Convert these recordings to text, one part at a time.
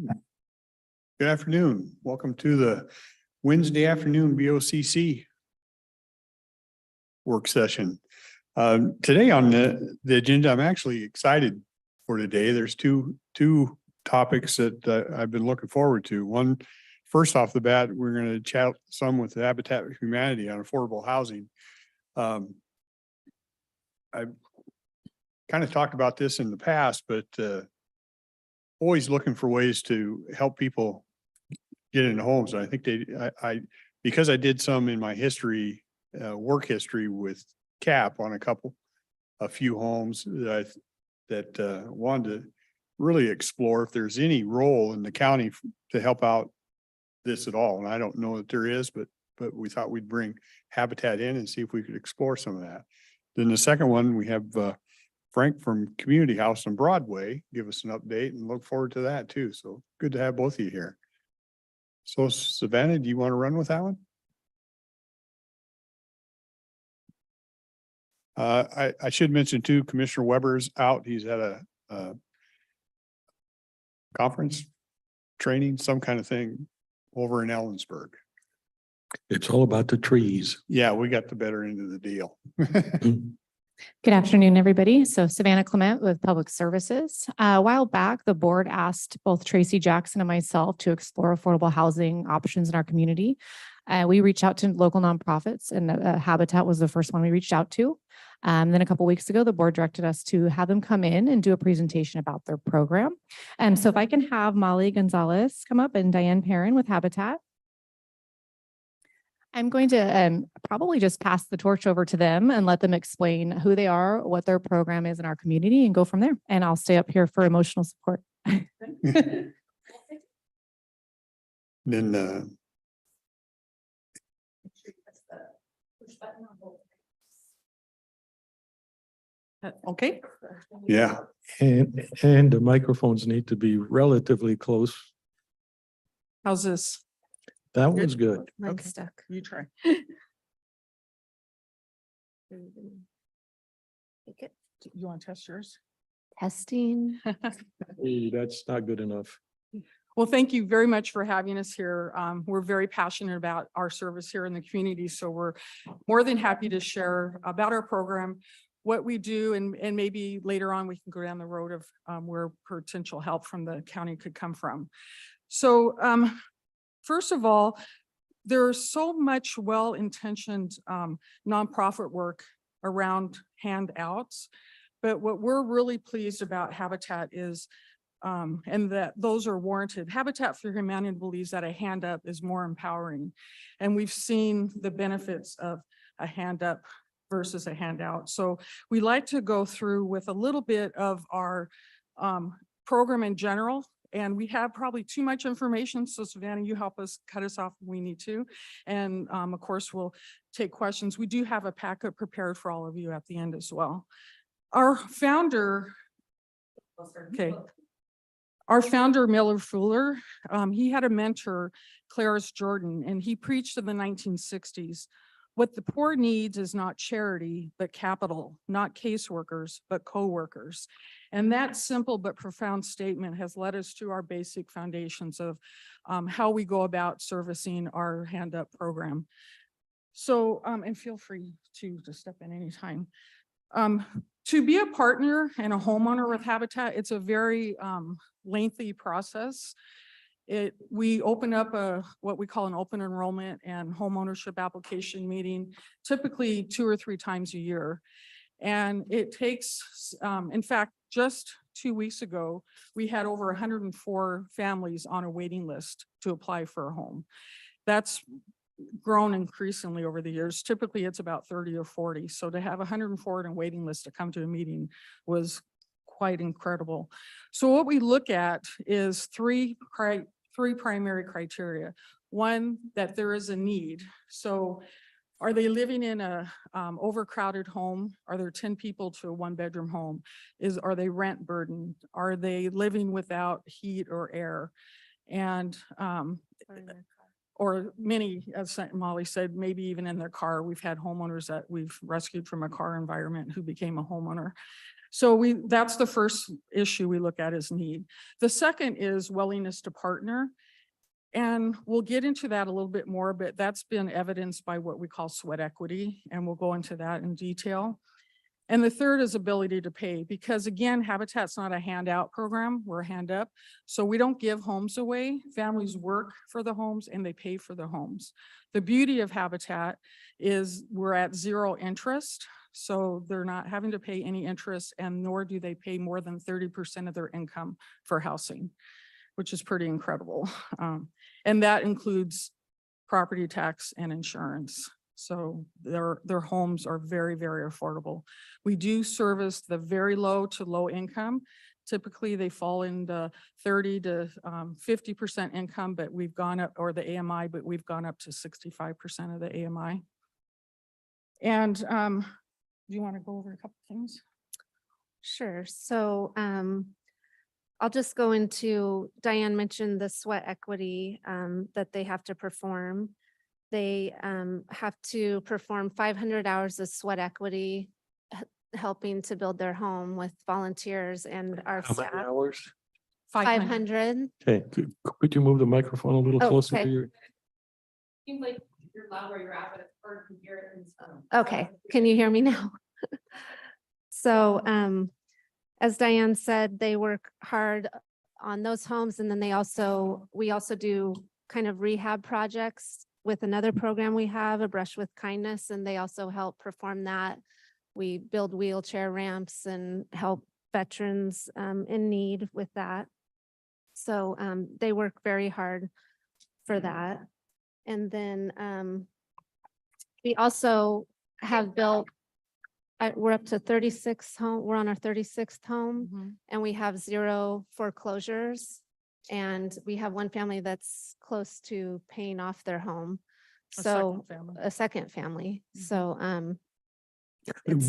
Good afternoon. Welcome to the Wednesday afternoon BOCC work session. Today on the agenda, I'm actually excited for today. There's two topics that I've been looking forward to. One, first off the bat, we're going to chat some with the Habitat for Humanity on affordable housing. I've kind of talked about this in the past, but always looking for ways to help people get into homes. And I think because I did some in my history, work history with CAP on a few homes that wanted to really explore if there's any role in the county to help out this at all. And I don't know that there is, but we thought we'd bring Habitat in and see if we could explore some of that. Then the second one, we have Frank from Community House on Broadway give us an update, and look forward to that too. So good to have both of you here. So Savannah, do you want to run with that one? I should mention too, Commissioner Weber's out. He's at a conference, training, some kind of thing over in Ellensburg. It's all about the trees. Yeah, we got the better end of the deal. Good afternoon, everybody. So Savannah Clement with Public Services. A while back, the board asked both Tracy Jackson and myself to explore affordable housing options in our community. We reached out to local nonprofits, and Habitat was the first one we reached out to. Then a couple of weeks ago, the board directed us to have them come in and do a presentation about their program. So if I can have Molly Gonzalez come up and Diane Perrin with Habitat. I'm going to probably just pass the torch over to them and let them explain who they are, what their program is in our community, and go from there. And I'll stay up here for emotional support. Then Okay. yeah, And the microphones need to be relatively close. How's this? That one's good. Mine's Okay. stuck. You try. You want to test yours? Testing. Hey, that's not good enough. Well, thank you very much for having us here. We're very passionate about our service here in the community, so we're more than happy to share about our program, what we do, and maybe later on we can go down the road of where potential help from the county could come from. So first of all, there's so much well-intentioned nonprofit work around handouts, but what we're really pleased about Habitat is and that those are warranted. Habitat for Humanity believes that a hand up is more empowering. And we've seen the benefits of a hand up versus a handout. So we like to go through with a little bit of our program in general. And we have probably too much information. So Savannah, you help us cut us off if we need to. And of course, we'll take questions. We do have a packet prepared for all of you at the end as well. Our founder, Miller Fuller, he had a mentor, Clarence Jordan, and he preached in the 1960s. What the poor needs is not charity, but capital, not caseworkers, but co-workers. And that simple but profound statement has led us to our basic foundations of how we go about servicing our hand up program. So, and feel free to step in anytime. To be a partner and a homeowner with Habitat, it's a very lengthy process. We open up what we call an open enrollment and homeownership application meeting, typically 2 or 3 times a year. And it takes, in fact, just 2 weeks ago, we had over 104 families on a waiting list to apply for a home. That's grown increasingly over the years. Typically, it's about 30 or 40. So to have 104 on a waiting list to come to a meeting was quite incredible. So what we look at is three primary criteria. One, that there is a need. So are they living in a overcrowded home? Are there 10 people to a 1-bedroom home? Are they rent burdened? Are they living without heat or air? And or many, as Molly said, maybe even in their car. We've had homeowners that we've rescued from a car environment who became a homeowner. So that's the first issue we look at is need. The second is willingness to partner. And we'll get into that a little bit more, but that's been evidenced by what we call sweat equity, and we'll go into that in detail. And the third is ability to pay, because again, Habitat's not a handout program, we're a hand up. So we don't give homes away. Families work for the homes and they pay for the homes. The beauty of Habitat is we're at zero interest. So they're not having to pay any interest, and nor do they pay more than 30% of their income for housing, which is pretty incredible. And that includes property tax and insurance. So their homes are very, very affordable. We do service the very low to low income. Typically, they fall in the 30 to 50% income, but we've gone up, or the AMI, but we've gone up to 65% of the AMI. And do you want to go over a couple things? Sure. So I'll just go into, Diane mentioned the sweat equity that they have to perform. They have to perform 500 hours of sweat equity, helping to build their home with volunteers and our How many staff. hours? 500. Okay, could you move the microphone a little Oh, closer to okay. your? Seems like you're loud where you're at, but it's hard to hear it. Okay, can you hear me now? So as Diane said, they work hard on those homes, and then we also do kind of rehab projects with another program we have, A Brush with Kindness, and they also help perform that. We build wheelchair ramps and help veterans in need with that. So they work very hard for that. And then we also have built, we're up to 36 home, we're on our 36th home, and we have 0 foreclosures. And we have one family that's close to paying off their home. So a second family. So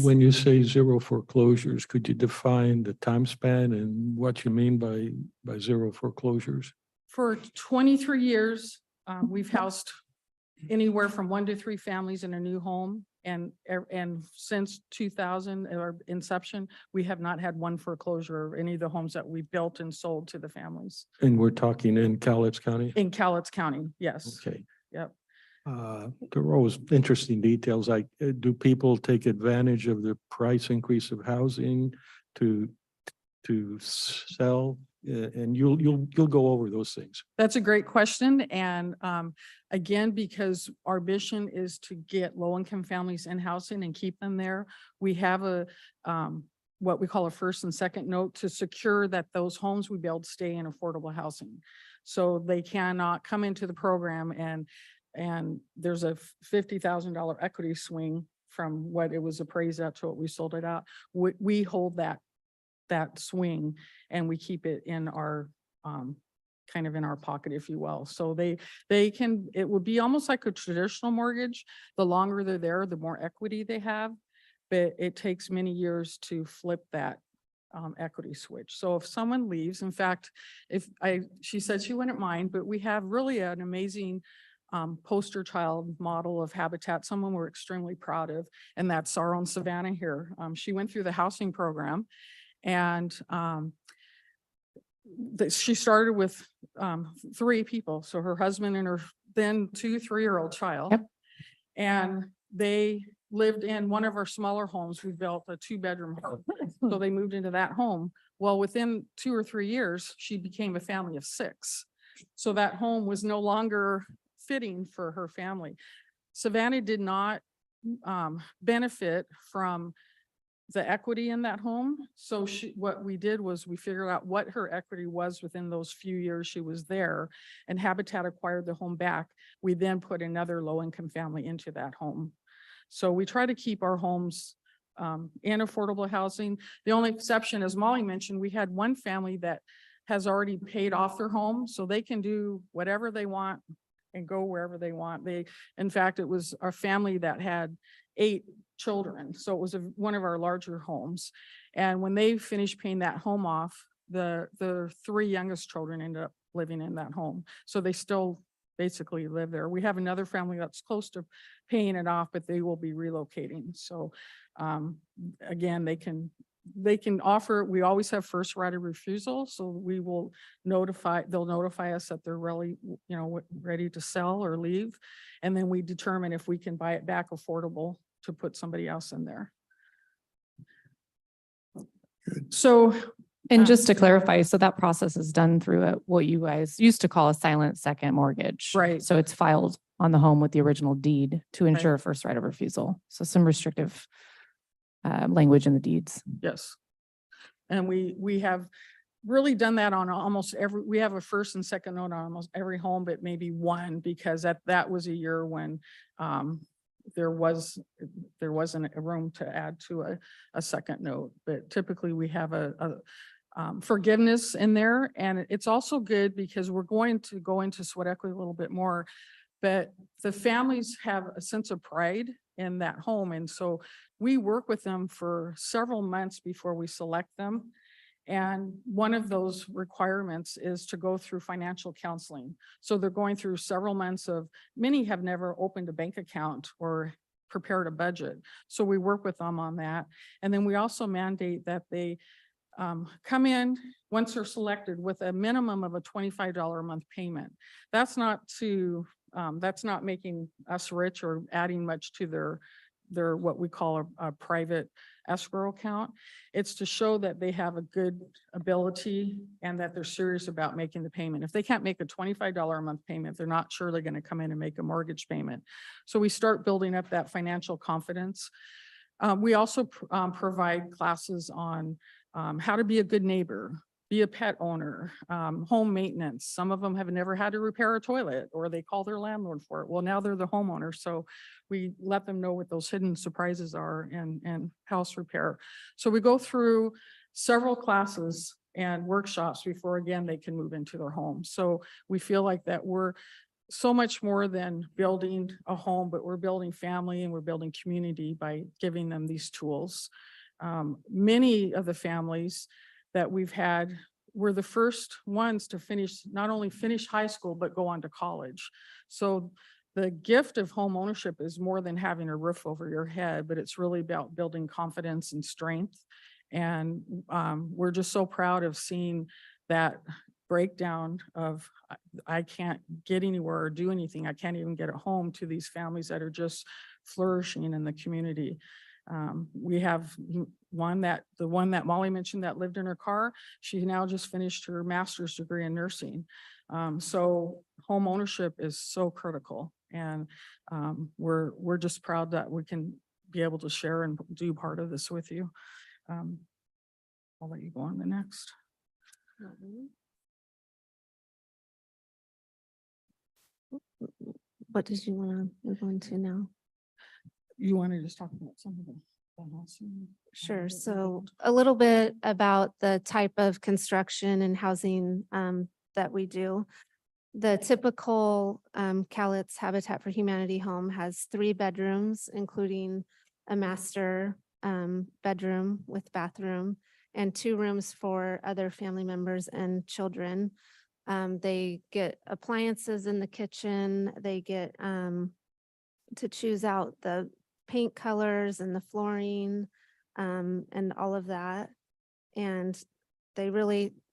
When you say 0 foreclosures, could you define the time span and what you mean by 0 foreclosures? For 23 years, we've housed anywhere from 1 to 3 families in a new home. And since 2000 or inception, we have not had one foreclosure of any of the homes that we built and sold to the families. And we're talking in Cowlitz County? In Cowlitz County, yes. Okay. Yep. There are always interesting details, like do people take advantage of the price increase of housing to sell? And you'll go over those things. That's a great question. And again, because our mission is to get low-income families in housing and keep them there, we have a what we call a first and second note to secure that those homes we build stay in affordable housing. So they cannot come into the program and there's a $50,000 equity swing from what it was appraised at to what we sold it out. We hold that swing and we keep it in our kind of in our pocket, if you will. So it would be almost like a traditional mortgage. The longer they're there, the more equity they have, but it takes many years to flip that equity switch. So if someone leaves, in fact, she said she wouldn't mind, but we have really an amazing poster child model of Habitat, someone we're extremely proud of, and that's our own Savannah here. She went through the housing program, and she started with 3 people. So her husband and her then 2 3-year-old child. Yep. And they lived in one of our smaller homes. We built a 2-bedroom home. So they moved into that home. Well, within 2 or 3 years, she became a family of 6. So that home was no longer fitting for her family. Savannah did not benefit from the equity in that home. So what we did was we figured out what her equity was within those few years she was there, and Habitat acquired the home back. We then put another low-income family into that home. So we try to keep our homes in affordable housing. The only exception, as Molly mentioned, we had one family that has already paid off their home, so they can do whatever they want and go wherever they want. In fact, it was our family that had 8 children. So it was one of our larger homes. And when they finished paying that home off, the 3 youngest children ended up living in that home. So they still basically live there. We have another family that's close to paying it off, but they will be relocating. So again, they can they can offer, we always have first right of refusal, so we will they'll notify us that they're really, ready to sell or leave. And then we determine if we can buy it back affordable to put somebody else in there. So, And just to clarify, so that process is done through what you guys used to call a silent second mortgage. Right. So it's filed on the home with the original deed to ensure first right of refusal. So some restrictive language in the deeds. yes. And we have really done that on almost we have a first and second note on almost every home, but maybe one, because that was a year when there wasn't a room to add to a second note. But typically we have a forgiveness in there. And it's also good because we're going to go into sweat equity a little bit more, but the families have a sense of pride in that home. And so we work with them for several months before we select them. And one of those requirements is to go through financial counseling. So they're going through several months many have never opened a bank account or prepared a budget. So we work with them on that. And then we also mandate that they come in once they're selected with a minimum of a $25 a month payment. That's not making us rich or adding much to their what we call a private escrow account. It's to show that they have a good ability and that they're serious about making the payment. If they can't make a $25 a month payment, they're not surely going to come in and make a mortgage payment. So we start building up that financial confidence. We also provide classes on how to be a good neighbor, be a pet owner, home maintenance. Some of them have never had to repair a toilet or they call their landlord for it. Well, now they're the homeowner. So we let them know what those hidden surprises are and house repair. So we go through several classes and workshops before, again, they can move into their home. So we feel like that we're so much more than building a home, but we're building family and we're building community by giving them these tools. Many of the families that we've had were the first ones to not only finish high school, but go on to college. So the gift of home ownership is more than having a roof over your head, but it's really about building confidence and strength. And we're just so proud of seeing that breakdown of I can't get anywhere or do anything. I can't even get at home, to these families that are just flourishing in the community. We have the one that Molly mentioned that lived in her car. She now just finished her master's degree in nursing. So home ownership is so critical, and we're just proud that we can be able to share and do part of this with you. I'll let you go on the next. What did you want to move on to now? You want to just talk about some of the housing? Sure. So a little bit about the type of construction and housing that we do. The typical Cowlitz Habitat for Humanity home has 3 bedrooms, including a master bedroom with bathroom and 2 rooms for other family members and children. They get appliances in the kitchen. They get to choose out the paint colors and the flooring and all of that. And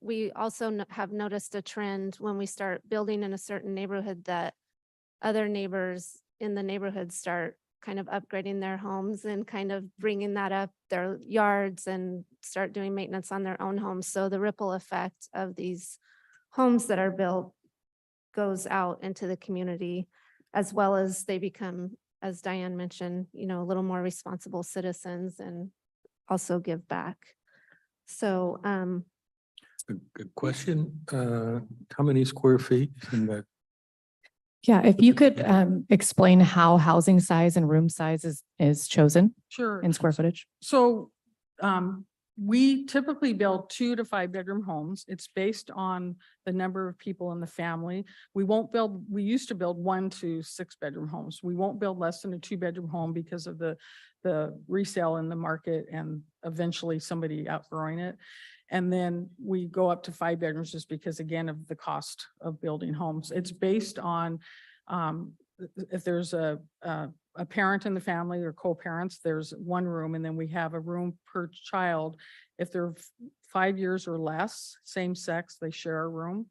we also have noticed a trend when we start building in a certain neighborhood that other neighbors in the neighborhood start kind of upgrading their homes and kind of bringing that up their yards and start doing maintenance on their own homes. So the ripple effect of these homes that are built goes out into the community, as well as they become, as Diane mentioned, a little more responsible citizens and also give back. So Good question. How many square feet in that? Yeah, if you could explain how housing size and room size is chosen Sure. in square footage. So we typically build 2 to 5 bedroom homes. It's based on the number of people in the family. We used to build 1 to 6 bedroom homes. We won't build less than a 2 bedroom home because of the resale in the market and eventually somebody outgrowing it. And then we go up to 5 bedrooms just because, again, of the cost of building homes. It's based on if there's a a parent in the family or co-parents, there's one room, and then we have a room per child. If they're 5 years or less, same sex, they share a room,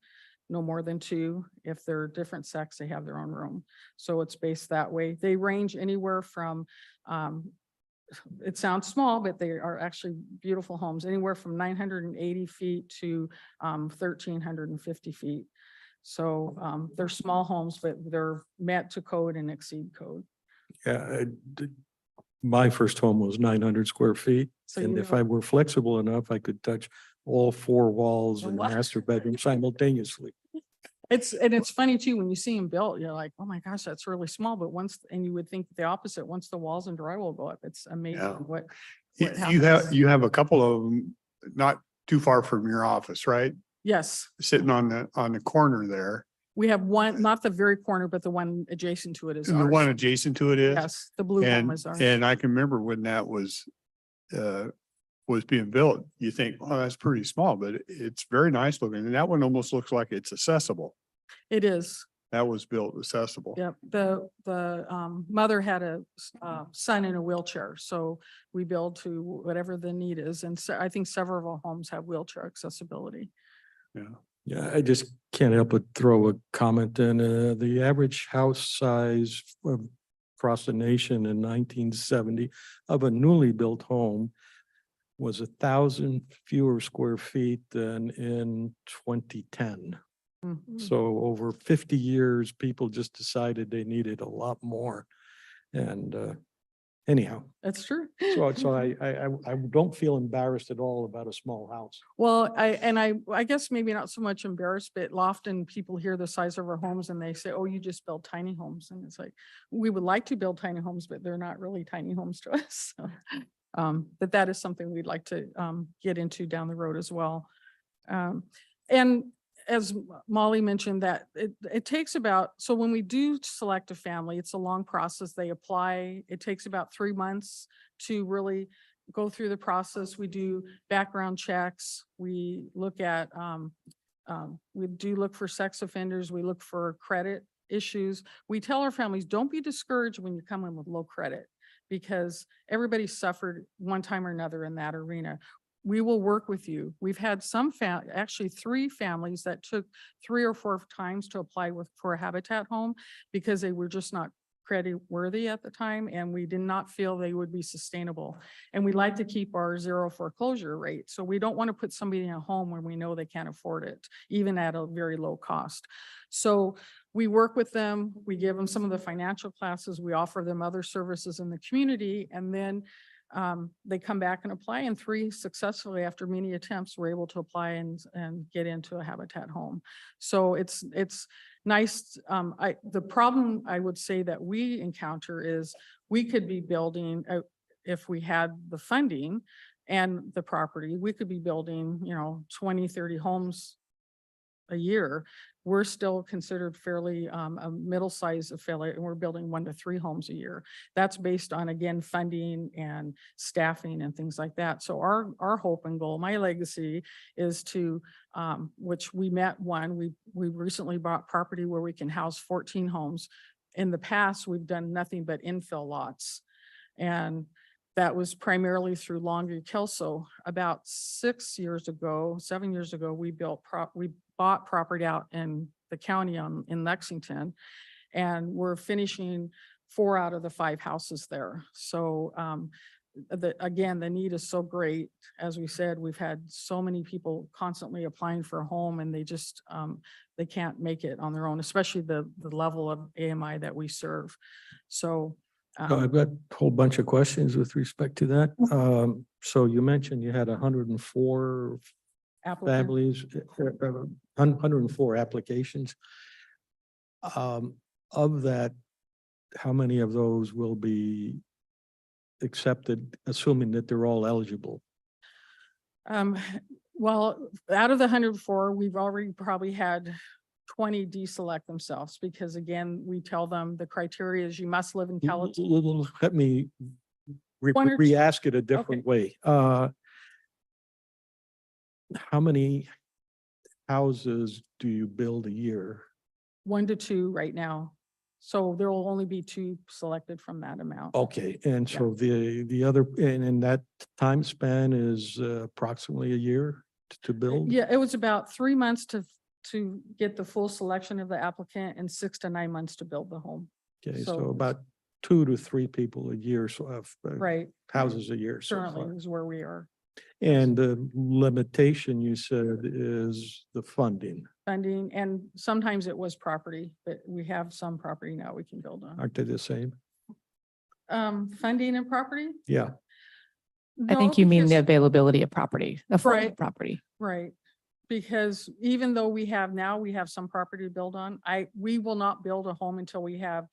no more than 2. If they're different sex, they have their own room. So it's based that way. They range anywhere from, it sounds small, but they are actually beautiful homes, anywhere from 980 feet to 1,350 feet. So they're small homes, but they're met to code and exceed code. Yeah, my first home was 900 square feet. So And you if know- I were flexible enough, I could touch all 4 walls in the Wow. master bedroom simultaneously. It's funny too, when you see them built, you're like, oh my gosh, that's really small, but and you would think the opposite, once the walls and drywall go up, it's amazing Yeah. what. You what you happens. have a couple of them not too far from your office, right? Yes, Sitting on the corner there. we have one, not the very corner, but the one adjacent to it is And the one ours. adjacent to it is. Yes, the blue home And, is ours. and I can remember when that was being built, you think, oh, that's pretty small, but it's very nice looking. And that one almost looks like it's accessible. It is. That was built accessible. Yep. The mother had a son in a wheelchair, so we build to whatever the need is. And so I think several of our homes have wheelchair accessibility. Yeah. Yeah, I just can't help but throw a comment in. The average house size across the nation in 1970 of a newly built home was 1,000 fewer square feet than in 2010. Mhm. So over 50 years, people just decided they needed a lot more. And anyhow, That's true. so I don't feel embarrassed at all about a small house. Well, I guess maybe not so much embarrassed, but often people hear the size of our homes and they say, oh, you just build tiny homes. And it's like, we would like to build tiny homes, but they're not really tiny homes to us. So, but that is something we'd like to get into down the road as well. And as Molly mentioned, that it takes about, so when we do select a family, it's a long process. They apply. It takes about 3 months to really go through the process. We do background checks. We look at, we do look for sex offenders. We look for credit issues. We tell our families, don't be discouraged when you come in with low credit, because everybody suffered one time or another in that arena. We will work with you. We've had some actually 3 families that took 3 or 4 times to apply for a Habitat home because they were just not credit worthy at the time, and we did not feel they would be sustainable. And we like to keep our 0 foreclosure rate. So we don't want to put somebody in a home when we know they can't afford it, even at a very low cost. So we work with them, we give them some of the financial classes, we offer them other services in the community, and then they come back and apply, and 3 successfully, after many attempts, were able to apply and get into a Habitat home. So it's nice. The problem I would say that we encounter is we could be building, if we had the funding and the property, we could be building, 20, 30 homes a year. We're still considered fairly a middle-sized affiliate, and we're building 1 to 3 homes a year. That's based on, again, funding and staffing and things like that. So our hope and goal, my legacy, is to, which we met one, we recently bought property where we can house 14 homes. In the past, we've done nothing but infill lots. And that was primarily through Longview Kelso. About 7 years ago, we bought property out in the county in Lexington, and we're finishing 4 out of the 5 houses there. So again, the need is so great. As we said, we've had so many people constantly applying for a home, and they just they can't make it on their own, especially the level of AMI that we serve. So I've got a whole bunch of questions with respect to that. So you mentioned you had 104 applicant- families, 104 applications. Of that, how many of those will be accepted, assuming that they're all eligible? Well, out of the 104, we've already probably had 20 deselect themselves, because again, we tell them the criteria is you must live in Cowlitz. Let me One or two- re-ask it a different way. How many houses do you build a year? 1 to 2 right now. So there will only be 2 selected from that amount. Okay, and so the other, and that time span is approximately a year to build? Yeah, it was about 3 months to get the full selection of the applicant and 6 to 9 months to build the home. Okay, so so it's- about 2 to 3 people a year, so of Right. houses a year so Currently far. is where we are. And the limitation you said is the funding. Funding, and sometimes it was property, but we have some property now we can build on. Aren't they the same? Funding and property? Yeah, I think No, you mean the because- availability of property, affordable Right. property. Right, because even though we have some property to build on, we will not build a home until we have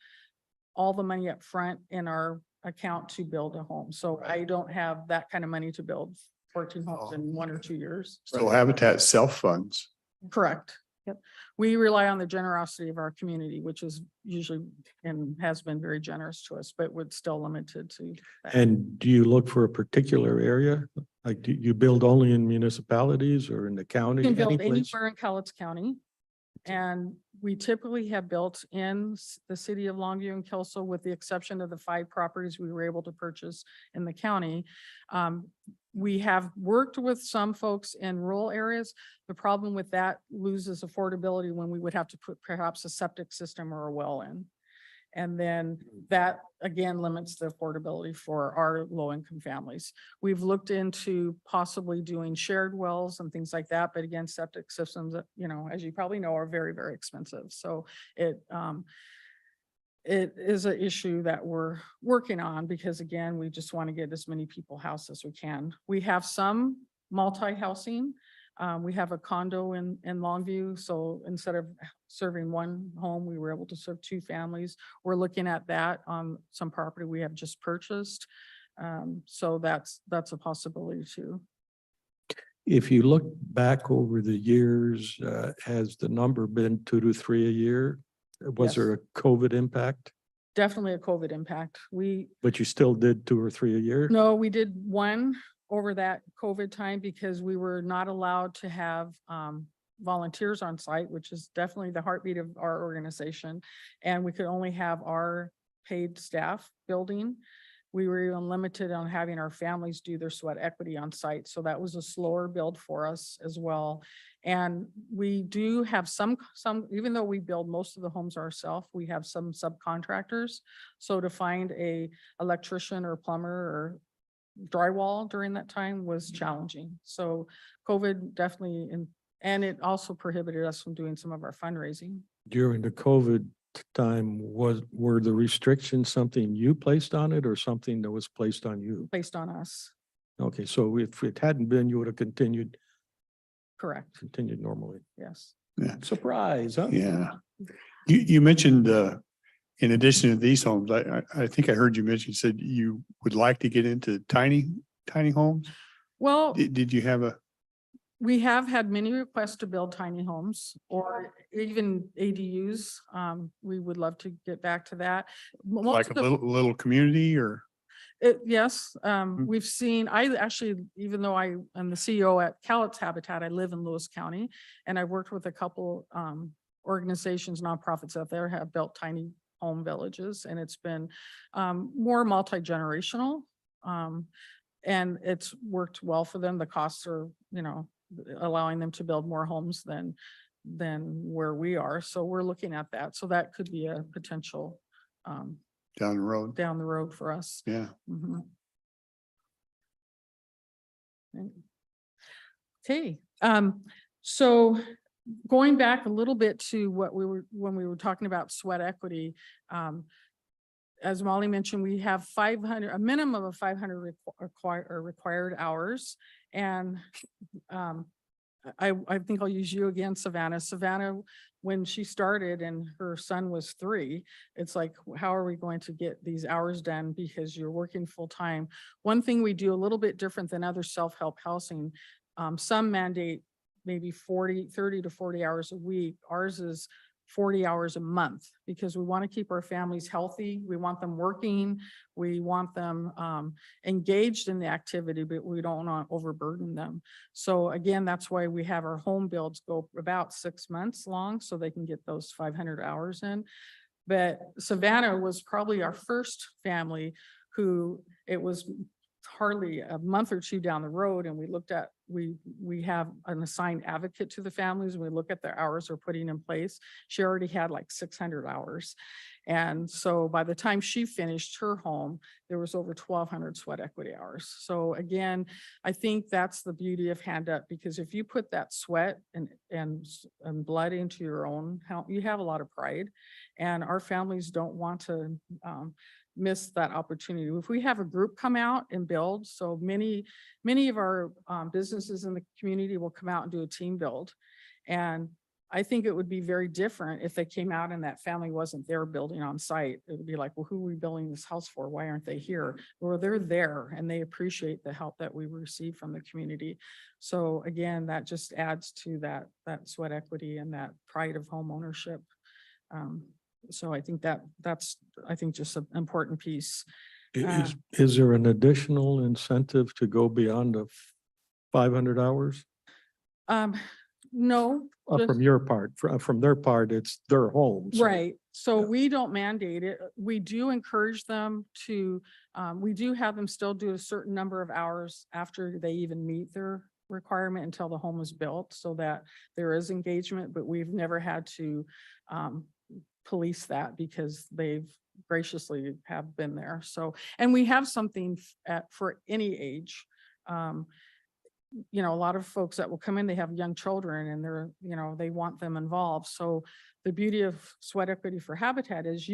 all the money up front in our account to build a home. So I don't have that kind of money to build 14 homes in 1 or 2 years. So Habitat self-funds. Correct. Yep. We rely on the generosity of our community, which is usually and has been very generous to us, but would still limited to. that. and do you look for a particular area? Like, do you build only in municipalities or in the county? You can build any place? anywhere in Cowlitz County. And we typically have built in the city of Longview and Kelso, with the exception of the 5 properties we were able to purchase in the county. We have worked with some folks in rural areas. The problem with that loses affordability when we would have to put perhaps a septic system or a well in. And then that again limits the affordability for our low income families. We've looked into possibly doing shared wells and things like that, but again, septic systems, as you probably know, are very, very expensive. So it is an issue that we're working on because again, we just want to get as many people housed as we can. We have some multi-housing. We have a condo in Longview, so instead of serving 1 home, we were able to serve 2 families. We're looking at that on some property we have just purchased. So that's a possibility too. If you look back over the years, has the number been 2 to 3 a year? Was there a COVID impact? Definitely a COVID impact. But you still did 2 or 3 a year? No, we did 1 over that COVID time because we were not allowed to have volunteers on site, which is definitely the heartbeat of our organization. And we could only have our paid staff building. We were even limited on having our families do their sweat equity on site. So that was a slower build for us as well. And we do have some, even though we build most of the homes ourselves, we have some subcontractors. So to find a electrician or plumber or drywall during that time was challenging. So COVID definitely, and it also prohibited us from doing some of our fundraising. During the COVID time, were the restrictions something you placed on it or something that was placed on you? Based on us. Okay, so if it hadn't been, you would have continued Correct. normally. Yes. Surprise, huh? Yeah. You mentioned, in addition to these homes, I think I heard you mention, said you would like to get into tiny homes. Well, Did you have we have had many requests to build tiny homes or even ADUs. We would love to get back to that. Most like of a the- little community or? Yes, we've seen, I actually, even though I am the CEO at Cowlitz Habitat, I live in Lewis County. And I've worked with a couple organizations, nonprofits out there have built tiny home villages, and it's been more multi-generational. And it's worked well for them. The costs are, allowing them to build more homes than where we are. So we're looking at that. So that could be a potential Down the road? down the road for us. Yeah. Mhm. Okay, so going back a little bit to when we were talking about sweat equity, as Molly mentioned, we have a minimum of 500 required hours. And I think I'll use you again, Savannah. Savannah, when she started and her son was 3, it's like, how are we going to get these hours done because you're working full time? One thing we do a little bit different than other self-help housing, some mandate maybe 30 to 40 hours a week. Ours is 40 hours a month because we want to keep our families healthy. We want them working. We want them engaged in the activity, but we don't want to overburden them. So again, that's why we have our home builds go about 6 months long so they can get those 500 hours in. But Savannah was probably our first family who it was hardly a month or two down the road, and we looked at, we have an assigned advocate to the families, and we look at their hours they're putting in place. She already had like 600 hours. And so by the time she finished her home, there was over 1,200 sweat equity hours. So again, I think that's the beauty of Hand Up, because if you put that sweat and blood into your own house, you have a lot of pride, and our families don't want to miss that opportunity. If we have a group come out and build, so many of our businesses in the community will come out and do a team build. And I think it would be very different if they came out and that family wasn't there building on site. It would be like, well, who are we building this house for? Why aren't they here? Well, they're there and they appreciate the help that we receive from the community. So again, that just adds to that sweat equity and that pride of home ownership. So I think that's just an important piece. Is there an additional incentive to go beyond the 500 hours? No. From your part, from their part, it's their homes. Right. So Yeah. we don't mandate it. We do encourage them to, we do have them still do a certain number of hours after they even meet their requirement until the home is built, so that there is engagement, but we've never had to police that because they've graciously have been there. So, and we have something for any age. You know, a lot of folks that will come in, they have young children and they're, you know, they want them involved. So the beauty of sweat equity for Habitat is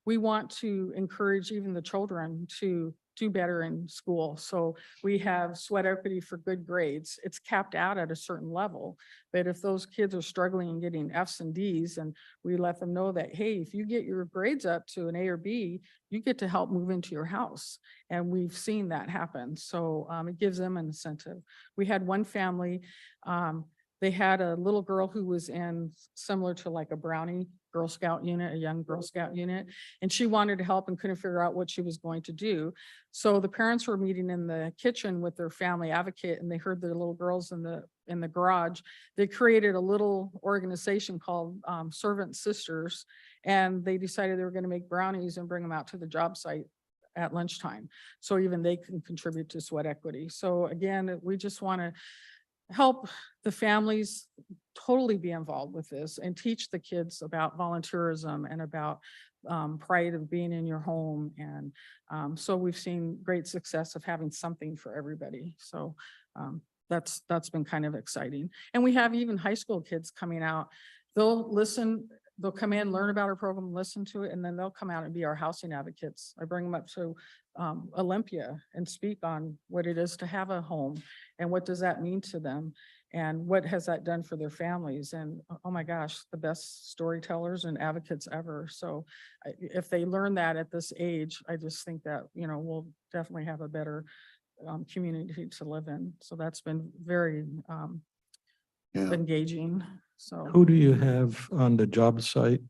we want to encourage even the children to do better in school. So we have sweat equity for good grades. It's capped out at a certain level. But if those kids are struggling and getting F's and D's, and we let them know that, hey, if you get your grades up to an A or B, you get to help move into your house. And we've seen that happen. So it gives them an incentive. We had one family, they had a little girl who was in similar to like a Brownie Girl Scout unit, a young Girl Scout unit, and she wanted to help and couldn't figure out what she was going to do. So the parents were meeting in the kitchen with their family advocate, and they heard their little girls in the garage. They created a little organization called Servant Sisters, and they decided they were going to make brownies and bring them out to the job site at lunchtime. So even they can contribute to sweat equity. So again, we just want to help the families totally be involved with this and teach the kids about volunteerism and about pride of being in your home. And so we've seen great success of having something for everybody. So that's been kind of exciting. And we have even high school kids coming out. They'll listen, they'll come in, learn about our program, listen to it, and then they'll come out and be our housing advocates. I bring them up to Olympia and speak on what it is to have a home and what does that mean to them and what has that done for their families. And oh my gosh, the best storytellers and advocates ever. So if they learn that at this age, I just think that, you know, we'll definitely have a better community to live in. So that's been very engaging. So Who do you have on the job site?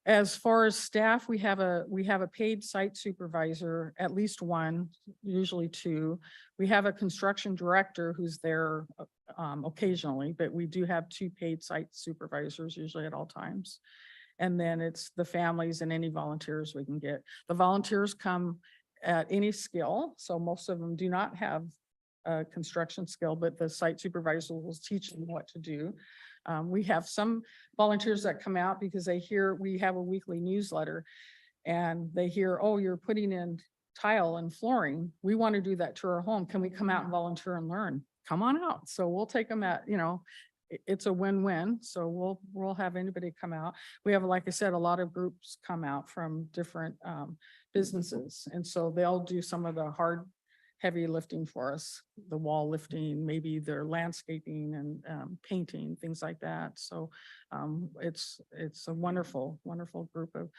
as far as staff, we have a paid site supervisor, at least one, usually two. We have a construction director who's there occasionally, but we do have two paid site supervisors usually at all times. And then it's the families and any volunteers we can get. The volunteers come at any skill. So most of them do not have a construction skill, but the site supervisor will teach them what to do. We have some volunteers that come out because they hear we have a weekly newsletter and they hear, oh, you're putting in tile and flooring. We want to do that to our home. Can we come out and volunteer and learn? Come on out. So we'll take them at, you know, it's a win-win. So we'll have anybody come out. We have, like I said, a lot of groups come out from different businesses. And so they'll do some of the hard, heavy lifting for us, the wall lifting, maybe their landscaping and painting, things like that. So it's a wonderful, wonderful group of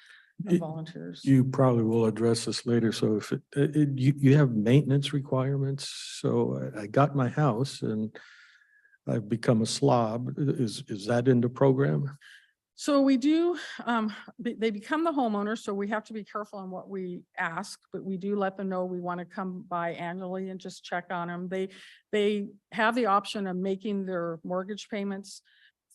volunteers. You probably will address this later. So if you have maintenance requirements, so I got my house and I've become a slob. Is that in the program? So we do, they become the homeowner, so we have to be careful on what we ask, but we do let them know we want to come by annually and just check on them. They have the option of making their mortgage payments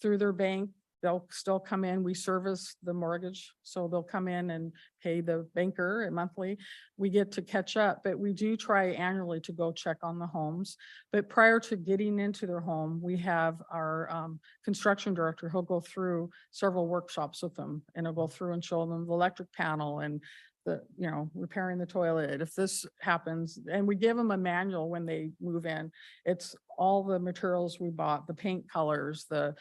through their bank they'll still come in. We service the mortgage, so they'll come in and pay the banker monthly. We get to catch up, but we do try annually to go check on the homes. But prior to getting into their home, we have our construction director. He'll go through several workshops with them, and he'll go through and show them the electric panel and repairing the toilet. If this happens, and we give them a manual when they move in. It's all the materials we bought, the paint colors, the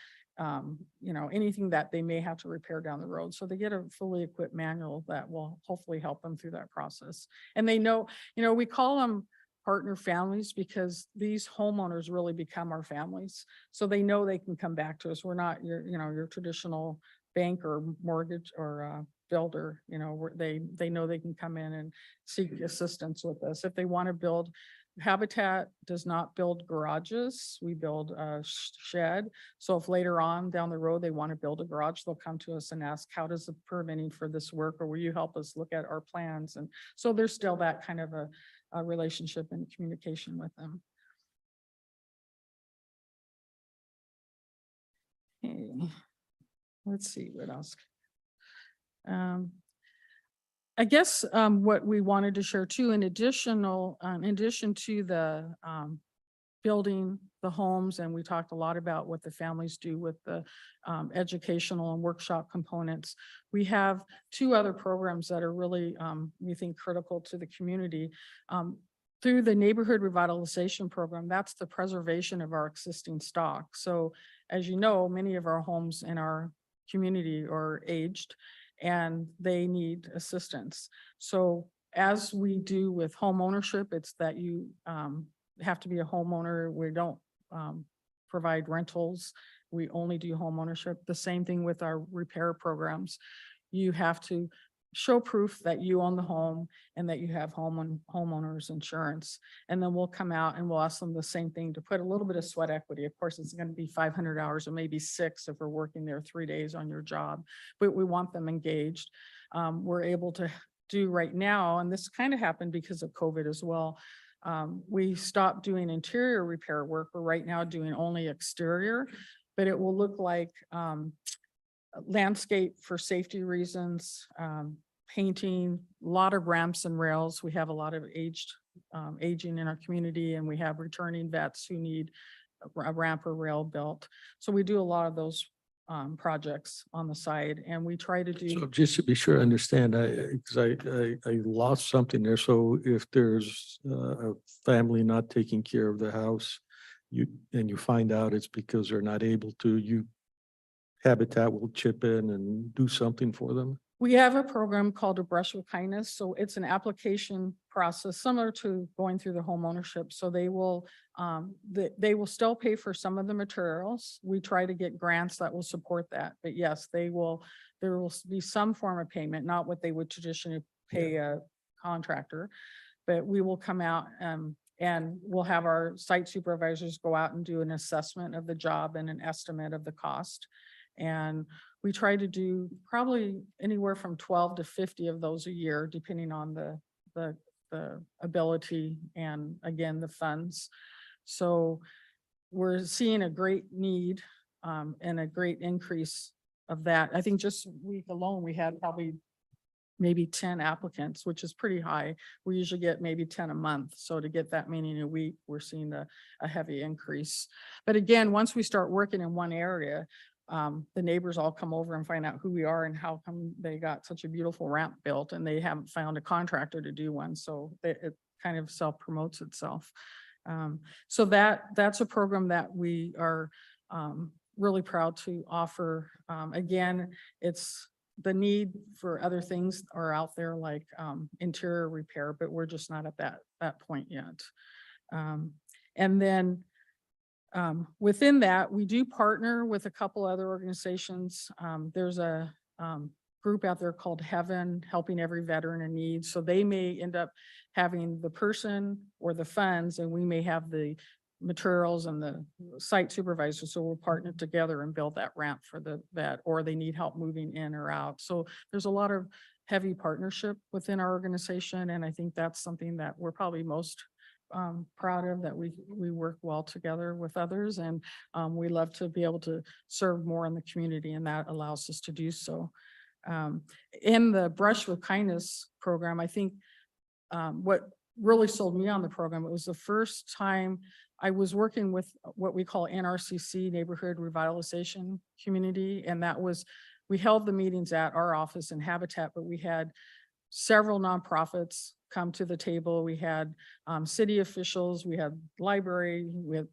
anything that they may have to repair down the road. So they get a fully equipped manual that will hopefully help them through that process. And they know, we call them partner families because these homeowners really become our families. So they know they can come back to us. We're not your traditional bank or mortgage or builder, they know they can come in and seek assistance with us. If they want to build, Habitat does not build garages. We build a shed. So if later on down the road, they want to build a garage, they'll come to us and ask, how does the permitting for this work? Or will you help us look at our plans? And so there's still that kind of a relationship and communication with them. Okay. Let's see what else. I guess what we wanted to share too, in addition to the building the homes, and we talked a lot about what the families do with the educational and workshop components. We have two other programs that are really, we think, critical to the community. Through the neighborhood revitalization program, that's the preservation of our existing stock. So as you know, many of our homes in our community are aged and they need assistance. So as we do with home ownership, it's that you have to be a homeowner. We don't provide rentals. We only do home ownership. The same thing with our repair programs. You have to show proof that you own the home and that you have homeowners insurance. And then we'll come out and we'll ask them the same thing, to put a little bit of sweat equity. Of course, it's going to be 500 hours or maybe 6 if we're working there 3 days on your job, but we want them engaged. We're able to do right now, and this kind of happened because of COVID as well. We stopped doing interior repair work. We're right now doing only exterior, but it will look like landscape for safety reasons, painting, a lot of ramps and rails. We have a lot of aging in our community, and we have returning vets who need a ramp or rail built. So we do a lot of those projects on the side, and we try to do. So just to be sure I understand, because I lost something there. So if there's a family not taking care of the house, you find out it's because they're not able to, Habitat will chip in and do something for them? We have a program called A Brush with Kindness. So it's an application process similar to going through the home ownership. So they will still pay for some of the materials. We try to get grants that will support that. But yes, there will be some form of payment, not what they would traditionally pay a contractor. But we will come out and we'll have our site supervisors go out and do an assessment of the job and an estimate of the cost. And we try to do probably anywhere from 12 to 50 of those a year, depending on the ability and, again, the funds. So we're seeing a great need and a great increase of that. I think just week alone, we had probably maybe 10 applicants, which is pretty high. We usually get maybe 10 a month. So to get that many in a week, we're seeing a heavy increase. But again, once we start working in one area, the neighbors all come over and find out who we are and how come they got such a beautiful ramp built and they haven't found a contractor to do one. So it kind of self-promotes itself. So that's a program that we are really proud to offer. Again, it's the need for other things are out there like interior repair, but we're just not at that point yet. And then within that, we do partner with a couple other organizations. There's a group out there called Heaven, Helping Every Veteran in Need. So they may end up having the person or the funds, and we may have the materials and the site supervisor. So we'll partner together and build that ramp for the vet, or they need help moving in or out. So there's a lot of heavy partnership within our organization. And I think that's something that we're probably most proud of, that we work well together with others, and we love to be able to serve more in the community, and that allows us to do so. In the Brush with Kindness program, I think what really sold me on the program, it was the first time I was working with what we call NRCC, Neighborhood Revitalization Community. And that was, we held the meetings at our office in Habitat, but we had several nonprofits come to the table. We had city officials, we had library, we had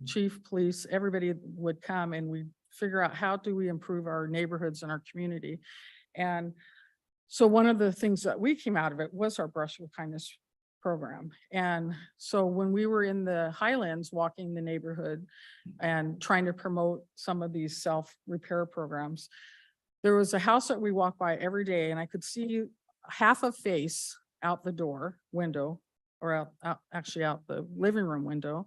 chief police, everybody would come, and we figure out how do we improve our neighborhoods and our community. And so one of the things that we came out of it was our Brush with Kindness program. And so when we were in the Highlands walking the neighborhood and trying to promote some of these self-repair programs, there was a house that we walked by every day, and I could see half a face out the door window, or actually out the living room window,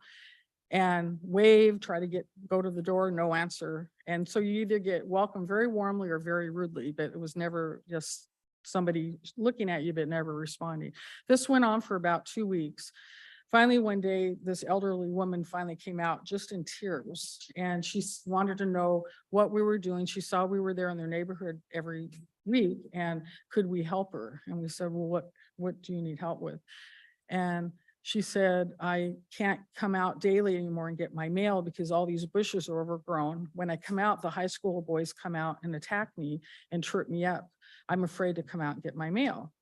and wave, try to go to the door, no answer. And so you either get welcomed very warmly or very rudely, but it was never just somebody looking at you but never responding. This went on for about 2 weeks. Finally, one day, this elderly woman finally came out just in tears, and she wanted to know what we were doing. She saw we were there in their neighborhood every week, and could we help her? And we said, well, what do you need help with? And she said, I can't come out daily anymore and get my mail because all these bushes are overgrown. When I come out, the high school boys come out and attack me and trip me up. I'm afraid to come out and get my mail.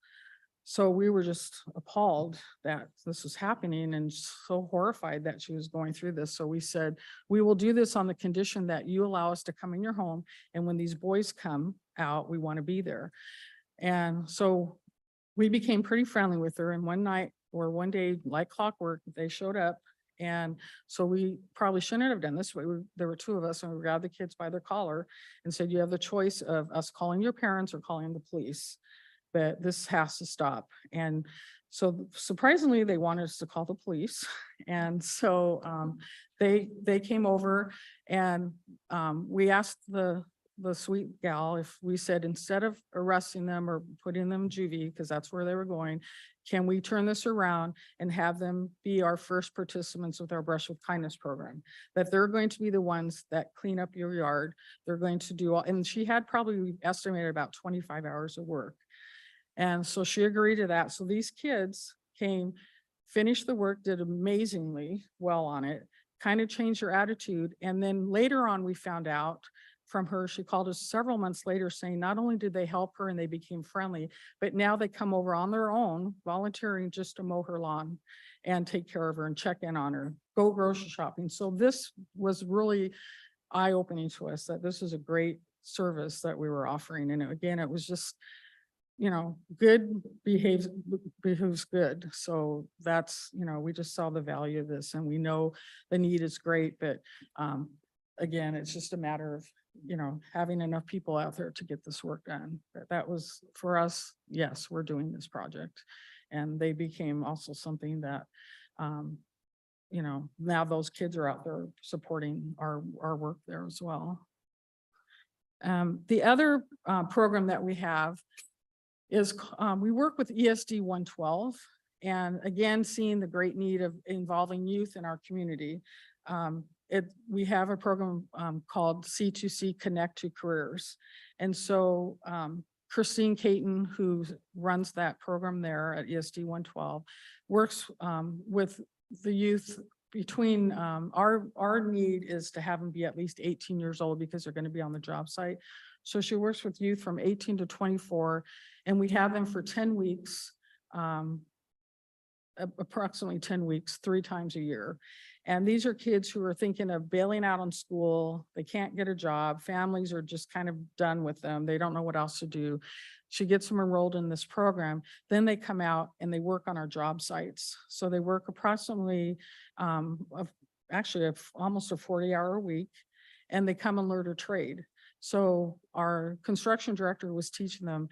So we were just appalled that this was happening, and so horrified that she was going through this. So we said, we will do this on the condition that you allow us to come in your home. And when these boys come out, we want to be there. And so we became pretty friendly with her. And one day, like clockwork, they showed up. And so we probably shouldn't have done this. There were 2 of us, and we grabbed the kids by their collar and said, you have the choice of us calling your parents or calling the police, but this has to stop. And so surprisingly, they wanted us to call the police. And so they came over, and we asked the sweet gal if we said, instead of arresting them or putting them in juvie, because that's where they were going, can we turn this around and have them be our first participants with our Brush with Kindness program? That they're going to be the ones that clean up your yard. They're going to do all, and she had probably estimated about 25 hours of work. And so she agreed to that. So these kids came, finished the work, did amazingly well on it, kind of changed her attitude. And then later on, we found out from her, she called us several months later saying not only did they help her and they became friendly, but now they come over on their own, volunteering just to mow her lawn and take care of her and check in on her, go grocery shopping. So this was really eye-opening to us, that this is a great service that we were offering. And again, it was just, good behooves good. So that's, we just saw the value of this, and we know the need is great, but again, it's just a matter of, having enough people out there to get this work done. But that was for us. Yes, we're doing this project, and they became also something that, now those kids are out there supporting our work there as well. The other program that we have is we work with ESD 112, and again, seeing the great need of involving youth in our community. We have a program called C2C Connect to Careers. And so Christine Caton, who runs that program there at ESD 112, works with the youth between our need is to have them be at least 18 years old because they're going to be on the job site. So she works with youth from 18 to 24, and we have them for 10 weeks, approximately 10 weeks, 3 times a year. And these are kids who are thinking of bailing out on school. They can't get a job. Families are just kind of done with them. They don't know what else to do. She gets them enrolled in this program. Then they come out and they work on our job sites. So they work approximately, almost a 40-hour week, and they come and learn a trade. So our construction director was teaching them,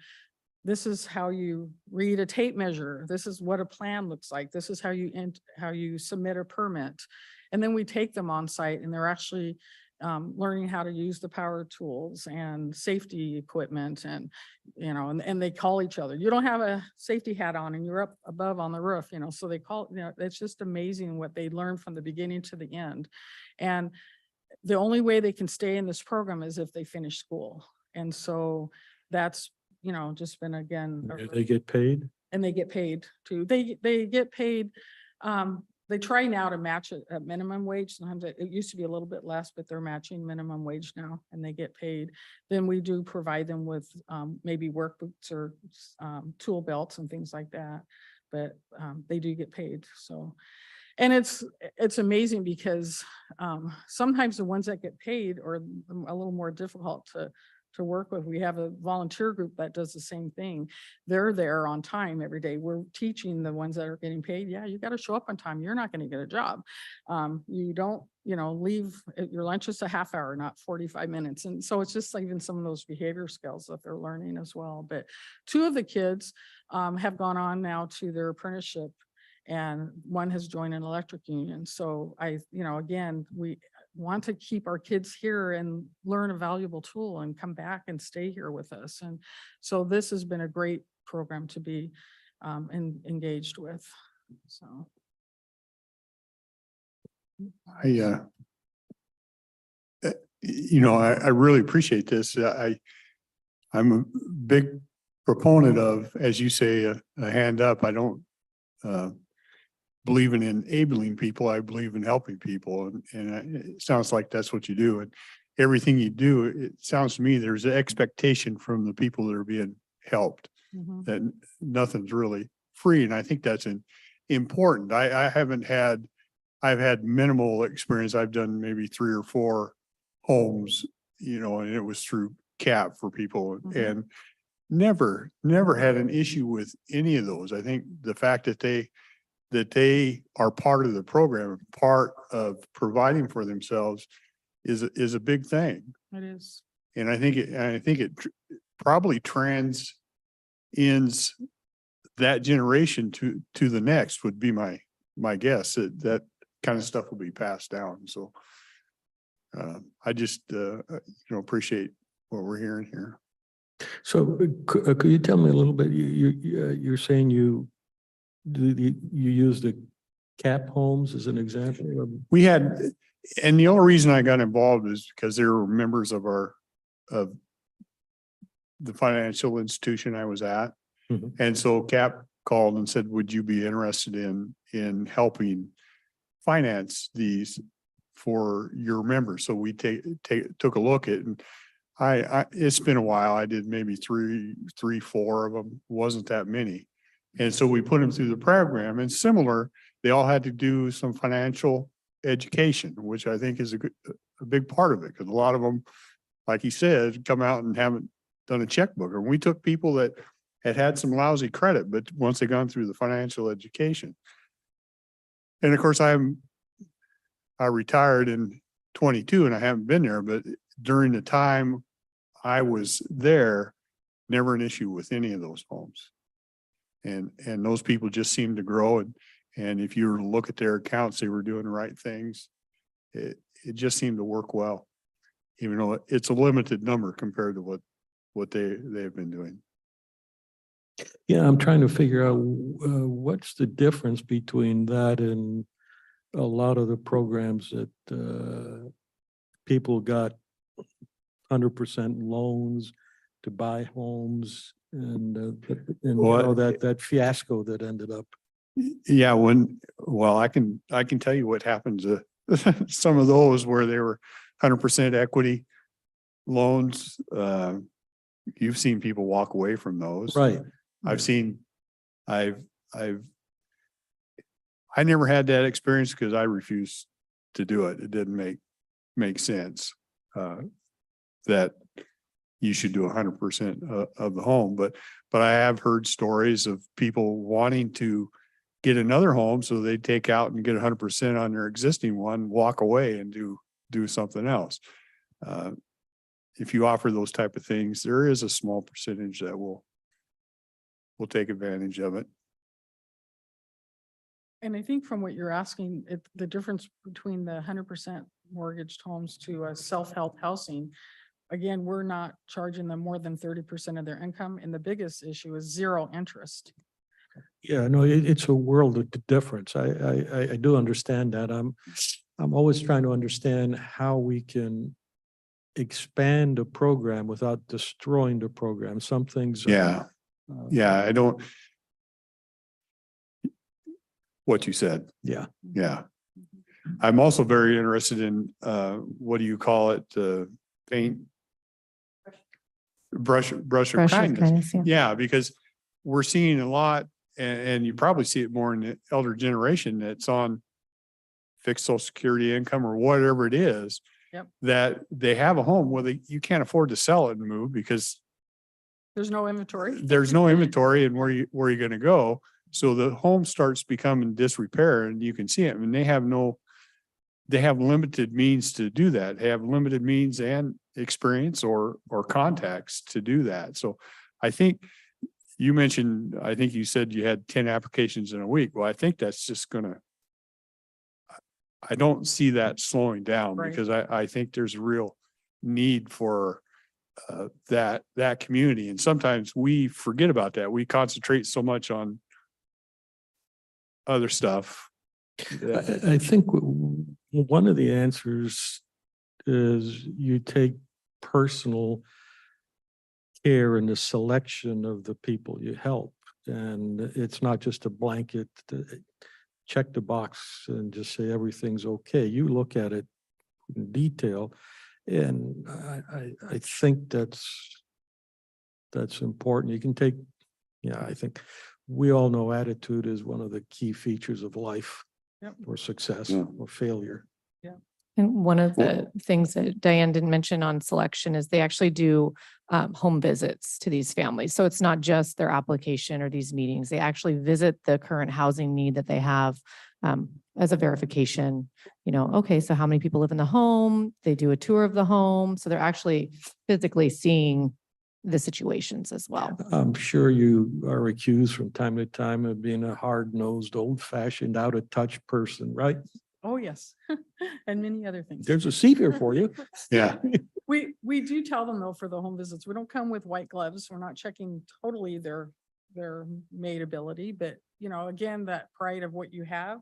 this is how you read a tape measure. This is what a plan looks like. This is how you submit a permit. And then we take them on site, and they're actually learning how to use the power tools and safety equipment and, and they call each other. You don't have a safety hat on and you're up above on the roof, so they call, it's just amazing what they learn from the beginning to the end. And the only way they can stay in this program is if they finish school. And so that's, just been again. They get paid? And they get paid too. They get paid. They try now to match a minimum wage. Sometimes it used to be a little bit less, but they're matching minimum wage now and they get paid. Then we do provide them with maybe work boots or tool belts and things like that. But they do get paid. So, and it's amazing because sometimes the ones that get paid are a little more difficult to work with. We have a volunteer group that does the same thing. They're there on time every day. We're teaching the ones that are getting paid. Yeah, you got to show up on time. You're not going to get a job. You don't, leave your lunch is a half hour, not 45 minutes. And so it's just like even some of those behavior skills that they're learning as well. But 2 of the kids have gone on now to their apprenticeship and one has joined an electric union. So again, we want to keep our kids here and learn a valuable tool and come back and stay here with us. And so this has been a great program to be engaged with. So. I really appreciate this. I'm a big proponent of, as you say, a hand up. I don't believe in enabling people. I believe in helping people. And it sounds like that's what you do. And everything you do, it sounds to me, there's an expectation from the people that are being helped that nothing's really free. And I think that's important. I've had minimal experience. I've done maybe 3 or 4 homes, and it was through CAP for people and never had an issue with any of those. I think the fact that they are part of the program, part of providing for themselves is a big thing. It is. And I think it probably trends that generation to the next would be my guess that kind of stuff will be passed down. So I just appreciate what we're hearing here. So could you tell me a little bit, you're saying you use the CAP homes as an example? We had, and the only reason I got involved is because they were members of the financial institution I was at. And so CAP called and said, would you be interested in helping finance these for your members? So we took a look at it, and it's been a while. I did maybe 4 of them. Wasn't that many. And so we put them through the program, and similar, they all had to do some financial education, which I think is a big part of it. Because a lot of them, like he said, come out and haven't done a checkbook. And we took people that had some lousy credit, but once they gone through the financial education. And of course, I retired in 22 and I haven't been there, but during the time I was there, never an issue with any of those homes. And those people just seemed to grow. And if you were to look at their accounts, they were doing the right things. It just seemed to work well, even though it's a limited number compared to what they've been doing. Yeah, I'm trying to figure out what's the difference between that and a lot of the programs that people got 100% loans to buy homes and that fiasco that ended up. Yeah, I can tell you what happened to some of those where they were 100% equity loans. You've seen people walk away from those. Right. I never had that experience because I refused to do it. It didn't make sense that you should do 100% of the home. But I have heard stories of people wanting to get another home, so they take out and get 100% on their existing one, walk away and do something else. If you offer those type of things, there is a small percentage that will take advantage of it. And I think from what you're asking, the difference between the 100% mortgaged homes to self-help housing. Again, we're not charging them more than 30% of their income. And the biggest issue is zero interest. Yeah, no, it's a world of difference. I do understand that. I'm always trying to understand how we can expand a program without destroying the program. Some things. Yeah, yeah, I don't. What you said. Yeah. Yeah. I'm also very interested in, what do you call it? Paint? Brush of Brush of kindness. kindness, yeah. Yeah, because we're seeing a lot, and you probably see it more in the elder generation that's on fixed social security income or whatever it is. Yep. That they have a home, well, you can't afford to sell it and move because There's no inventory. there's no inventory and where you're gonna go. So the home starts becoming disrepair, and you can see it. I mean, they have limited means to do that. They have limited means and experience or contacts to do that. So I think you mentioned, I think you said you had 10 applications in a week. Well, I think that's just gonna, I don't see that slowing down Right. because I think there's a real need for that community. And sometimes we forget about that. We concentrate so much on other stuff. I think one of the answers is you take personal care in the selection of the people you help. And it's not just a blanket, check the box and just say everything's okay. You look at it in detail. And I think that's important. You can take, I think we all know attitude is one of the key features of life. Yep. Or success Yeah. or failure. And one of the things that Diane didn't mention on selection is they actually do home visits to these families. So it's not just their application or these meetings. They actually visit the current housing need that they have as a verification. Okay, so how many people live in the home? They do a tour of the home. So they're actually physically seeing the situations as well. I'm sure you are accused from time to time of being a hard-nosed, old-fashioned, out-of-touch person, right? Oh, yes. And many other things. There's a seat here for you. Yeah. We do tell them though, for the home visits, we don't come with white gloves. We're not checking totally their maid ability, but again, that pride of what you have.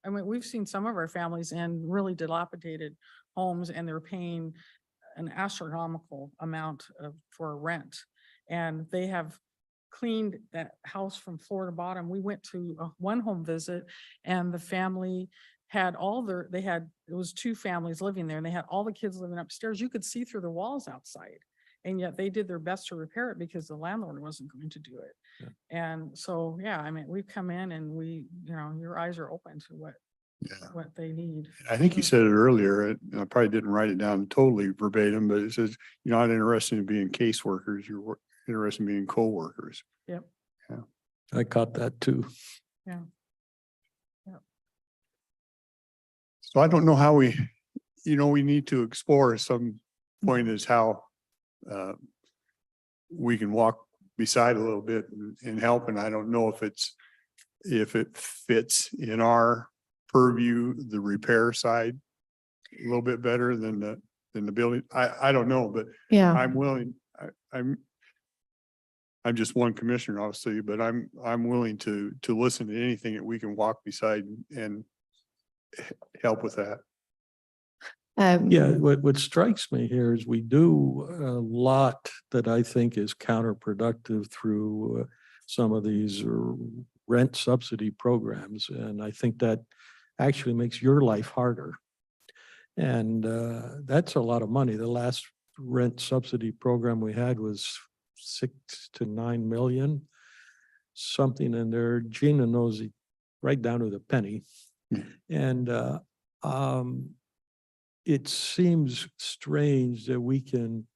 I mean, we've seen some of our families in really dilapidated homes and they're paying an astronomical amount for rent. And they have cleaned that house from floor to bottom. We went to one home visit and the family had it was two families living there and they had all the kids living upstairs. You could see through the walls outside. And yet they did their best to repair it because the landlord wasn't going to do it. Yeah. And so, I mean, we've come in and your eyes are open to what they need. I think you said it earlier, and I probably didn't write it down totally verbatim, but it says you're not interested in being caseworkers, you're interested in being co-workers. Yep. Yeah. I caught that too. Yeah. So I don't know how we need to explore at some point is how we can walk beside a little bit and help. And I don't know if it fits in our purview, the repair side a little bit better than the building. I don't know, but Yeah. I'm willing. I'm just one commissioner, obviously, but I'm willing to listen to anything that we can walk beside and help with that. Yeah, what strikes me here is we do a lot that I think is counterproductive through some of these rent subsidy programs. And I think that actually makes your life harder. And that's a lot of money. The last rent subsidy program we had was 6 to 9 million, something in there. Gina knows it right down to the penny. And it seems strange that we can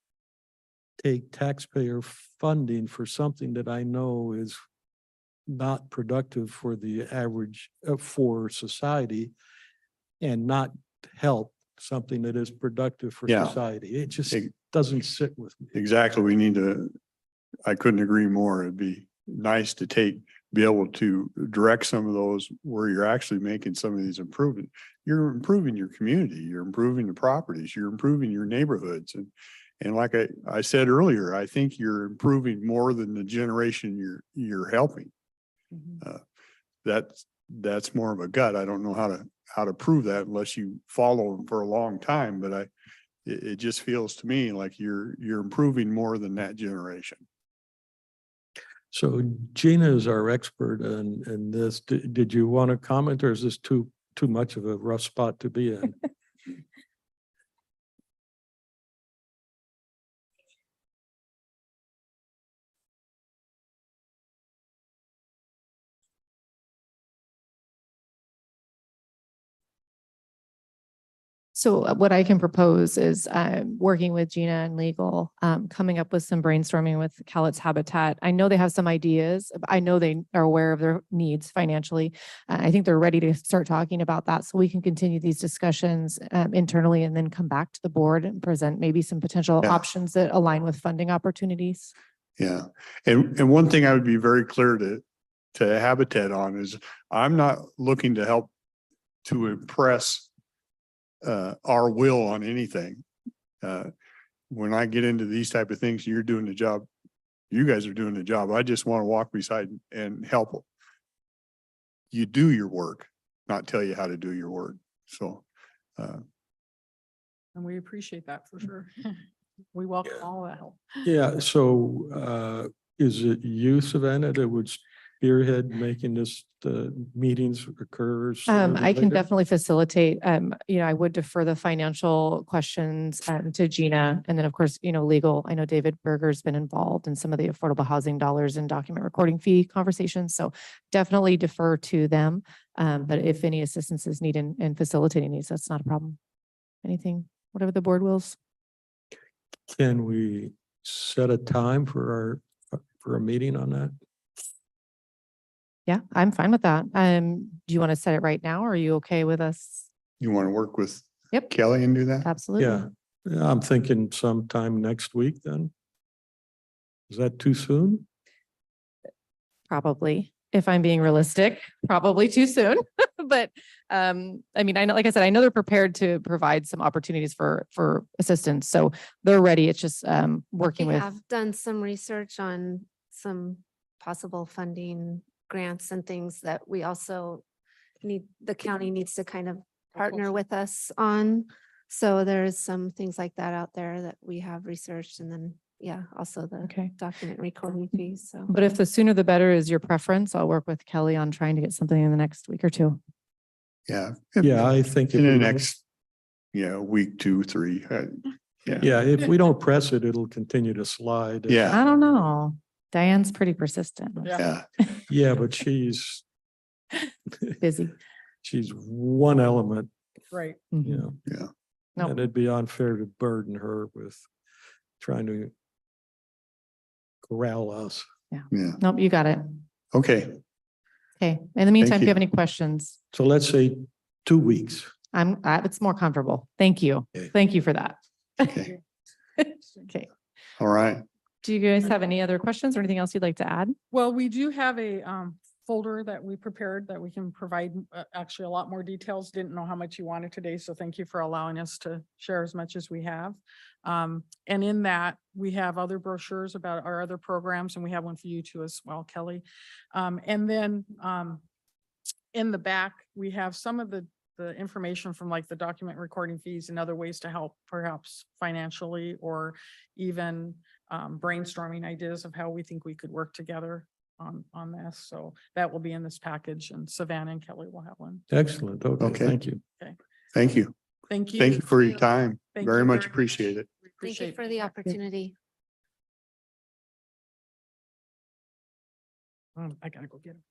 take taxpayer funding for something that I know is not productive for the average for society and not help something that is productive for society. It just doesn't sit with me. Exactly. I couldn't agree more. It'd be nice to take be able to direct some of those where you're actually making some of these improvements. You're improving your community, you're improving the properties, you're improving your neighborhoods. And like I said earlier, I think you're improving more than the generation you're helping. That's more of a gut. I don't know how to prove that unless you follow them for a long time, but it just feels to me like you're improving more than that generation. So Gina is our expert in this. Did you want to comment, or is this too much of a rough spot to be in? So what I can propose is working with Gina and legal, coming up with some brainstorming with Cowlitz Habitat. I know they have some ideas. I know they are aware of their needs financially. I think they're ready to start talking about that, so we can continue these discussions internally and then come back to the board and present maybe some potential options that align with funding opportunities. Yeah. And one thing I would be very clear to Habitat on is I'm not looking to help to impress our will on anything. When I get into these type of things, you're doing the job. You guys are doing the job. I just want to walk beside and help you do your work, not tell you how to do your work. So, And we appreciate that for sure. We welcome all that help. Yeah, so is it you, Savannah, that would spearhead making this meetings occur? I can definitely facilitate. I would defer the financial questions to Gina, and then of course, legal. I know David Berger's been involved in some of the affordable housing dollars and document recording fee conversations, so definitely defer to them. But if any assistance is needed in facilitating these, that's not a problem. Anything, whatever the board wills. Can we set a time for a meeting on that? Yeah, I'm fine with that. Do you want to set it right now, or are you okay with us? you want to work with Yep. Kelly and do that? Absolutely. Yeah, I'm thinking sometime next week then. Is that too soon? Probably, if I'm being realistic, probably too soon. But I know, like I said, I know they're prepared to provide some opportunities for assistance. So they're ready. It's just working We with. have done some research on some possible funding grants and things that we also the county needs to kind of partner with us on. So there's some things like that out there that we have researched, and then, also the Okay. document recording fees, so. But if the sooner the better is your preference, I'll work with Kelly on trying to get something in the next week or two. Yeah. Yeah, I think. In the next, week, 2, 3. Yeah, if we don't press it, it'll continue to slide. Yeah. I don't know. Diane's pretty persistent. Yeah. Yeah, but she's Busy. she's one element, Right. you know. Yeah. Nope. And it'd be unfair to burden her with trying corral us. Yeah. Nope, you got it. Okay. Okay. In the meantime, if you. you have any questions, So let's say 2 weeks. it's more comfortable. Thank you. Okay. Thank you for that. Okay. Okay. All right. Do you guys have any other questions or anything else you'd like to add? Well, we do have a folder that we prepared that we can provide actually a lot more details. Didn't know how much you wanted today, so thank you for allowing us to share as much as we have. And in that, we have other brochures about our other programs, and we have one for you too as well, Kelly. And then in the back, we have some of the information from like the document recording fees and other ways to help perhaps financially, or even brainstorming ideas of how we think we could work together on this. So that will be in this package, and Savannah and Kelly will have one. Excellent. Okay, Okay. thank you. Thank you. Thank you. Thank you for your time. Thank Very you much appreciate it. We Thank you appreciate for the opportunity. I gotta go get him.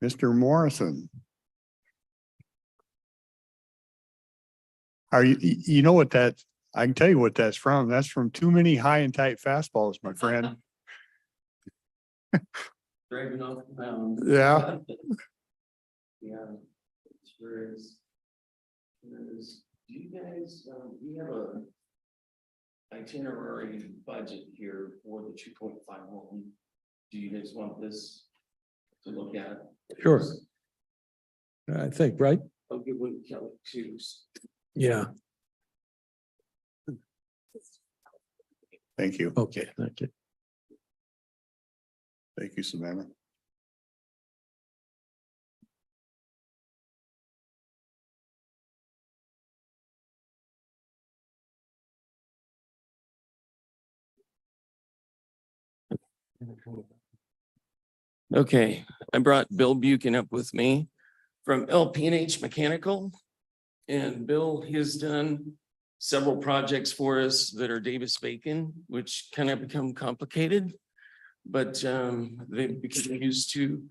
Mr. Morrison. You know what I can tell you what that's from. That's from too many high and tight fastballs, my friend. Dragging off the mound. Yeah. Yeah. Sure is. is, do you guys, we have a itinerary budget here for the 2.5 home. Do you guys want this to look at? Sure. I think, right? I'll give one to Kelly too. Yeah, Thank you. okay, thank you. Thank you, Savannah. Okay, I brought Bill Buchan up with me from LP&H Mechanical. And Bill, he has done several projects for us that are Davis-Bacon, which kind of become complicated. But they become used to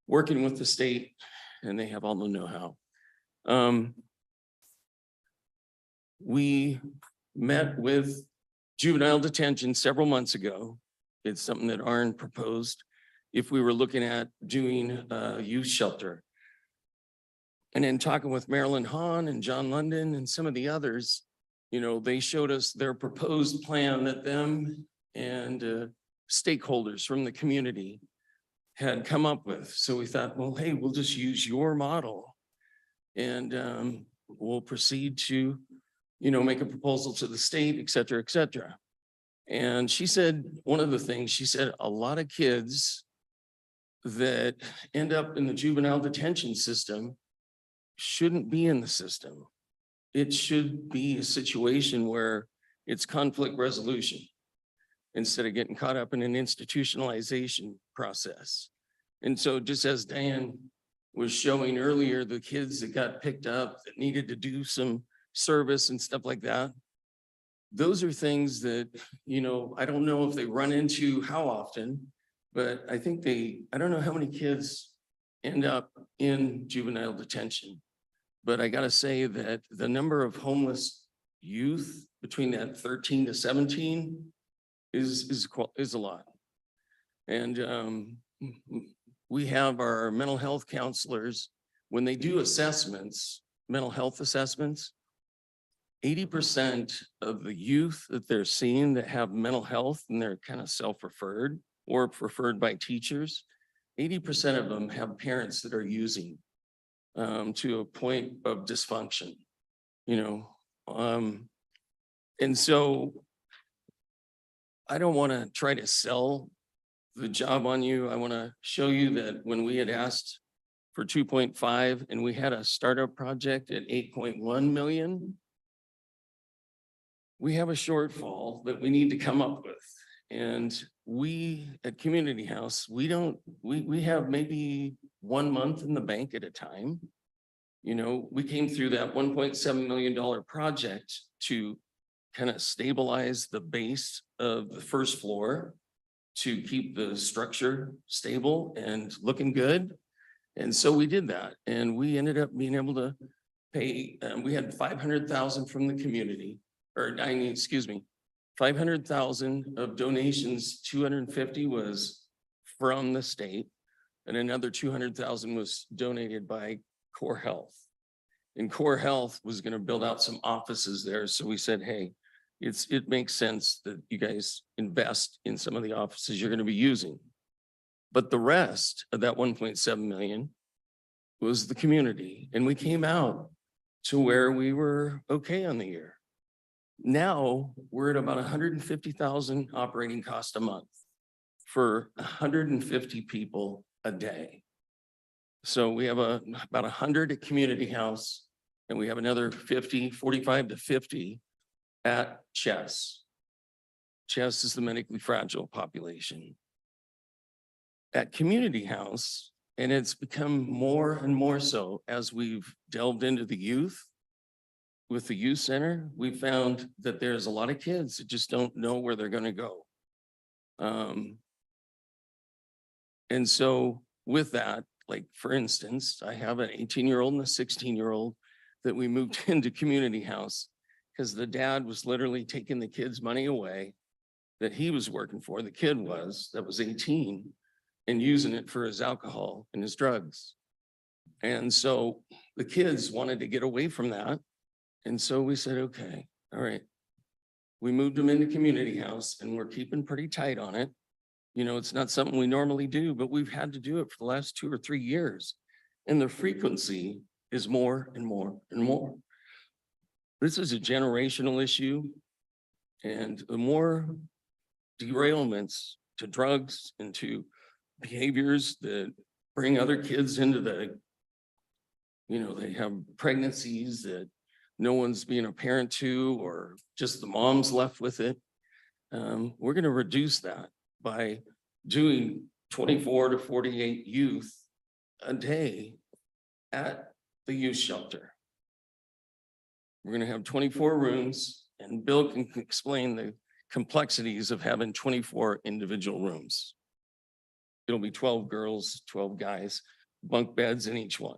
working with the state and they have all the know-how. We met with juvenile detention several months ago. It's something that Arn proposed if we were looking at doing a youth shelter. And in talking with Marilyn Hahn and John London and some of the others, you know, they showed us their proposed plan that them and stakeholders from the community had come up with. So we thought, well, hey, we'll just use your model and we'll proceed to, you know, make a proposal to the state, et cetera, et cetera. And she said, one of the things, she said, a lot of kids that end up in the juvenile detention system shouldn't be in the system. It should be a situation where it's conflict resolution instead of getting caught up in an institutionalization process. And so just as Diane was showing earlier, the kids that got picked up that needed to do some service and stuff like that, those are things that, you know, I don't know if they run into how often, but I think I don't know how many kids end up in juvenile detention. But I gotta say that the number of homeless youth between that 13 to 17 is a lot. And we have our mental health counselors, when they do assessments, mental health assessments, 80% of the youth that they're seeing that have mental health and they're kind of self-referred or preferred by teachers, 80% of them have parents that are using to a point of dysfunction, you know. And so I don't want to try to sell the job on you. I want to show you that when we had asked for 2.5 and we had a startup project at 8.1 million, we have a shortfall that we need to come up with. And we at Community House, we have maybe 1 month in the bank at a time. You know, we came through that $1.7 million project to kind of stabilize the base of the first floor to keep the structure stable and looking good. And so we did that. And we ended up being able to pay, we had 500,000 from the community, or I mean, excuse me, 500,000 of donations, 250 was from the state, and another 200,000 was donated by Core Health. And Core Health was going to build out some offices there. So we said, hey, it makes sense that you guys invest in some of the offices you're going to be using. But the rest of that 1.7 million was the community. And we came out to where we were okay on the year. Now we're at about 150,000 operating costs a month for 150 people a day. So we have about 100 at Community House, and we have another 45 to 50 at Chess. Chess is the medically fragile population. At Community House, and it's become more and more so as we've delved into the youth, with the youth center, we found that there's a lot of kids that just don't know where they're going to go. And so with that, like for instance, I have an 18-year-old and a 16-year-old that we moved into Community House because the dad was literally taking the kid's money away that he was working for, the kid was, that was 18, and using it for his alcohol and his drugs. And so the kids wanted to get away from that. And so we said, okay, all right. We moved them into community house and we're keeping pretty tight on it. You know, it's not something we normally do, but we've had to do it for the last 2 or 3 years. And the frequency is more and more and more. This is a generational issue. And the more derailments to drugs and to behaviors that bring other kids into the, you know, they have pregnancies that no one's being a parent to, or just the mom's left with it. We're going to reduce that by doing 24 to 48 youth a day at the youth shelter. We're going to have 24 rooms, and Bill can explain the complexities of having 24 individual rooms. It'll be 12 girls, 12 guys, bunk beds in each one.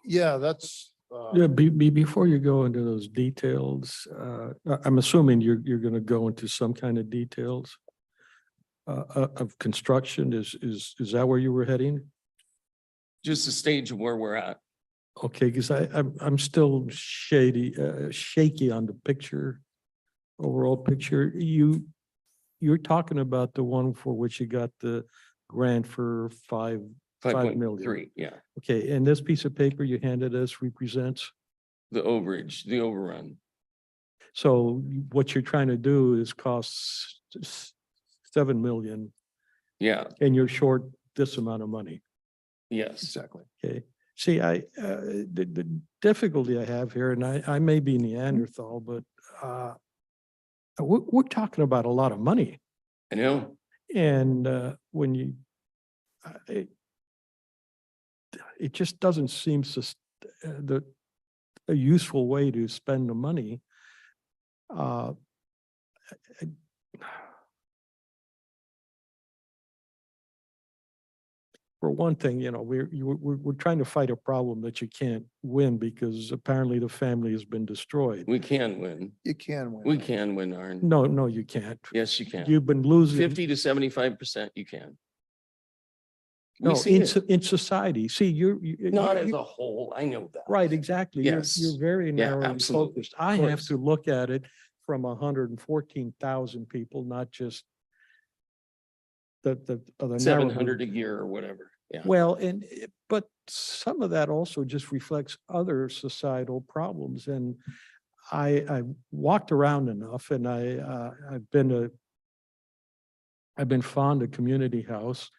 Yeah, that's, Yeah, before you go into those details, I'm assuming you're gonna go into some kind of details of construction. Is that where you were heading? Just the stage of where we're at. Okay, because I'm still shaky on the picture, overall picture. You're talking about the one for which you got the grant for 5 million. 5.3, yeah. Okay, and this piece of paper you handed us represents? The overage, the overrun. So what you're trying to do is cost 7 million Yeah, and you're short this amount of money. yes. exactly. Okay. See, the difficulty I have here, and I may be Neanderthal, but we're talking about a lot of money. I know. And when you, it just doesn't seem a useful way to spend the money. For one thing, you know, we're trying to fight a problem that you can't win because apparently the family has been destroyed. We can win. You can win. We can win, Arn. No, you can't. Yes, you can. You've been losing. 50 to 75%, you can. We No, see it. in society. See, Not as a whole. I know that. right, exactly. You're Yes. very Yeah, narrowly absolutely. focused. I Of have course. to look at it from 114,000 people, not just the narrow 700 group. a year or whatever. Yeah. Well, but some of that also just reflects other societal problems. And I walked around enough, and I've been fond of Community House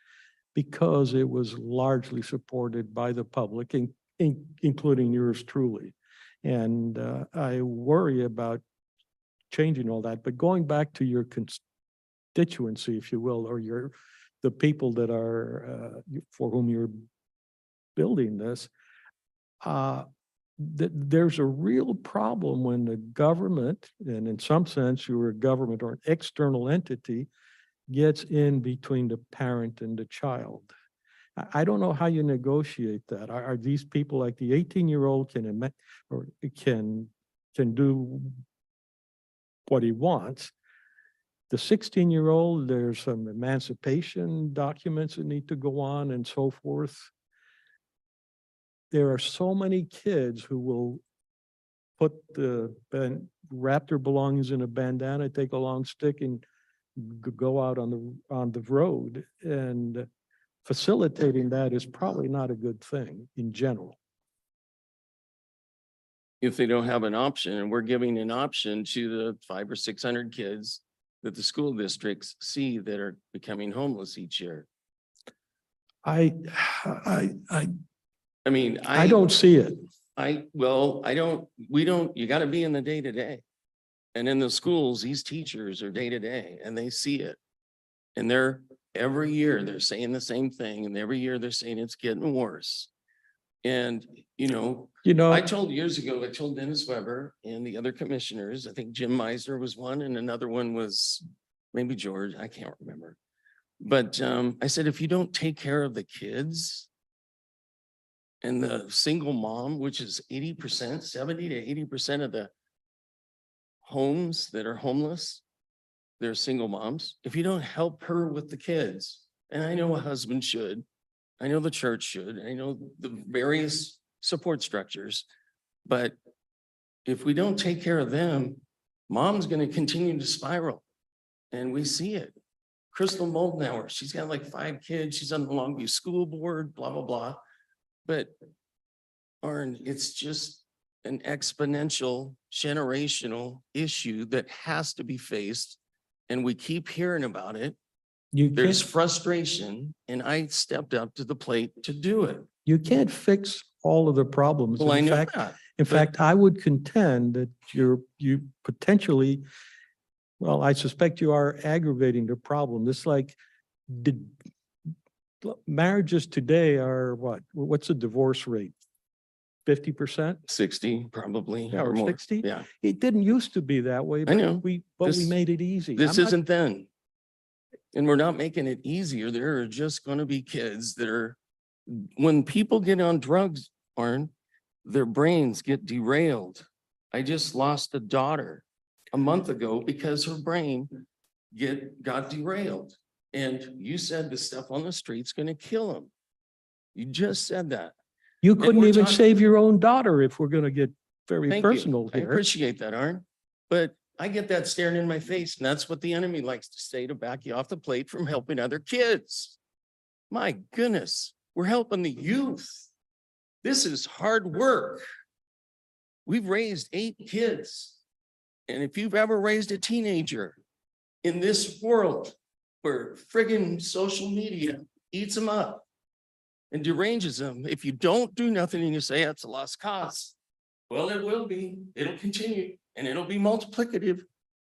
because it was largely supported by the public, including yours truly. And I worry about changing all that. But going back to your constituency, if you will, or the people that are for whom you're building this, there's a real problem when the government, and in some sense you're a government or an external entity, gets in between the parent and the child. I don't know how you negotiate that. Are these people like the 18-year-old can do what he wants? The 16-year-old, there's some emancipation documents that need to go on and so forth. There are so many kids who will wrap their belongings in a bandana, take a long stick, and go out on the road. And facilitating that is probably not a good thing in general. If they don't have an option, and we're giving an option to the 500 or 600 kids that the school districts see that are becoming homeless each year. I mean, I don't see it. we don't, you got to be in the day to day. And in the schools, these teachers are day to day and they see it. And every year they're saying the same thing. And every year they're saying it's getting worse. And, I told years ago, I told Dennis Weber and the other commissioners, I think Jim Meisner was one and another one was maybe George, I can't remember. But I said, if you don't take care of the kids and the single mom, which is 80%, 70 to 80% of the homes that are homeless, they're single moms. If you don't help her with the kids, and I know a husband should, I know the church should, I know the various support structures, but if we don't take care of them, mom's gonna continue to spiral. And we see it. Crystal Moldenauer, she's got like 5 kids, she's on the Longview School Board, blah, blah, blah. But Arn, it's just an exponential, generational issue that has to be faced. And we keep hearing about it. You There's can't, frustration, and I stepped up to the plate to do it. you can't fix all of the problems. Well, I In know fact, that. in but- fact, I would contend that you potentially, well, I suspect you are aggravating the problem. It's like, did marriages today are what? What's the divorce rate? 50%? 60, probably. Yeah, or more. 60? Yeah, It didn't used to be that way. I but know. we This- made it easy. this I'm not- isn't then. And we're not making it easier. There are just gonna be kids that are, when people get on drugs, Arn, their brains get derailed. I just lost a daughter a month ago because her brain got derailed. And you said the stuff on the street's gonna kill him. You just said that. You couldn't we're even talking- save your own daughter if we're going to get very Thank you. personal I here. appreciate that, Arn. But I get that staring in my face, and that's what the enemy likes to say to back you off the plate from helping other kids. My goodness, we're helping the youth. This is hard work. We've raised 8 kids. And if you've ever raised a teenager in this world where friggin' social media eats them up and deranges them, if you don't do nothing and you say it's a lost cause, well, it will be, it'll continue and it'll be multiplicative.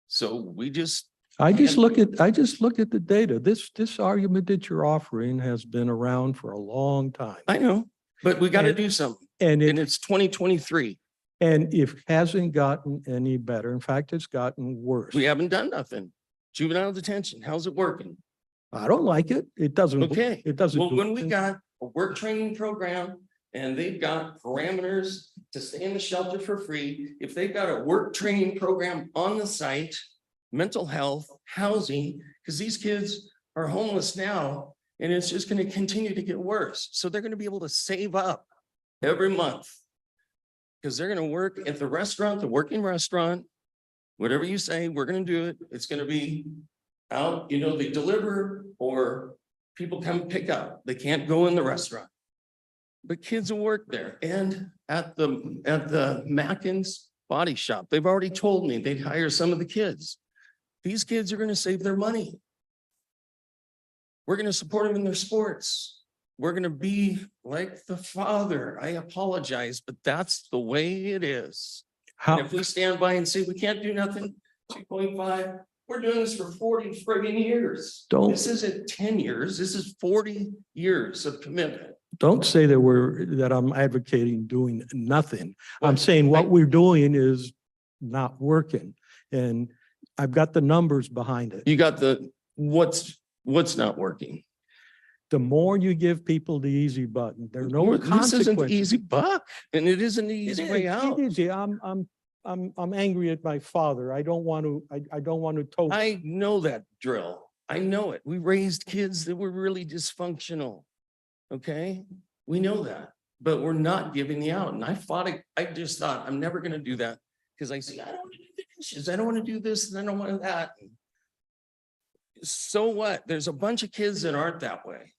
So we just, I just look at the data. This argument that you're offering has been around for a long time. I know, but we got to And- do something. And And it, it's 2023. and it hasn't gotten any better. In fact, it's gotten worse. We haven't done nothing. Juvenile detention, how's it working? I don't like it. It doesn't. Okay. It doesn't. Well, do when we anything. got a work training program and they've got parameters to stay in the shelter for free, if they've got a work training program on the site, mental health, housing, because these kids are homeless now and it's just going to continue to get worse. So they're going to be able to save up every month because they're going to work at the restaurant, the working restaurant, whatever you say, we're going to do it. It's going to be out, they deliver or people come pick up. They can't go in the restaurant. But kids will work there and at the Mackin's Body Shop. They've already told me they'd hire some of the kids. These kids are going to save their money. We're going to support them in their sports. We're going to be like the father. I apologize, but that's the way it is. And How, if we stand by and say we can't do nothing, 2.5, we're doing this for 40 friggin' years. Don't- This isn't 10 years, this is 40 years of commitment. don't say that I'm advocating doing nothing. I'm But saying what I- we're doing is not working. And I've got the numbers behind it. You got what's not working? The more you give people the easy button, there are no This isn't the consequences. easy buck and it isn't the It easy is, way it out. is. Yeah, I'm angry at my father. I don't want to, I don't want to toast. I know that drill. I know it. We raised kids that were really dysfunctional. Okay? We know that, but we're not giving the out. And I fought it. I just thought, I'm never going to do that because I see, I don't want to do the dishes. I don't want to do this and I don't want that. So what? There's a bunch of kids that aren't that way.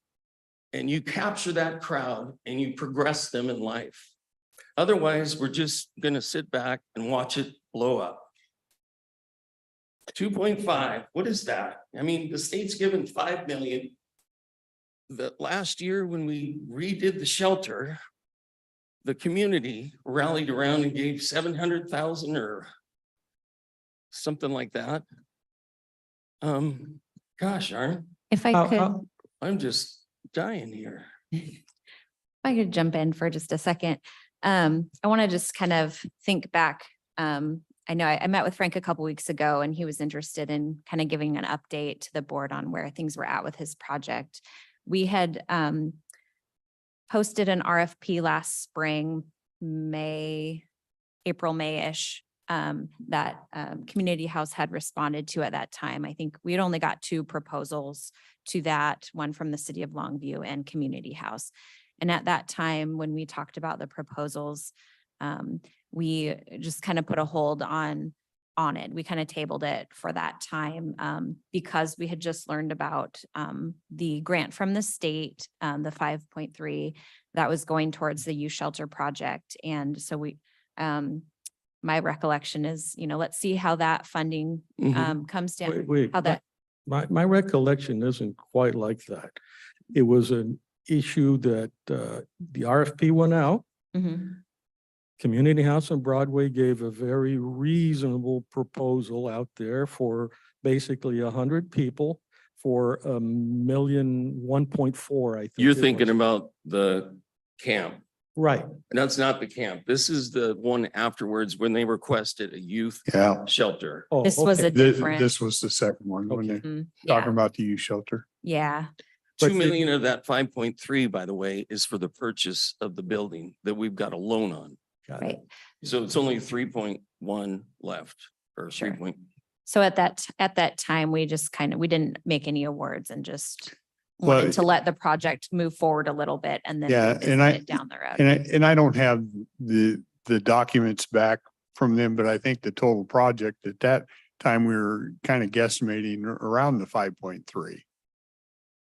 And you capture that crowd and you progress them in life. Otherwise, we're just going to sit back and watch it blow up. 2.5, what is that? I mean, the state's given 5 million. The last year when we redid the shelter, the community rallied around and gave 700,000 or something like that. Gosh, Arn, If I How- could, how- I'm just dying here. If I could jump in for just a second. I want to just kind of think back. I know I met with Frank a couple weeks ago and he was interested in kind of giving an update to the board on where things were at with his project. We had posted an RFP last spring, April, May-ish, Community House had responded to at that time. I think we had only got 2 proposals to that, one from the city of Longview and Community House. And at that time, when we talked about the proposals, we just kind of put a hold on it. We kind of tabled it for that time because we had just learned about the grant from the state, the 5.3 that was going towards the youth shelter project. And so my recollection is, let's see how that funding comes down. Wait, How that, my recollection isn't quite like that. It was an issue that the RFP went out. Mhm. Community House on Broadway gave a very reasonable proposal out there for basically 100 people for $1.4 million, I think. You're it thinking was. about the camp. Right. That's not the camp. This is the one afterwards when they requested a youth Yeah. shelter. Oh, This was okay. a This, different. this was the second one, when Okay. they're Yeah, talking about the youth shelter. yeah. But 2 the- million of that 5.3, by the way, is for the purchase of the building that we've got a loan on. Got it. Right. So it's only 3.1 left or Sure. 3. So at that time, we just we didn't make any awards and just Well, wanted to let the project move forward a little bit and then Yeah, revisit and it down the road. And I don't have the documents back from them, but I think the total project at that time, we were kind of guesstimating around the 5.3.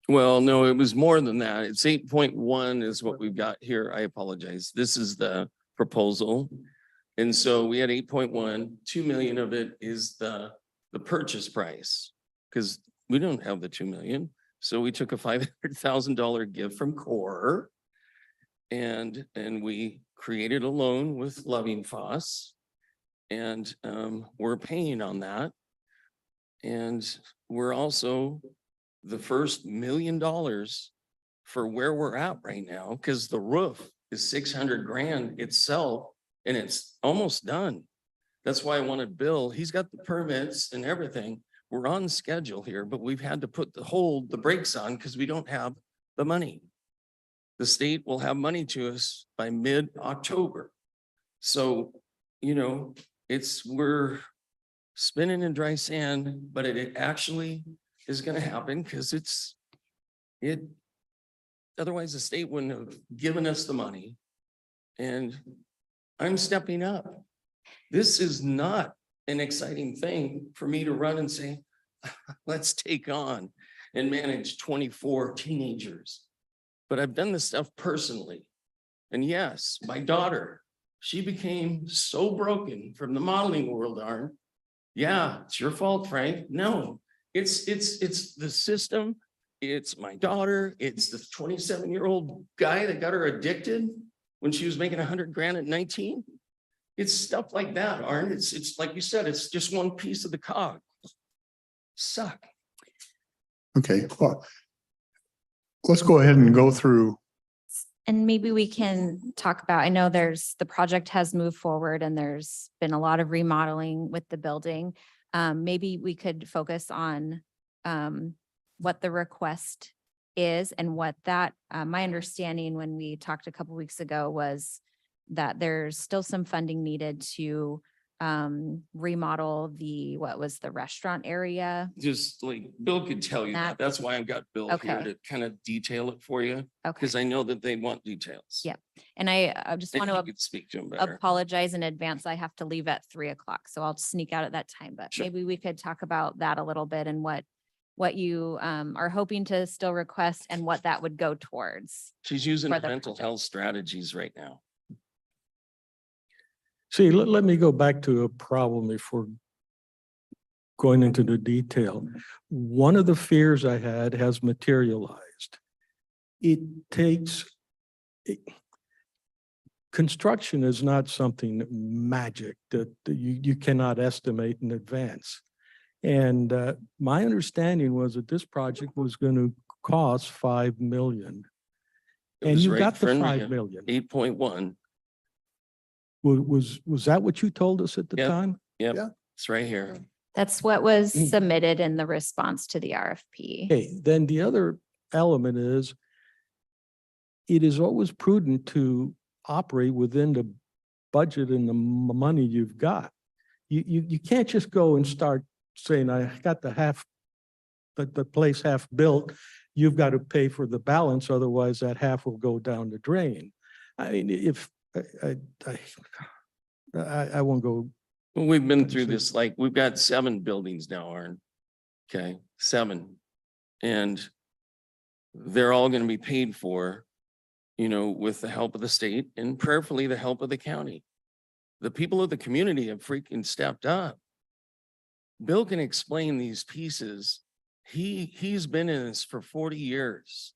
Well, no, it was more than that. It's 8.1 is what we've got here. I apologize. This is the proposal. And so we had 8.1, 2 million of it is the purchase price. Because we don't have the 2 million. So we took a $500,000 gift from CORE. And we created a loan with Loving Foss. And we're paying on that. And we're also the first $1 million for where we're at right now, because the roof is 600 grand itself and it's almost done. That's why I wanted Bill. He's got the permits and everything. We're on schedule here, but we've had to put the brakes on because we don't have the money. The state will have money to us by mid-October. So, we're spinning in dry sand, but it actually is going to happen because otherwise the state wouldn't have given us the money. And I'm stepping up. This is not an exciting thing for me to run and say, let's take on and manage 24 teenagers. But I've done this stuff personally. And yes, my daughter, she became so broken from the modeling world, Arn. Yeah, it's your fault, Frank. No, it's the system. It's my daughter. It's the 27-year-old guy that got her addicted when she was making 100 grand at 19. It's stuff like that, Arn. It's like you said, it's just one piece of the cog. Suck. Okay, well, let's go ahead and go through. And maybe we can talk about, I know the project has moved forward and there's been a lot of remodeling with the building. Maybe we could focus on what the request is and what my understanding when we talked a couple weeks ago was that there's still some funding needed to remodel the restaurant area. Just like Bill could tell you that. That's why I've got Bill here Okay. to kind of detail it for you, Okay. because I know that they want details. Yeah. And I just And want you to could speak to him better. apologize in advance. I have to leave at 3:00, so I'll sneak out at that time, but Sure. maybe we could talk about that a little bit and what you are hoping to still request and what that would go towards. She's using for the mental project. health strategies right now. See, let me go back to a problem before going into the detail. One of the fears I had has materialized. It takes, construction is not something magic that you cannot estimate in advance. And my understanding was that this project was going to cost 5 million. It And was you right got in the front of 5 you. million. 8.1. Was that what you told us at the Yep. time? Yep, Yeah. it's right here. That's what was submitted in the response to the RFP. Okay, then the other element is it is always prudent to operate within the budget and the money you've got. you can't just go and start saying, I got the place half built. You've got to pay for the balance, otherwise that half will go down the drain. I mean, if, I won't go. Well, we've been through this, like, we've got 7 buildings now, Aaron. Okay, 7. And they're all gonna be paid for, with the help of the state and prayerfully the help of the county. The people of the community have freaking stepped up. Bill can explain these pieces. He's been in this for 40 years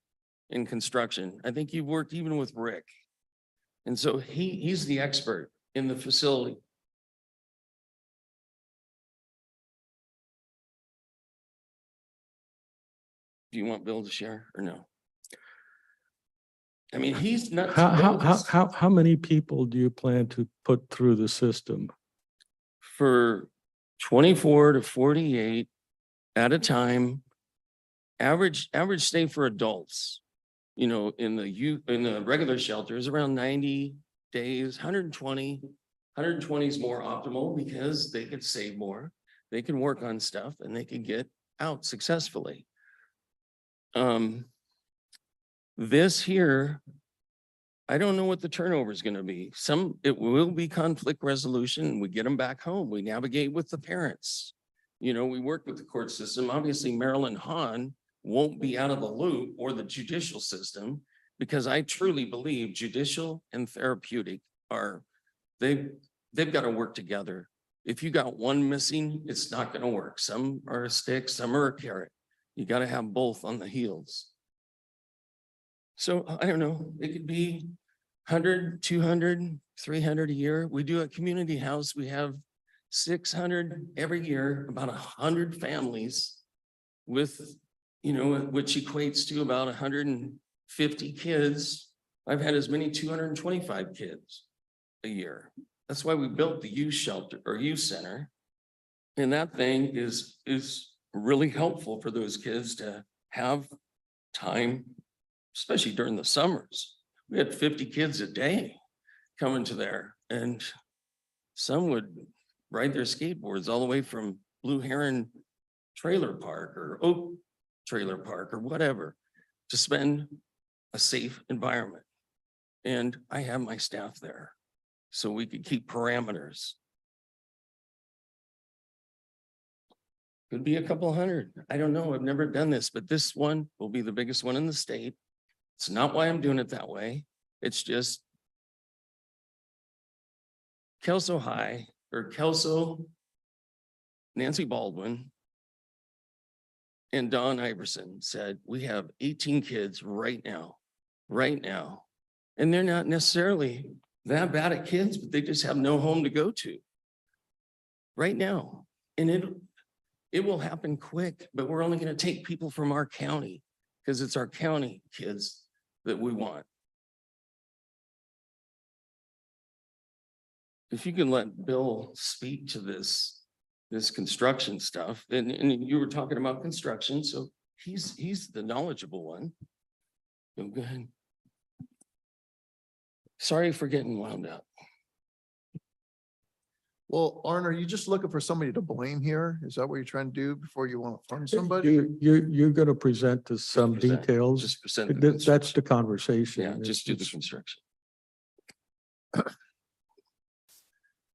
in construction. I think you've worked even with Rick. And so he's the expert in the facility. Do you want Bill to share or no? I mean, he's not. How many people do you plan to put through the system? For 24 to 48 at a time, average stay for adults, in the regular shelter is around 90 days, 120. 120 is more optimal because they could save more, they can work on stuff, and they can get out successfully. This here, I don't know what the turnover is going to be. It will be conflict resolution. We get them back home. We navigate with the parents. We work with the court system. Obviously, Marilyn Hahn won't be out of the loop, or the judicial system, because I truly believe judicial and therapeutic they've got to work together. If you got one missing, it's not going to work. Some are a stick, some are a carrot. You got to have both on the heels. So I don't know, it could be 100, 200, 300 a year. We do a community house. We have 600 every year, about 100 families with, which equates to about 150 kids. I've had as many 225 kids a year. That's why we built the youth shelter or youth center. And that thing is really helpful for those kids to have time, especially during the summers. We had 50 kids a day coming to there, and some would ride their skateboards all the way from Blue Heron Trailer Park or Oak Trailer Park or whatever to spend a safe environment. And I have my staff there so we could keep parameters. Could be a couple hundred. I don't know. I've never done this, but this one will be the biggest one in the state. It's not why I'm doing it that way. It's just Kelso High or Kelso, Nancy Baldwin, and Don Iverson said, we have 18 kids right now. And they're not necessarily that bad at kids, but they just have no home to go to right now. And it will happen quick, but we're only going to take people from our county because it's our county kids that we want. If you can let Bill speak to this construction stuff, and you were talking about construction, so he's the knowledgeable one. Go ahead. Sorry for getting wound up. Well, Arn, are you just looking for somebody to blame here? Is that what you're trying to do before you want to fund somebody? You're going to present us some details. Just present That's the conversation. Yeah, just do the construction.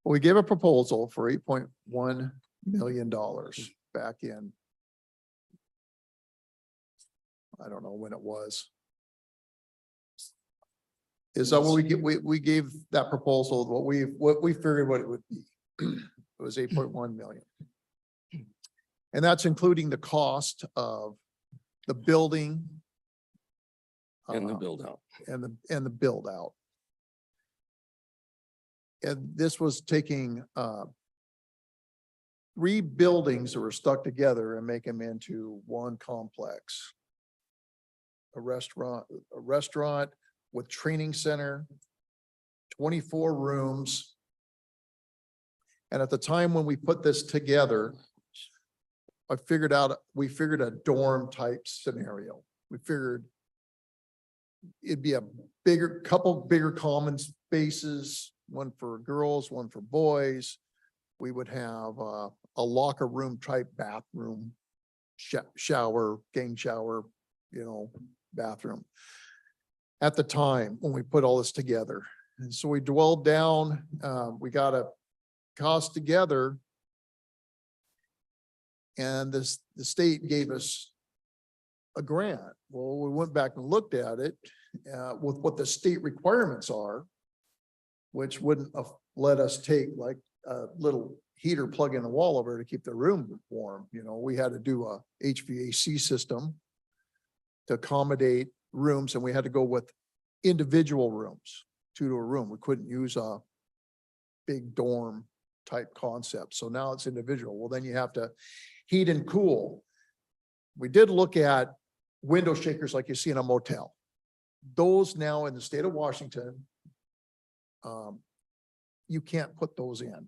We gave a proposal for $8.1 million back in. I don't know when it was. Is that what we gave that proposal, what we figured what it would be? It was 8.1 million. And that's including the cost of the building. And the build out. And the build out. And this was taking 3 buildings that were stuck together and make them into one complex. A restaurant with training center, 24 rooms. And at the time when we put this together, we figured a dorm type scenario. We figured it'd be a couple bigger common spaces, one for girls, one for boys, we would have a locker room type bathroom, shower, gang shower, bathroom. At the time when we put all this together. And so we dwelled down, we got a cost together. And the state gave us a grant. Well, we went back and looked at it with what the state requirements are, which wouldn't have let us take like a little heater plug in the wall over to keep the room warm. We had to do a HVAC system to accommodate rooms, and we had to go with individual rooms, 2 to a room. We couldn't use a big dorm type concept. So now it's individual. Well, then you have to heat and cool. We did look at window shakers like you see in a motel. Those now in the state of Washington, you can't put those in.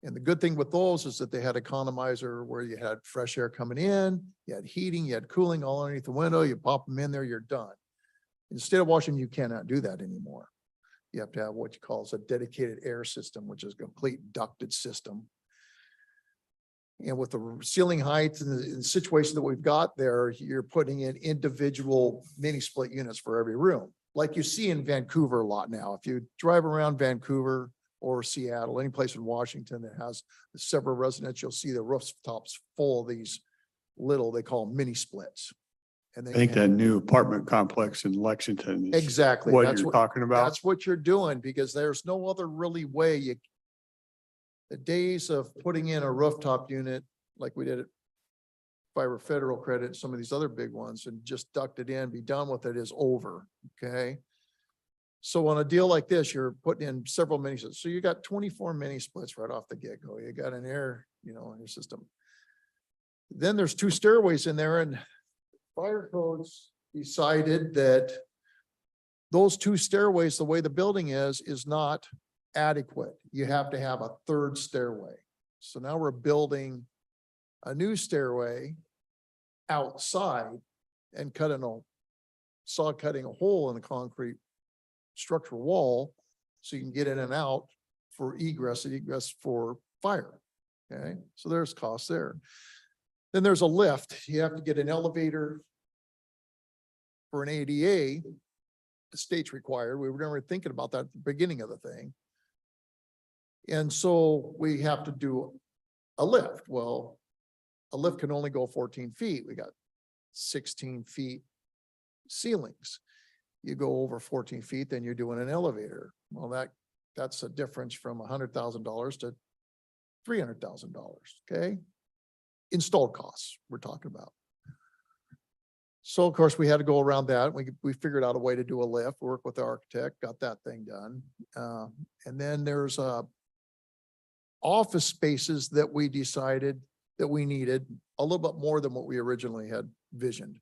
And the good thing with those is that they had economizer where you had fresh air coming in, you had heating, you had cooling all underneath the window, you pop them in there, you're done. In the state of Washington, you cannot do that anymore. You have to have what you call a dedicated air system, which is a complete ducted system. And with the ceiling heights and the situation that we've got there, you're putting in individual mini split units for every room, like you see in Vancouver a lot now. If you drive around Vancouver or Seattle, any place in Washington that has several residents, you'll see the rooftops full of these little, they call them mini splits. And I think that new apartment complex in Lexington is exactly what you're talking about. That's what you're doing, because there's no other really way the days of putting in a rooftop unit like we did at Fiber Federal Credit, some of these other big ones, and just duct it in, be done with it, is over. Okay. So on a deal like this, you're putting in several mini splits. So you got 24 mini splits right off the get-go. You got an air, in your system. Then there's 2 stairways in there, and fire codes decided that those 2 stairways, the way the building is not adequate. You have to have a 3rd stairway. So now we're building a new stairway outside and cutting a hole in the concrete structural wall so you can get in and out for egress and egress for fire. Okay, so there's costs there. Then there's a lift. You have to get an elevator for an ADA. The state's required. We were never thinking about that at the beginning of the thing. And so we have to do a lift. Well, a lift can only go 14 feet. We got 16 feet ceilings. You go over 14 feet, then you're doing an elevator. Well, that's a difference from $100,000 to $300,000. Okay. Installed costs we're talking about. So of course we had to go around that. We figured out a way to do a lift, work with the architect, got that thing done. And then there's office spaces that we decided that we needed a little bit more than what we originally had visioned.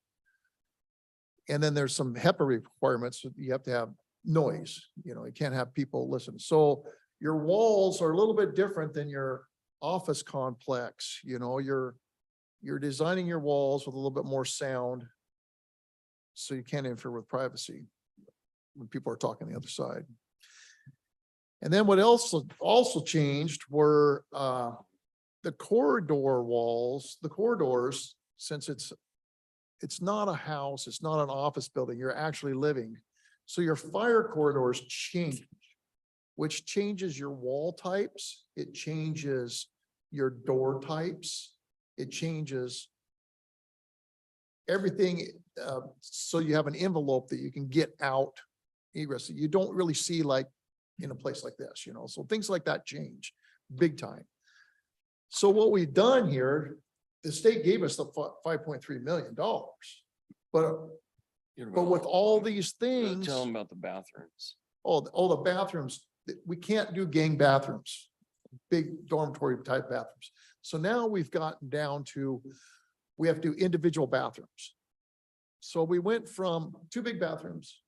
And then there's some HEPA requirements. You have to have noise, you can't have people listen. So your walls are a little bit different than your office complex. You're designing your walls with a little bit more sound, so you can't interfere with privacy when people are talking the other side. And then what else also changed were the corridor walls, the corridors, since it's not a house, it's not an office building, you're actually living. So your fire corridors change, which changes your wall types. It changes your door types. It changes everything. So you have an envelope that you can get out egress that you don't really see like in a place like this, so things like that change big time. So what we've done here, the state gave us the $5.3 million, but with all these things. Tell them about the bathrooms. All the bathrooms, we can't do gang bathrooms, big dormitory type bathrooms. So now we've gotten down to, we have to do individual bathrooms. So we went from 2 big bathrooms,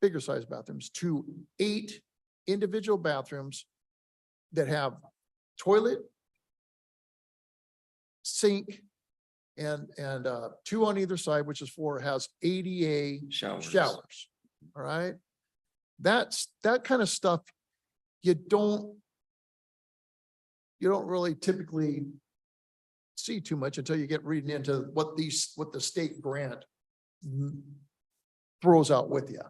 bigger size bathrooms, to 8 individual bathrooms that have toilet, sink, and 2 on either side, which is 4, has ADA showers. All right. That kind of stuff, you don't you don't really typically see too much until you get reading into what the state grant throws out with you.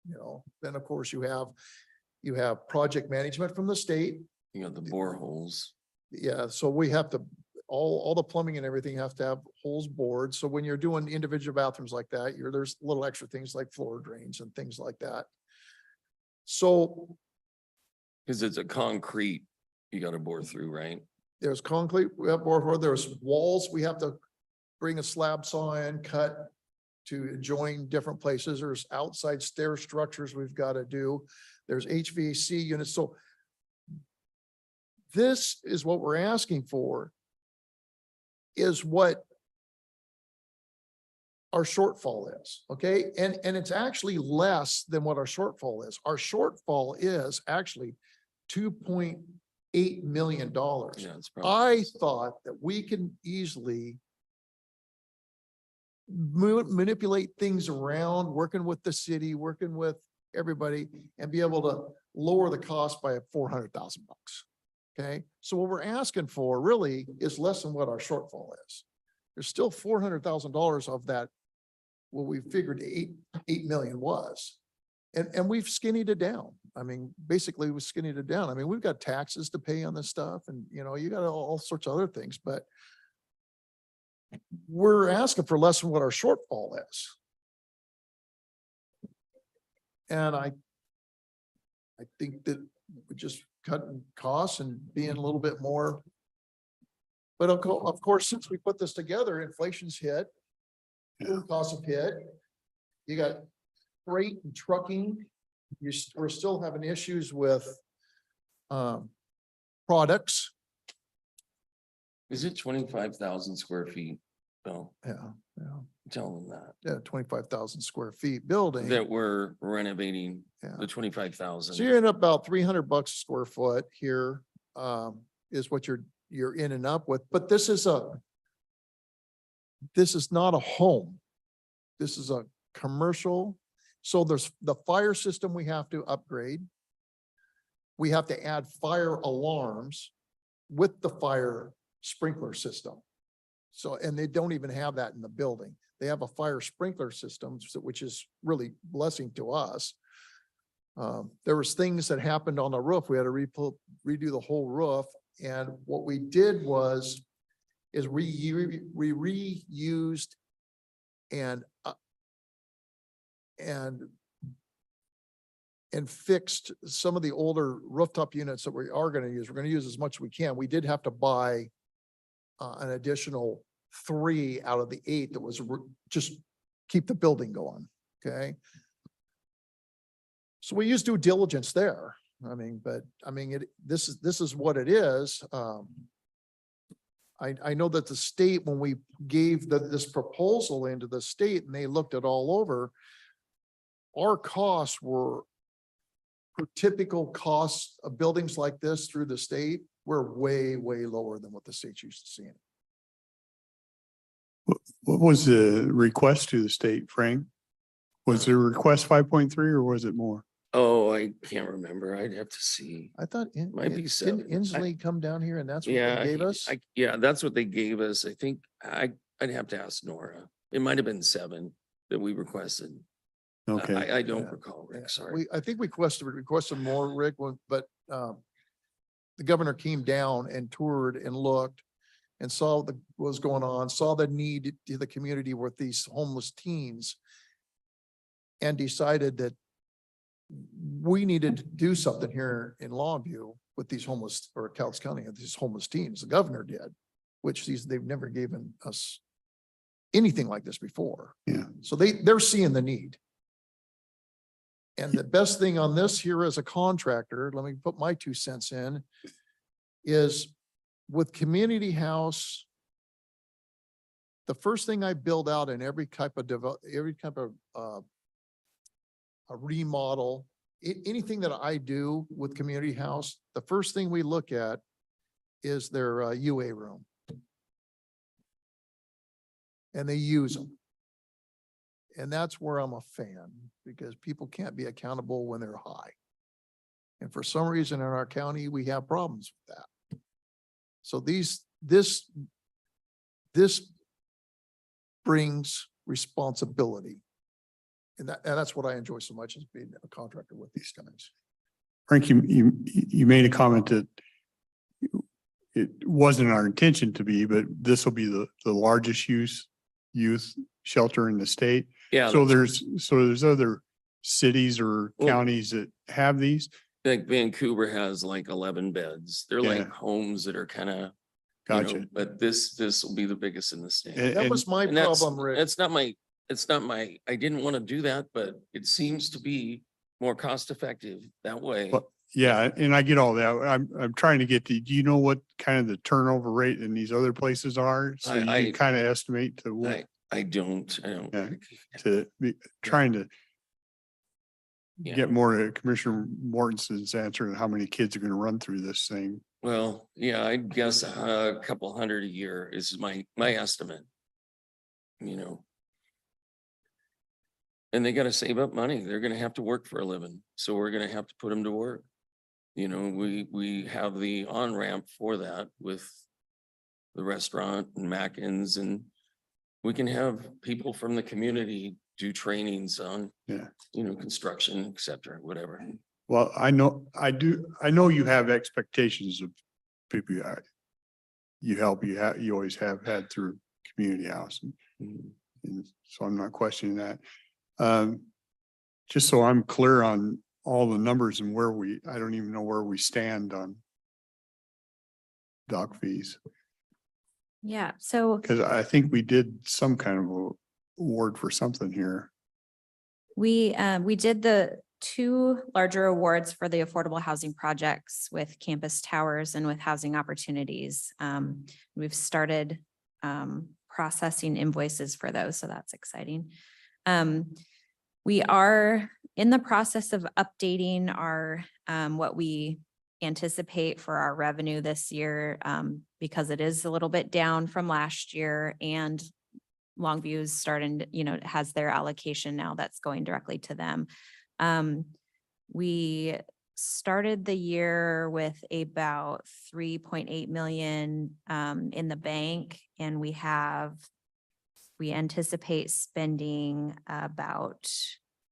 You know, then of course you have project management from the state. You got the boreholes. Yeah, so we have to, all the plumbing and everything have to have holes bored. So when you're doing individual bathrooms like that, there's little extra things like floor drains and things like that. So Cause it's a concrete, you gotta bore through, right? there's concrete, we have board, there's walls, we have to bring a slab saw in, cut to join different places. There's outside stair structures we've got to do. There's HVAC units. So this is what we're asking for, is what our shortfall is, okay? And it's actually less than what our shortfall is. Our shortfall is actually $2.8 million. Yeah, it's probably. I thought that we can easily manipulate things around, working with the city, working with everybody, and be able to lower the cost by $400,000. Okay, so what we're asking for really is less than what our shortfall is. There's still $400,000 of that, what we figured 8 million was. And we've skinnied it down. I mean, basically we skinnied it down. I mean, we've got taxes to pay on this stuff, and you know, you got all sorts of other things, but we're asking for less than what our shortfall is. And I think that we're just cutting costs and being a little bit more. But of course, since we put this together, inflation's hit, food costs have hit. You got freight and trucking. We're still having issues with products. Is it 25,000 square feet? No, Yeah, tell them that, yeah, 25,000 square feet building. that we're renovating Yeah. the 25,000. So you're in about $300 a square foot here, is what you're in and up with, but this is not a home. This is a commercial. So there's the fire system we have to upgrade. We have to add fire alarms with the fire sprinkler system. So, and they don't even have that in the building. They have a fire sprinkler system, which is really blessing to us. There was things that happened on the roof. We had to redo the whole roof. And what we did is we reused and fixed some of the older rooftop units that we are going to use. We're going to use as much as we can. We did have to buy an additional 3 out of the 8 that was just keep the building going. Okay. So we used due diligence there. I mean, this is what it is. I know that the state, when we gave this proposal into the state and they looked it all over, our costs were, for typical costs of buildings like this through the state, we're way, way lower than what the state's used to seeing. What was the request to the state, Frank? Was the request 5.3 or was it more? Oh, I can't remember. I'd have to see. I thought, Might be didn't 7. Inslee come down here and that's what Yeah, they gave us? yeah, that's what they gave us. I think I'd have to ask Nora. It might have been 7 that we requested. Okay. I don't Yeah. recall, Yeah, Rick, sorry. I think we requested more, Rick, but the governor came down and toured and looked and saw what was going on, saw the need to the community with these homeless teens, and decided that we needed to do something here in Longview with these homeless, or Cowlitz County, these homeless teens. The governor did, which they've never given us anything like this before. Yeah. So they're seeing the need. And the best thing on this here as a contractor, let me put my 2 cents in, is with community house, the first thing I build out in every type of a remodel, anything that I do with community house, the first thing we look at is their UA room. And they use them. And that's where I'm a fan, because people can't be accountable when they're high. And for some reason in our county, we have problems with that. So this brings responsibility. And that's what I enjoy so much, is being a contractor with these guys. Frank, you made a comment that it wasn't our intention to be, but this will be the largest youth shelter in the state. Yeah. So there's other cities or Well- counties that have these. Like Vancouver has like 11 beds. They're Yeah. like homes that are kind of, Gotcha. but this will be the biggest in the state. That was my And that's, problem, Rick. it's not my, I didn't want to do that, but it seems to be more cost effective that way. But yeah, and I get all that. I'm trying to get to, do you know what kind of the turnover rate in these other places are? So you I- can kind of estimate to what, I don't. Yeah. to be, trying to Yeah. get more to Commissioner Mortensen's answer and how many kids are going to run through this thing. Well, yeah, I guess a couple hundred a year is my estimate. And they gotta save up money. They're gonna have to work for a living. So we're gonna have to put them to work. We have the on-ramp for that with the restaurant and Mackin's, and we can have people from the community do trainings on, Yeah. construction, et cetera, whatever. Well, I know you have expectations of people you help, you always have had through community housing. And so I'm not questioning that. Just so I'm clear on all the numbers and I don't even know where we stand on dock fees. Yeah, so Cause I think we did some kind of a award for something here. we did the two larger awards for the affordable housing projects with Campus Towers and with Housing Opportunities. We've started processing invoices for those, so that's exciting. We are in the process of updating our what we anticipate for our revenue this year, because it is a little bit down from last year, and Longview's starting, has their allocation now that's going directly to them. We started the year with about 3.8 million in the bank, and we anticipate spending about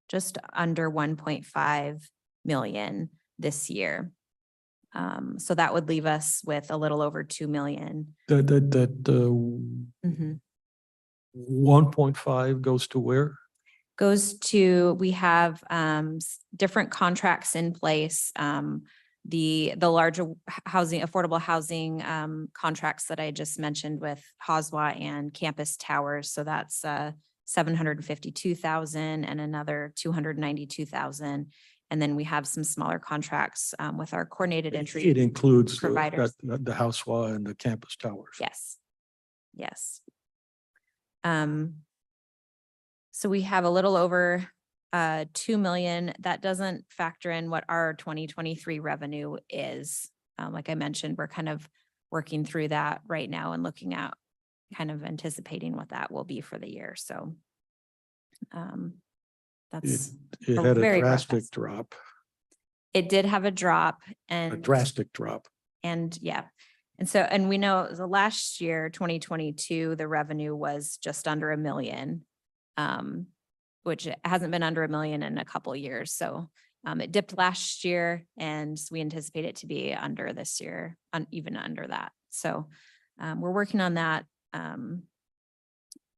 just under 1.5 million this year. So that would leave us with a little over 2 million. That Mhm. 1.5 goes to where? Goes to, we have different contracts in place. The larger housing, affordable housing contracts that I just mentioned with Hoswa and Campus Towers. So that's 752,000 and another 292,000. And then we have some smaller contracts with our coordinated entry. It includes providers. the Housewell and the Campus Towers. Yes. Yes. So we have a little over 2 million. That doesn't factor in what our 2023 revenue is. Like I mentioned, we're kind of working through that right now and looking at kind of anticipating what that will be for the year. So that's, It a had a very rough drastic estimate. drop, it did have a drop a and. drastic drop. And yeah. And so, and we know the last year, 2022, the revenue was just under 1 million, which hasn't been under 1 million in a couple of years. So it dipped last year and we anticipate it to be under this year, even under that. So we're working on that.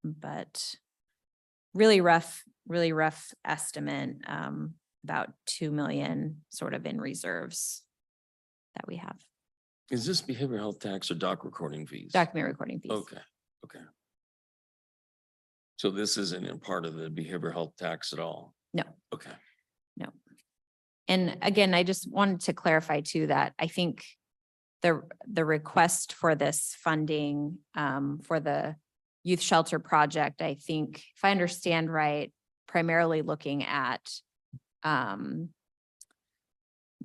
But really rough estimate, about 2 million sort of in reserves that we have. Is this behavioral health tax or doc recording fees? Document recording fees. Okay. So this isn't in part of the behavioral health tax at all? No. Okay. No. And again, I just wanted to clarify too, that I think the request for this funding for the youth shelter project, I think, if I understand right, primarily looking at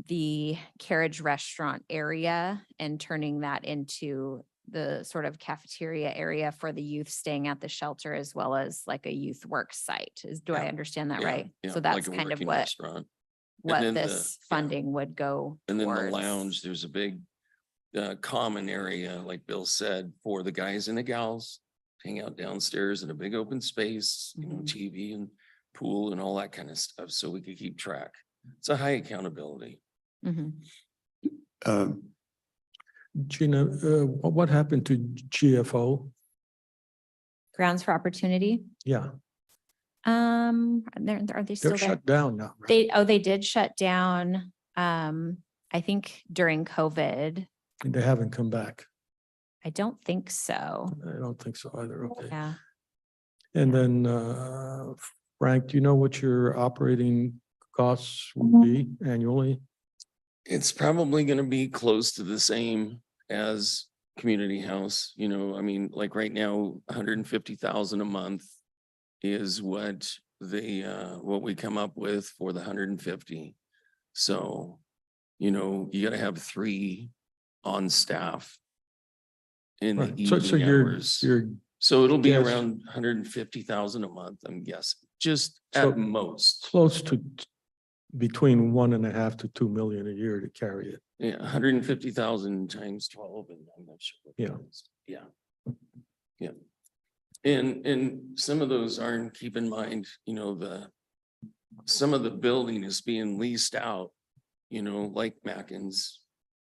the carriage restaurant area and turning that into the sort of cafeteria area for the youth staying at the shelter, as well as like a youth work site. Do I understand that Yeah, right? yeah, So that's like a kind of working what restaurant. then this yeah. funding would go And then the towards. lounge, there's a big common area, like Bill said, for the guys and the gals, to hang out downstairs in a big open space, you know, TV and pool and all that kind of stuff, so we could keep track. It's a high accountability. Mhm. Um, Gina, what happened to GFO? Grounds for opportunity. Yeah, Are they still they're there? shut down now. right? They did shut down, I think during COVID. And they haven't come back. I don't think so. I don't think so either. Okay. Yeah. And then, Frank, do you know what your operating costs will be annually? It's probably gonna be close to the same as community house, you know, I mean, like right now, 150,000 a month is what what we come up with for the 150. So, you know, you gotta have 3 on staff in the Right. So evening hours. you're, So it'll be Yes. around 150,000 a month, I'm guessing, just So- at most. close to between 1.5 to 2 million a year to carry it. Yeah, 150,000 times 12, and I'm not sure. what that Yeah. is. Yeah. Yeah. And some of those aren't, keep in mind, you know, some of the building is being leased out, you know, like Mackin's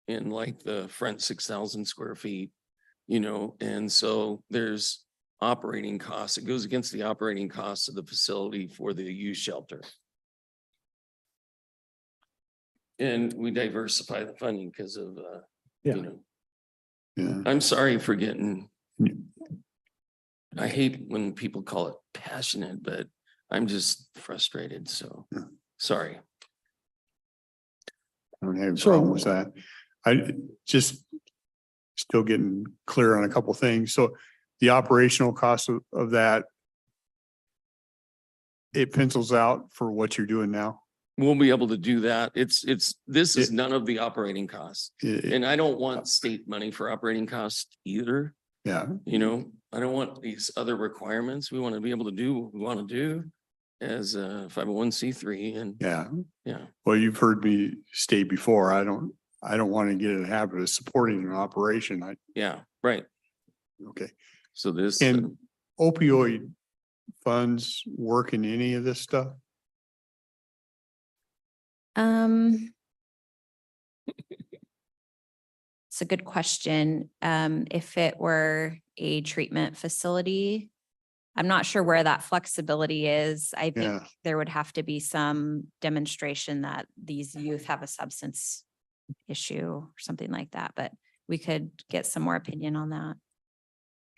and like the front 6,000 square feet, you know, and so there's operating costs. It goes against the operating costs of the facility for the youth shelter. And we diversify the funding because of, Yeah. you know, yeah. I'm sorry for getting, Yeah. I hate when people call it passionate, but I'm just frustrated, so, Yeah. sorry. I don't have a So- problem with that. I just still getting clear on a couple things. So the operational cost of that, it pencils out for what you're doing now. We'll be able to do that. This is It- none of the operating costs. And I don't want state money for operating costs either, Yeah, you know? I don't want these other requirements. We want to be able to do what we want to do as a 501c3 and, yeah. yeah. Well, you've heard me state before, I don't want to get in the habit of supporting an operation. Yeah, right. Okay. So this, And opioid funds work in any of this stuff? It's a good question. If it were a treatment facility, I'm not sure where that flexibility is. I think Yeah, there would have to be some demonstration that these youth have a substance issue or something like that, but we could get some more opinion on that.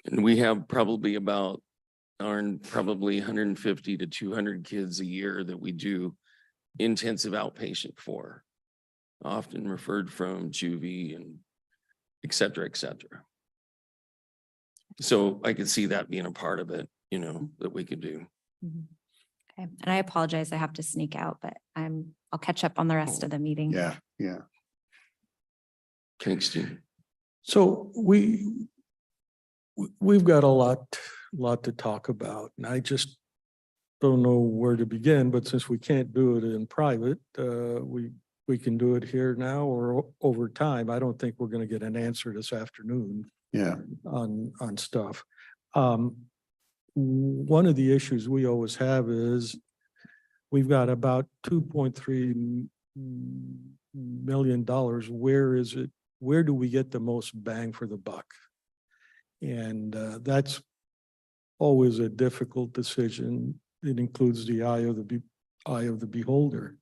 and we have probably probably 150 to 200 kids a year that we do intensive outpatient for, often referred from juvie and et cetera, et cetera. So I could see that being a part of it, you know, that we could do. Mhm. Okay, and I apologize, I have to sneak out, but I'll catch up on the rest of the meeting. yeah, yeah. Thanks, Gene. So we've got a lot to talk about, and I just don't know where to begin, but since we can't do it in private, we can do it here now or over time. I don't think we're going to get an answer this afternoon Yeah, on stuff. One of the issues we always have is we've got about $2.3 million. Where do we get the most bang for the buck? And that's always a difficult decision. It includes the eye of the beholder.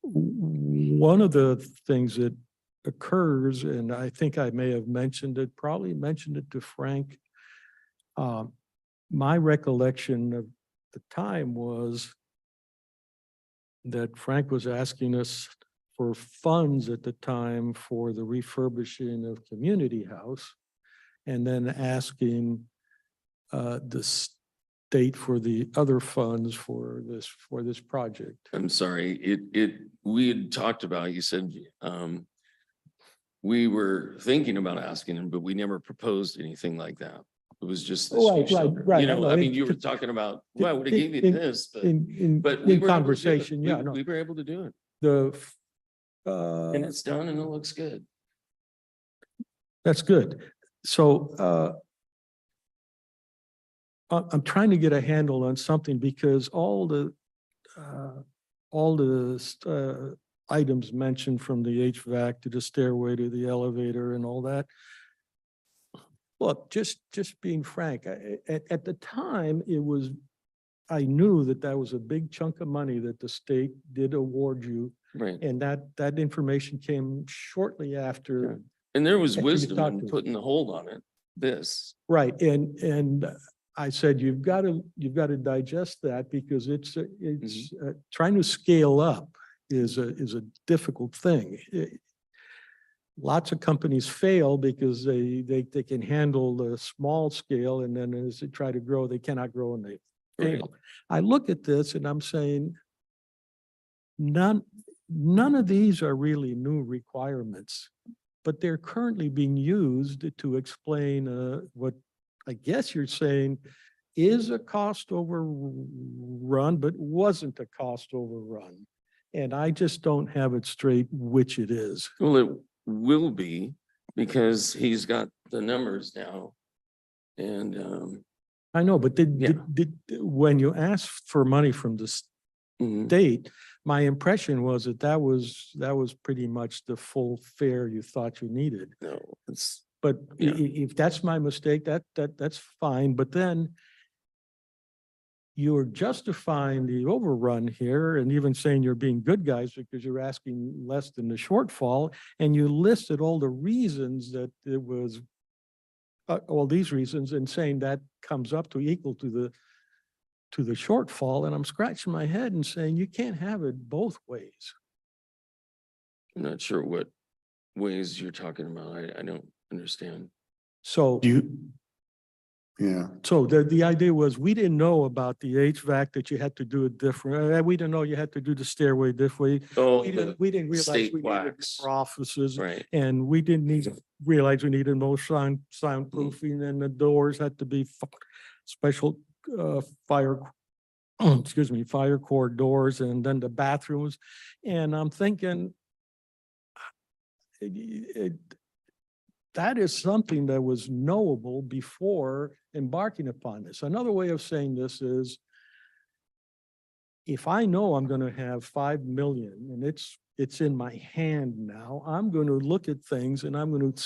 One of the things that occurs, and I think I may have mentioned it, probably mentioned it to Frank. My recollection of the time was that Frank was asking us for funds at the time for the refurbishing of Community House, and then asking the state for the other funds for this project. I'm sorry, we had talked about, you said, we were thinking about asking him, but we never proposed anything like that. It was just this Right, youth shelter. right, You I know, know. I mean, It- you were talking about, well, I would have gave you in- this, but In we were able to do it. conversation, yeah, no, We were able to do it, the, and it's done and it looks good. That's good. So I'm trying to get a handle on something because all the items mentioned, from the HVAC to the stairway to the elevator and all that. Look, just being frank, at the time, I knew that was a big chunk of money that the state did award you. Right. And that information came shortly after. And there was After you wisdom talked in to us. putting the hold on it, Right, and I said, you've got to digest that, because it's trying to scale up is a difficult thing. Lots of companies fail because they can handle the small scale, and then as they try to grow, they cannot grow and they Right. fail. I look at this and I'm saying, none of these are really new requirements, but they're currently being used to explain what I guess you're saying is a cost overrun, but wasn't a cost overrun. And I just don't have it straight which it is. Well, it will be, because he's got the numbers now. And I know, but Yeah. when you asked for money from the mhm. state, my impression was that was pretty much the full fare you thought you needed. No, it's, But Yeah. if that's my mistake, that's fine. But then you're justifying the overrun here and even saying you're being good guys because you're asking less than the shortfall. And you listed all the reasons that it was, all these reasons, and saying that comes up to equal to the shortfall. And I'm scratching my head and saying, you can't have it both ways. I'm not sure what ways you're talking about. I don't understand. So Yeah, So the idea was, we didn't know about the HVAC, that you had to do it different. We didn't know you had to do the stairway different. Oh, We didn't realize state we needed wax. more offices, right. and we didn't realize we needed more soundproofing, and the doors had to be special fire, excuse me, fire core doors, and then the bathrooms. And I'm thinking, that is something that was knowable before embarking upon this. Another way of saying this is, if I know I'm going to have 5 million and it's in my hand now, I'm going to look at things and I'm going to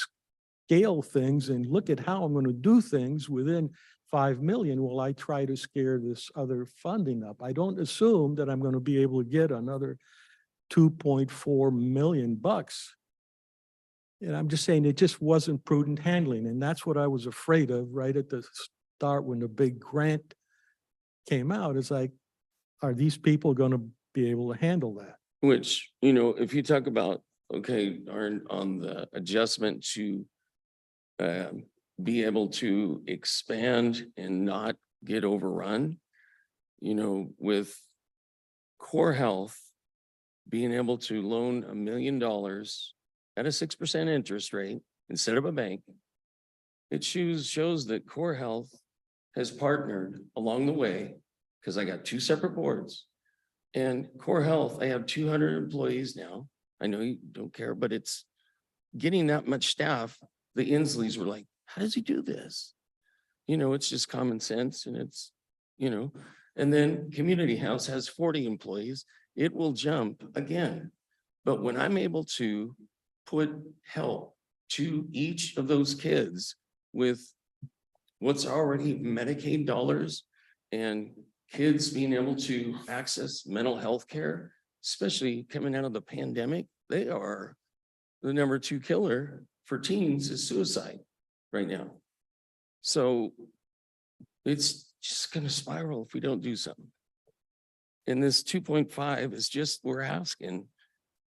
scale things and look at how I'm going to do things within 5 million while I try to scare this other funding up. I don't assume that I'm going to be able to get another 2.4 million bucks. And I'm just saying, it just wasn't prudent handling. And that's what I was afraid of right at the start when the big grant came out. It's like, are these people going to be able to handle that? Which, if you talk about, okay, on the adjustment to be able to expand and not get overrun, with Core Health being able to loan $1 million at a 6% interest rate instead of a bank, it shows that Core Health has partnered along the way, because I got 2 separate boards. And Core Health, I have 200 employees now. I know you don't care, but it's getting that much staff. The Insleys were like, how does he do this? It's just common sense, and it's, and then Community House has 40 employees. It will jump again. But when I'm able to put help to each of those kids with what's already Medicaid dollars, and kids being able to access mental health care, especially coming out of the pandemic, they are the number 2 killer for teens is suicide right now. So it's just going to spiral if we don't do something. And this 2.5 is just, we're asking.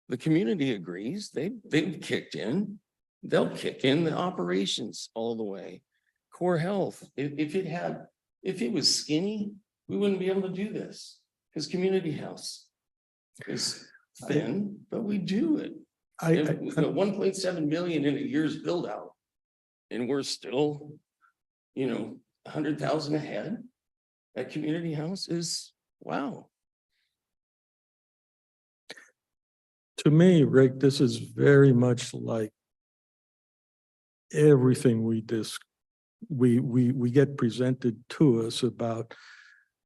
The community agrees. They've kicked in. They'll kick in the operations all the way. Core Health, if it was skinny, we wouldn't be able to do this, because Community House is thin, but we do it. We've got 1.7 million in a year's build out, and we're still, 100,000 ahead at Community House is wow. To me, Rick, this is very much like everything we get presented to us about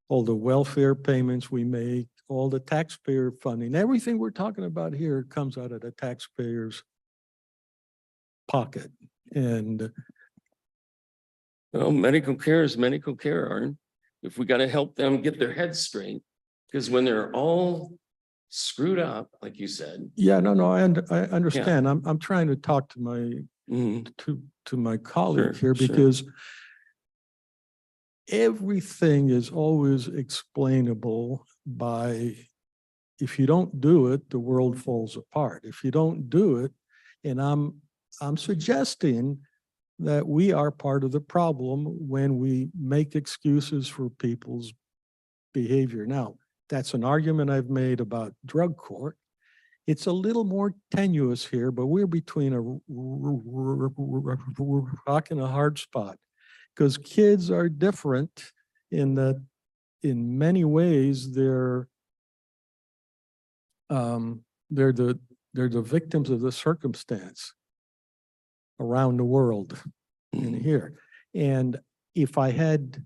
all the welfare payments we make, all the taxpayer funding, everything we're talking about here comes out of the taxpayer's pocket. And Well, medical care is medical care, Aaron. If we got to help them get their heads straight, because when they're all screwed up, like you said. yeah, no, I understand. I'm trying to talk to my Mhm. to my colleague Sure, here sure. because everything is always explainable by, if you don't do it, the world falls apart. If you don't do it, and I'm suggesting that we are part of the problem when we make excuses for people's behavior. Now, that's an argument I've made about drug court. It's a little more tenuous here, but we're between a rock and a hard spot because kids are different in that in many ways they're the victims of the circumstance around the world and Mhm. here. And if I had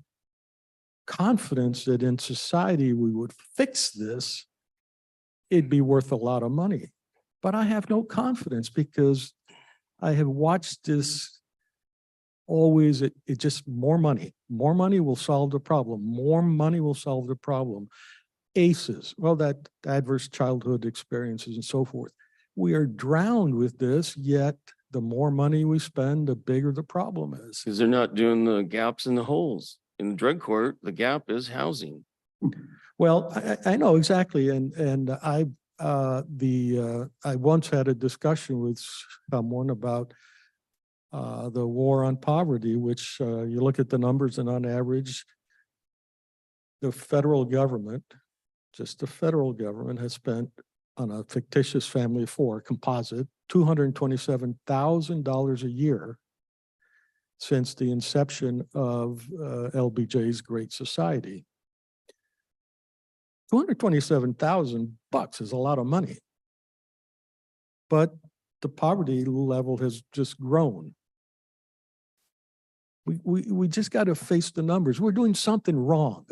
confidence that in society we would fix this, it'd be worth a lot of money. But I have no confidence because I have watched this always, it just more money will solve the problem. More money will solve the problem. ACEs, well, that adverse childhood experiences and so forth. We are drowned with this, yet the more money we spend, the bigger the problem is. Because they're not doing the gaps and the holes. In the drug court, the gap is housing. Well, I know exactly, and I once had a discussion with someone about the war on poverty, which you look at the numbers, and on average, the federal government, just the federal government, has spent on a fictitious family of four composite $227,000 a year since the inception of LBJ's Great Society. $227,000 is a lot of money, but the poverty level has just grown. We just got to face the numbers. We're doing something wrong.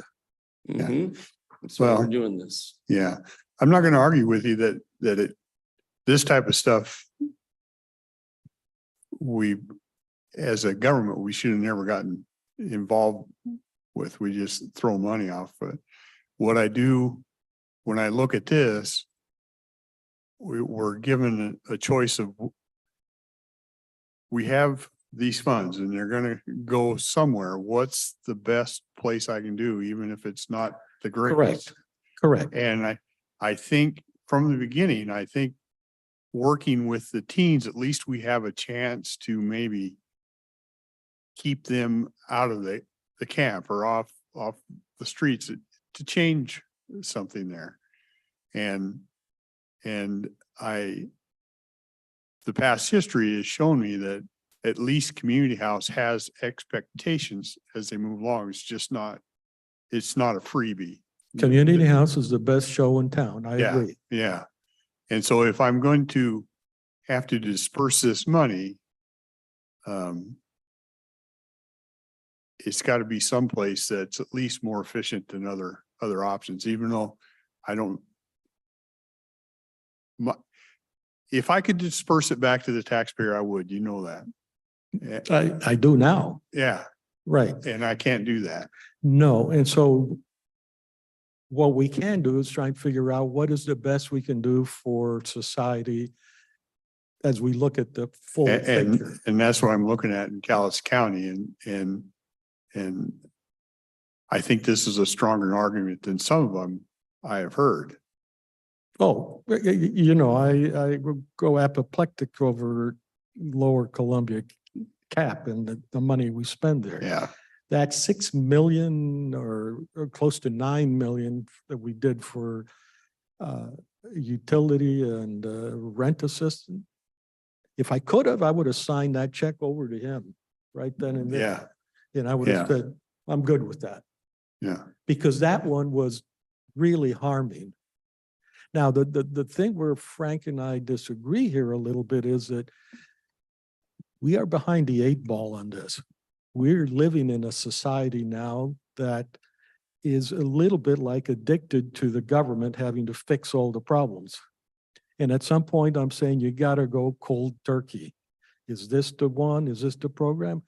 Mhm. That's why we're Well, doing this. Yeah, I'm not going to argue with you that this type of stuff, as a government, we should have never gotten involved with. We just throw money off. But what I do when I look at this, we're given a choice of, we have these funds and they're going to go somewhere. What's the best place I can do, even if it's not the greatest? Correct. And I think from the beginning, I think working with the teens, at least we have a chance to maybe keep them out of the camp or off the streets to change something there. And the past history has shown me that at least Community House has expectations as they move along. It's not a freebie. Community House is the best show in town. I Yeah, agree. yeah. And so if I'm going to have to disperse this money, it's got to be someplace that's at least more efficient than other options, even though I don't. If I could disperse it back to the taxpayer, I would, that. I do now. Yeah, Right. and I can't do that. No. And so what we can do is try and figure out what is the best we can do for society as we look at the full picture. And that's what I'm looking at in Cowlitz County. And I think this is a stronger argument than some of them I have heard. Oh, I go apoplectic over Lower Columbia cap and the money we spend there. Yeah. That 6 million or close to 9 million that we did for utility and rent assistance. If I could have, I would have signed that check over to him right then and there. Yeah. And I would have said, I'm good with that. Yeah. Because that one was really harming. Now, the thing where Frank and I disagree here a little bit is that we are behind the 8 ball on this. We're living in a society now that is a little bit like addicted to the government having to fix all the problems. And at some point, I'm saying you gotta go cold turkey. Is this the one? Is this the program?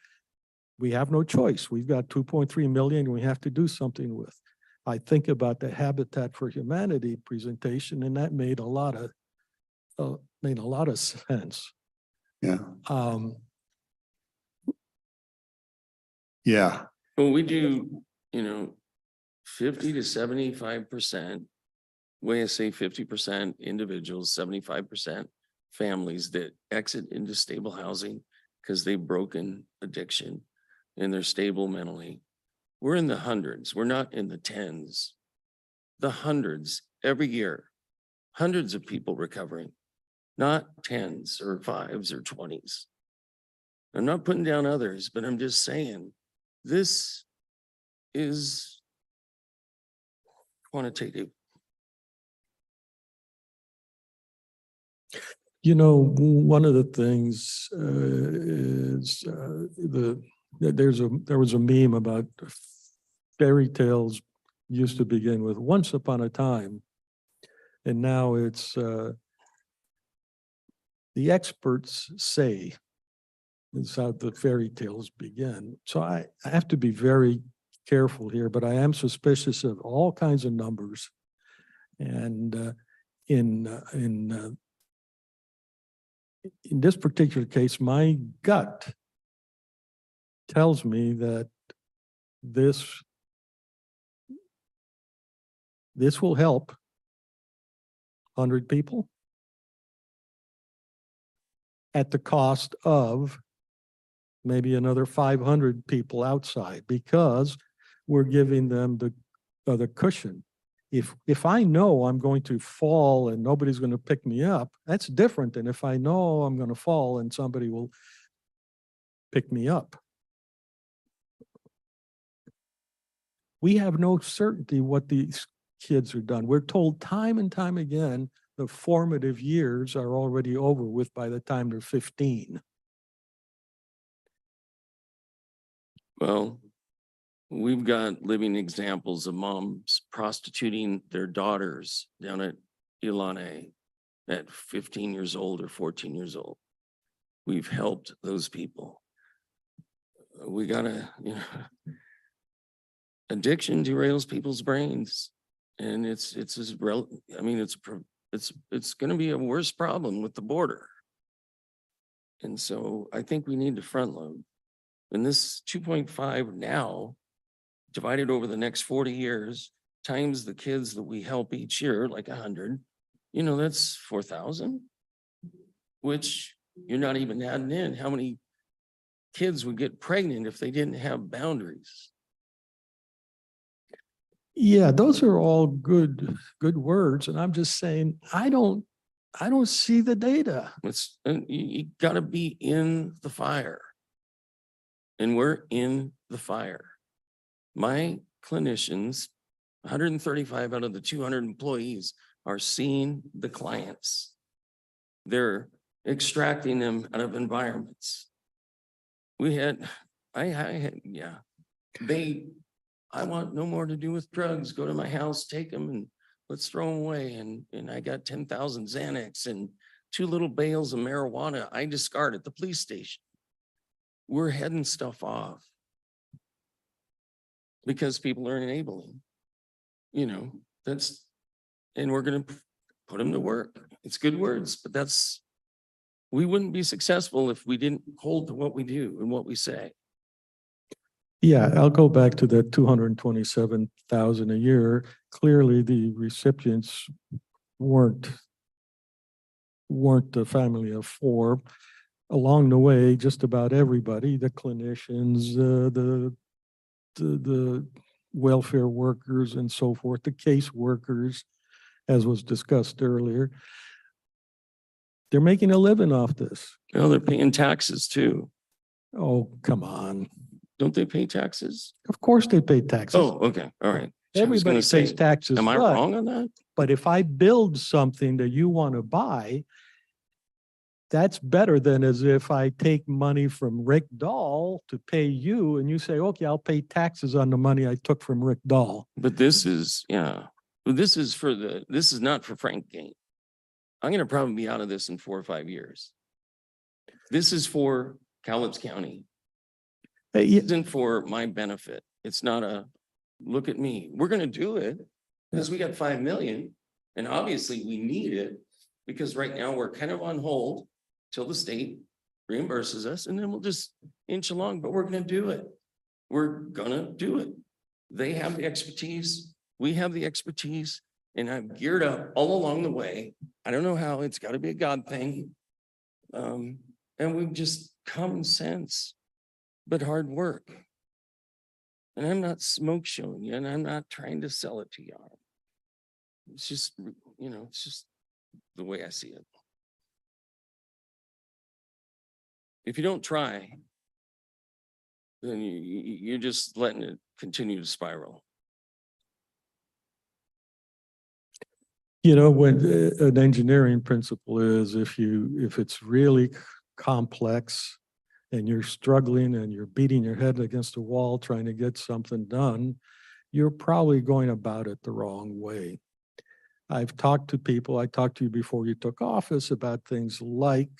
We have no choice. We've got 2.3 million we have to do something with. I think about the Habitat for Humanity presentation, and that made a lot of sense. Yeah. Um, Yeah. Well, we do, 50 to 75%. Way I say 50% individuals, 75% families that exit into stable housing because they've broken addiction and they're stable mentally. We're in the hundreds. We're not in the tens. The hundreds every year. Hundreds of people recovering, not tens or fives or 20s. I'm not putting down others, but I'm just saying this is quantitative. One of the things is there was a meme about fairy tales used to begin with once upon a time, and now it's the experts say is how the fairy tales begin. So I have to be very careful here, but I am suspicious of all kinds of numbers, and in this particular case, my gut tells me that this will help 100 people at the cost of maybe another 500 people outside, because we're giving them the cushion. If I know I'm going to fall and nobody's going to pick me up, that's different than if I know I'm going to fall and somebody will pick me up. We have no certainty what these kids are done. We're told time and time again, the formative years are already over with by the time they're 15. Well, we've got living examples of moms prostituting their daughters down at Ilane at 15 years old or 14 years old. We've helped those people. We gotta, addiction derails people's brains, and it's gonna be a worse problem with the border. And so I think we need to front load. And this 2.5 now, divided over the next 40 years, times the kids that we help each year, like 100, that's 4,000, which you're not even adding in how many kids would get pregnant if they didn't have boundaries. Yeah, those are all good words. And I'm just saying, I don't see the data. You gotta be in the fire. And we're in the fire. My clinicians, 135 out of the 200 employees, are seeing the clients. They're extracting them out of environments. I want no more to do with drugs. Go to my house, take them, and let's throw them away. And I got 10,000 Xanax and 2 little bales of marijuana I discard at the police station. We're heading stuff off because people are enabling, and we're going to put them to work. It's good words, but we wouldn't be successful if we didn't hold to what we do and what we say. Yeah, I'll go back to the 227,000 a year. Clearly, the recipients weren't a family of 4. Along the way, just about everybody, the clinicians, the welfare workers and so forth, the case workers, as was discussed earlier, they're making a living off this. Well, they're paying taxes too. Oh, come on. Don't they pay taxes? Of course they pay taxes. Oh, okay. All right. Everybody pays taxes. Am I wrong on that? But if I build something that you want to buy, that's better than as if I take money from Rick Dahl to pay you and you say, okay, I'll pay taxes on the money I took from Rick Dahl. But this is, yeah, this is this is not for Frank Gain. I'm gonna probably be out of this in 4 or 5 years. This is for Cowlitz County. Hey, It isn't for my benefit. It's not a, look at me. We're gonna do it because we got 5 million. And obviously we need it because right now we're kind of on hold till the state reimburses us and then we'll just inch along, but we're gonna do it. We're gonna do it. They have the expertise. We have the expertise and I've geared up all along the way. I don't know how, it's gotta be a God thing. And we've just common sense, but hard work. And I'm not smoke showing you and I'm not trying to sell it to y'all. It's just, it's just the way I see it. If you don't try, then you're just letting it continue to spiral. You know, when an engineering principle is if it's really complex and you're struggling and you're beating your head against a wall trying to get something done, you're probably going about it the wrong way. I've talked to people, I talked to you before you took office about things like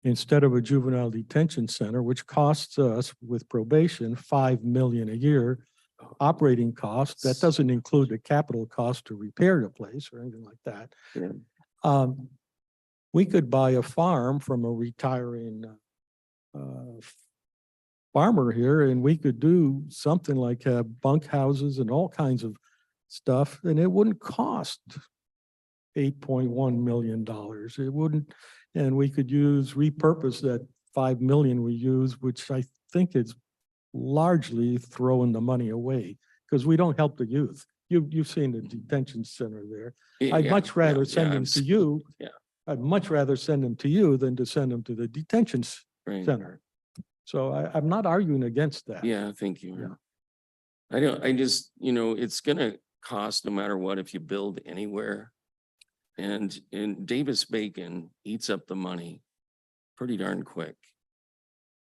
instead of a juvenile detention center, which costs us with probation $5 million a year, operating costs, that doesn't include the capital cost to repair the place or anything like that. Yeah. We could buy a farm from a retiring farmer here and we could do something like have bunk houses and all kinds of stuff and it wouldn't cost $8.1 million. It wouldn't, and we could repurpose that 5 million we use, which I think is largely throwing the money away because we don't help the youth. You've seen the detention center there. I'd much rather send them to you. Yeah. I'd much rather send them to you than to send them to the detention Right. center. So I'm not arguing against that. Yeah, thank you. Yeah. I just, it's gonna cost no matter what if you build anywhere. And Davis-Bacon eats up the money pretty darn quick.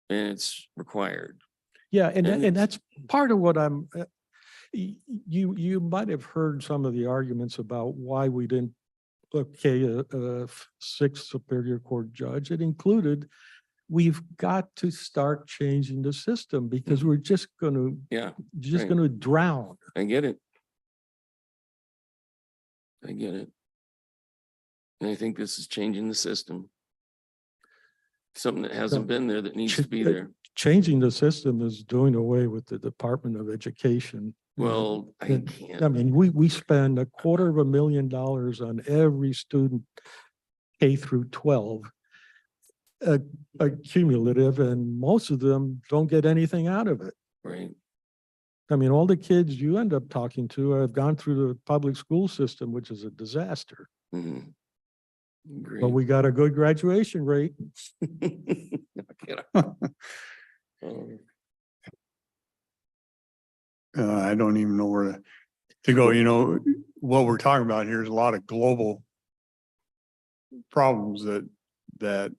And it's required. Yeah, and And that's part of what I'm, you might have heard some of the arguments about why we didn't okay a sixth Superior Court judge. It included, we've got to start changing the system because we're just gonna, Yeah, just right. gonna drown. I get it. I get it. And I think this is changing the system. Something that hasn't been there that needs to be there. Changing the system is doing away with the Department of Education. Well, I I can't. mean, we spend $250,000 on every student K through 12 cumulative, and most of them don't get anything out of it. Right. I mean, all the kids you end up talking to have gone through the public school system, which is a disaster. Mhm. Agree. But we got a good graduation rate. I don't even know where to go. You know, what we're talking about here is a lot of global problems that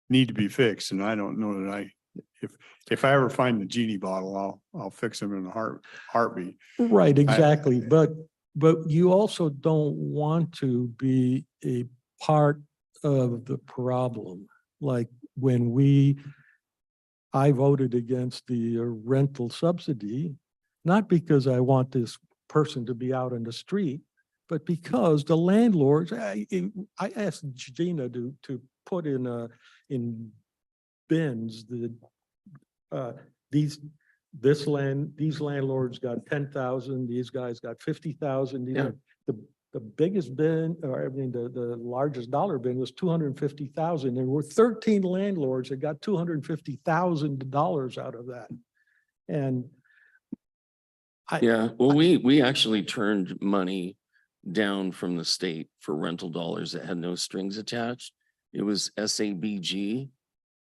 need to be fixed. And I don't know that if I ever find the genie bottle, I'll fix them in a heartbeat. Right, exactly. But you also don't want to be a part of the problem. Like when I voted against the rental subsidy, not because I want this person to be out on the street, but because the landlords, I asked Gina to put in bins these landlords got 10,000, these guys got 50,000. Yeah. The biggest bin, or I mean, the largest dollar bin was 250,000. There were 13 landlords that got $250,000 out of that. And Yeah, well, we actually turned money down from the state for rental dollars that had no strings attached. It was SABG.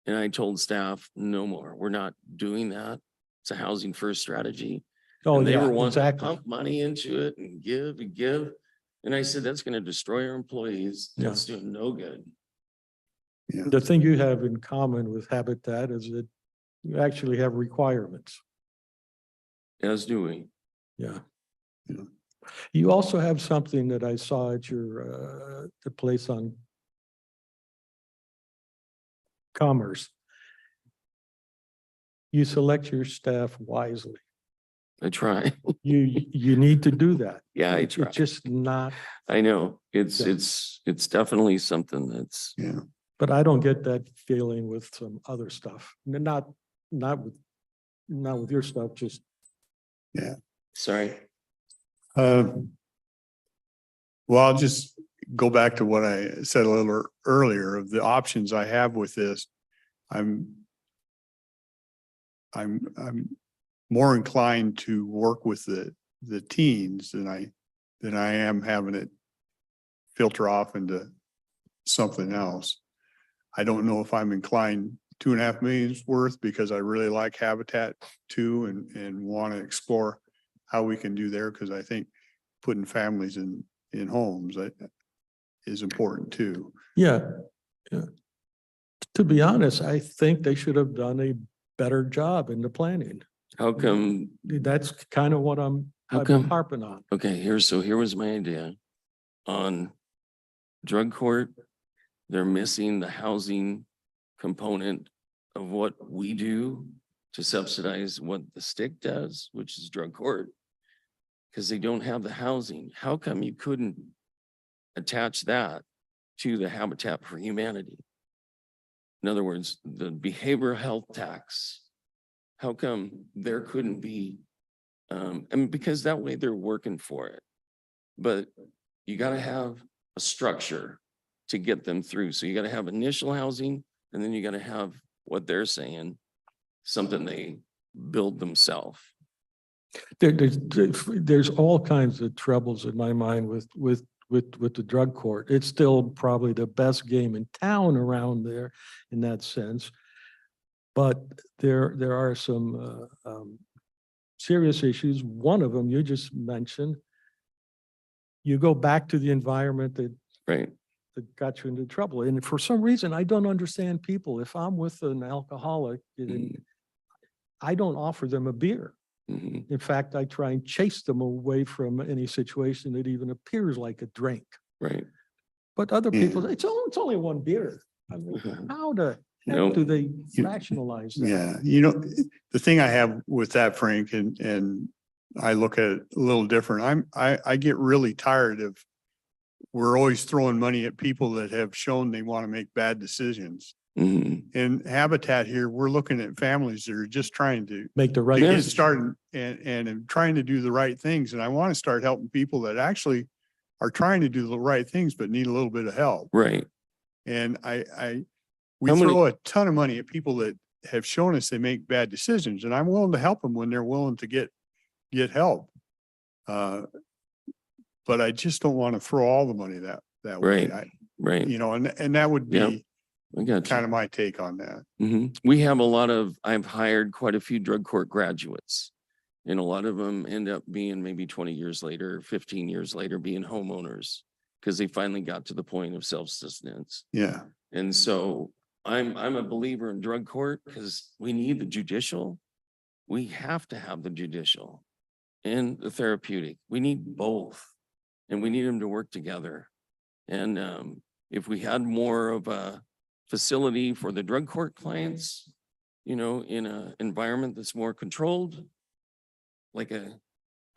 And I told staff, no more, we're not doing that. It's a housing first strategy. oh, And they yeah, were wanting to exactly. pump money into it and give and give. And I said, that's gonna destroy our employees. Yeah. That's doing no good. The thing you have in common with Habitat is that you actually have requirements. As do we. Yeah. Yeah. You also have something that I saw at your, the place on Commerce. You select your staff wisely. I try. You need to do that. Yeah, I It's try. just not, I know. It's, Yeah. it's definitely something that's, Yeah. but I don't get that feeling with some other stuff. Not with your stuff, just. sorry. Well, I'll just go back to what I said a little earlier of the options I have with this. I'm more inclined to work with the teens than I am having it filter off into something else. I don't know if I'm inclined 2.5 million's worth because I really like Habitat too and want to explore how we can do there, because I think putting families in homes is important too. Yeah. Yeah. To be honest, I think they should have done a better job in the planning. How come, That's kind of what How I've been come? harping on. okay, here was my idea. On drug court, they're missing the housing component of what we do to subsidize what the stick does, which is drug court. Because they don't have the housing. How come you couldn't attach that to the Habitat for Humanity? In other words, the behavioral health tax. How come there couldn't be, and because that way they're working for it. But you gotta have a structure to get them through. So you gotta have initial housing, and then you gotta have what they're saying, something they build themselves. There's all kinds of troubles in my mind with the drug court. It's still probably the best game in town around there in that sense. But there are some serious issues. One of them you just mentioned. You go back to the environment that Right. got you into trouble. And for some reason, I don't understand people. If I'm with an alcoholic, I don't offer them a beer. Mhm. In fact, I try and chase them away from any situation that even appears like a drink. Right. But other Yeah. people, it's only one beer. I mean, how the heck Nope. do they You- rationalize that? Yeah, the thing I have with that, Frank, and I look at it a little different. I get really tired of we're always throwing money at people that have shown they want to make bad decisions. Mhm. In Habitat here, we're looking at families that are just trying to Make the right. get decision. started and trying to do the right things. And I want to start helping people that actually are trying to do the right things, but need a little bit of help. Right. And we How many- throw a ton of money at people that have shown us they make bad decisions, and I'm willing to help them when they're willing to get help. But I just don't want to throw all the money that way. Right. Right. And that would Yep. be I got kind you. of my take on that. We have I've hired quite a few drug court graduates. And a lot of them end up being maybe 20 years later, 15 years later, being homeowners. Because they finally got to the point of self-sustenance. Yeah. And so I'm a believer in drug court because we need the judicial. We have to have the judicial and the therapeutic. We need both. And we need them to work together. And if we had more of a facility for the drug court clients, in an environment that's more controlled, I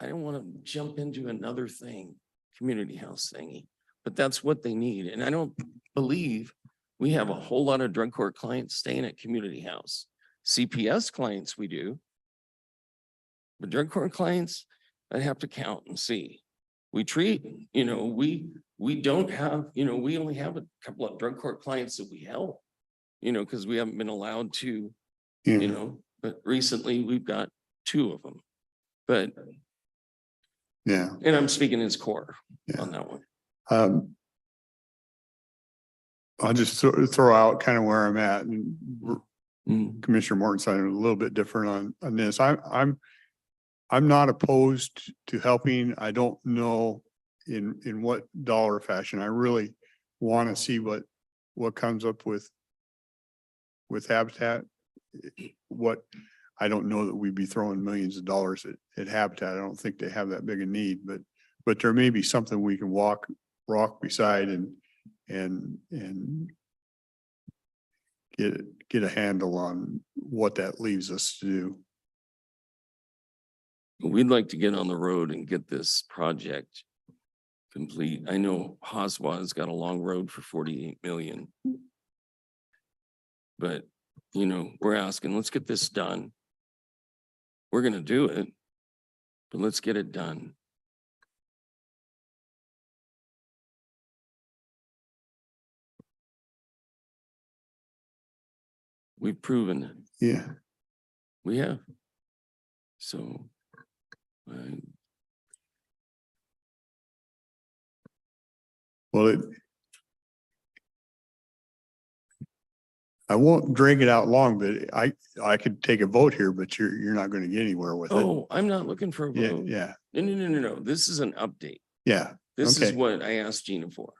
don't want to jump into another thing, community house thingy, but that's what they need. And I don't believe we have a whole lot of drug court clients staying at community house. CPS clients we do. But drug court clients, I'd have to count and see. We treat, we don't have, we only have a couple of drug court clients that we help, because we haven't been allowed to, Yeah. but recently we've got 2 of them. But, Yeah. and I'm speaking as core Yeah. on that one. I'll just throw out kind of where I'm at, and Mm, Commissioner Mortensen, a little bit different on this. I'm not opposed to helping. I don't know in what dollar fashion. I really want to see what comes up with Habitat. What, I don't know that we'd be throwing millions of dollars at Habitat. I don't think they have that big a need, but there may be something we can walk beside and get a handle on what that leaves us to do. We'd like to get on the road and get this project complete. I know Hoswa's got a long road for 48 million. But, you know, we're asking, let's get this done. We're gonna do it, but let's get it done. We've proven it. Yeah. We have. So. Well, I won't drag it out long, but I could take a vote here, but you're not going to get anywhere with it. Oh, I'm not looking for a Yeah, vote. yeah, No. This is an update. yeah. This is Okay. what I asked Gina for.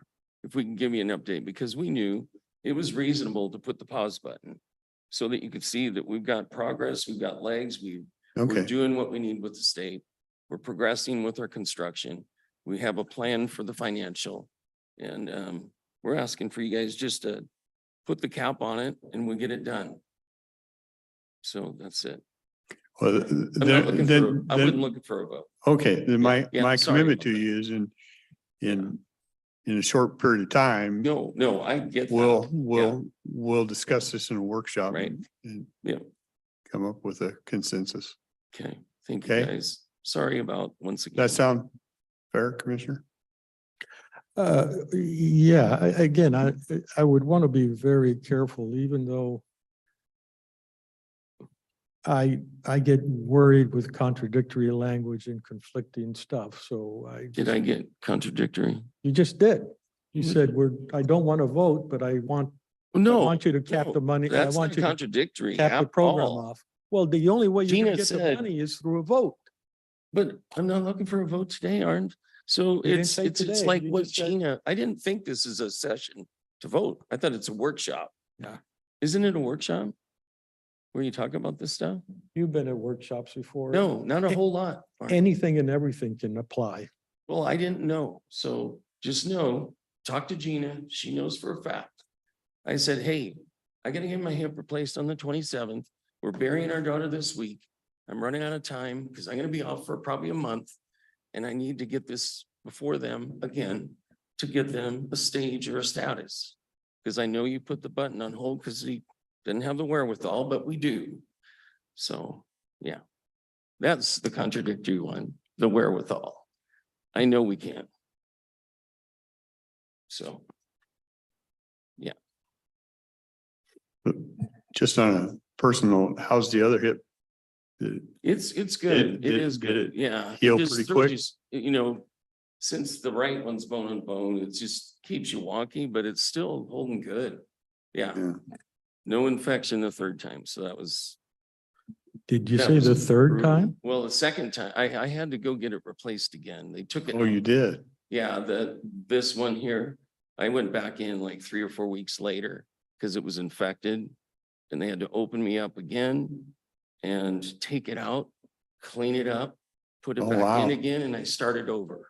If we can give you an update, because we knew it was reasonable to put the pause button so that you could see that we've got progress, we've got legs, we're Okay. doing what we need with the state. We're progressing with our construction. We have a plan for the financial. And we're asking for you guys just to put the cap on it and we get it done. So that's it. Well, I'm not looking for, I then- wasn't looking for a vote. okay, then my Yeah, sorry commitment about to that. you is in a short period of time, No, I get that. we'll discuss this in a workshop. Right. And Yeah. come up with a consensus. Okay, thank you Okay. guys. Sorry about once again. That sound fair, Commissioner? Yeah, again, I would want to be very careful, even though I get worried with contradictory language and conflicting stuff, so Did I get contradictory? you just did. You Mhm. said I don't want to vote, but I want No. you to cap no, the money. I That's want not you to contradictory cap the at program all. off. Well, the only way you Gina can get the said- money is through a vote. But I'm not looking for a vote today, Arnd. So didn't it's say it's today. like You what just said- Gina, I didn't think this is a session to vote. I thought it's a workshop. Yeah. Isn't it a workshop? Where you talk about this stuff? You've been at workshops before. No, not a whole lot. Arnd. Anything and everything can apply. Well, I didn't know. So just know, talk to Gina. She knows for a fact. I said, hey, I gotta get my hip replaced on the 27th. We're burying our daughter this week. I'm running out of time because I'm gonna be off for probably a month. And I need to get this before them again to get them a stage or a status. Because I know you put the button on hold because he didn't have the wherewithal, but we do. So, yeah. That's the contradictory one, the wherewithal. I know we can. So. Just on a personal, how's the other hip? It's good. It is did good. it Yeah. heal Just pretty throws quick? You know, since the right one's bone on bone, it just keeps you wonky, but it's still holding good. Yeah. Yeah. No infection the third time. So that was. Did you that say was the third brutal. time? Well, the second time, I had to go get it replaced again. They took it. Oh, you out. did? Yeah, this one here, I went back in like 3 or 4 weeks later because it was infected. And they had to open me up again and take it out, clean it up, put it Oh, back in wow. again, and I started over.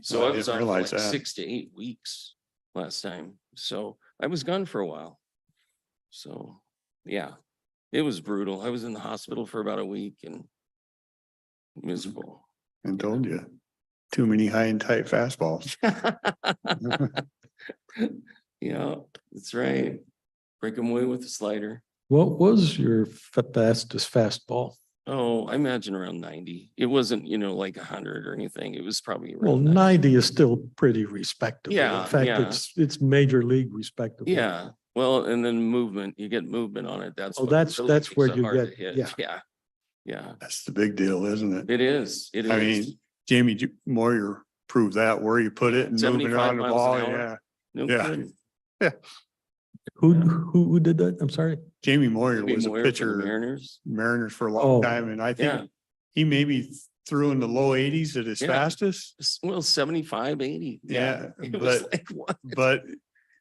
So Oh, I I was didn't off for realize like that. 6 to 8 weeks last time. So I was gone for a while. So, yeah, it was brutal. I was in the hospital for about a week and miserable. And told you, too many high and tight fastballs. Yeah, that's right. Break them away with the slider. What was your fastest fastball? Oh, I imagine around 90. It wasn't, like 100 or anything. It was probably Well, around 90. 90 is still pretty respectable. Yeah, In fact, yeah. it's major league respectable. Yeah, well, and then movement, you get movement on it. That's. Oh, what that's really where makes it you hard to get- hit. yeah. Yeah, yeah, That's the big deal, isn't it? it is. It I is. mean, Jamie Moyer proved that where you put it and moving it 75 on the miles ball. an hour. Yeah. No yeah. kidding. Who did that? I'm sorry. Jamie Moyer Maybe was a Moyer for the pitcher, Mariners. Mariners for a long Oh. time. And I Yeah. think he maybe threw in the low eighties at his Yeah. fastest. Well, 75, 80. Yeah, It was but- like, what? But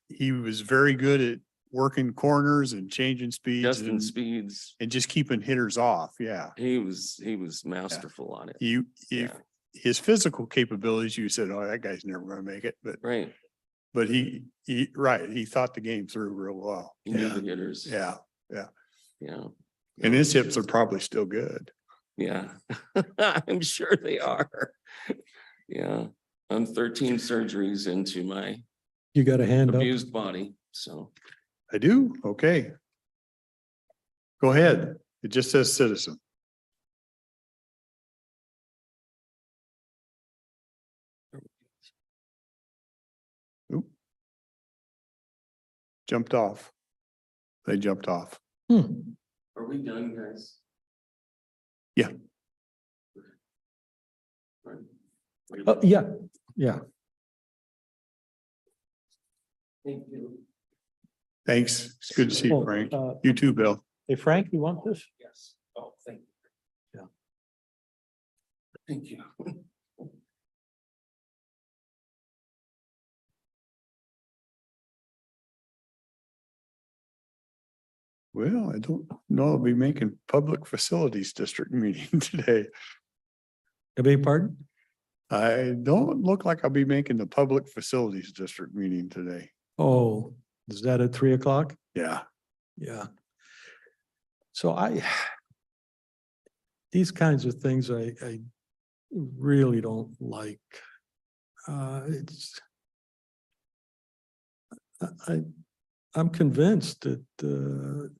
he was very good at working corners and changing speeds Justin and, Speeds, and just keeping hitters off. Yeah. he was masterful on it. You, Yeah. if his physical capabilities, you said, oh, that guy's never gonna make it, Right. but he, right, he thought the game through real well. He knew Yeah, the hitters. yeah, Yeah. and his hips are probably still good. Yeah. I'm sure they are. Yeah. I'm 13 surgeries into my You got a hand up? abused body, so. I do, okay. Go ahead, it just says citizen. Oop. Jumped off. They jumped off. Hmm. Are we done, guys? Yeah. Right. Yeah, yeah. Thank you. Thanks, it's good to see you, Oh, Frank. uh, You too, Bill. Hey, Frank, you want this? Yes. Oh, thank you. Yeah. Thank you. Well, I don't know, I'll be making public facilities district meeting today. I beg your pardon? I don't look like I'll be making the public facilities district meeting today. Oh, is that at 3 o'clock? Yeah, Yeah. So these kinds of things I really don't like. It's, I'm convinced that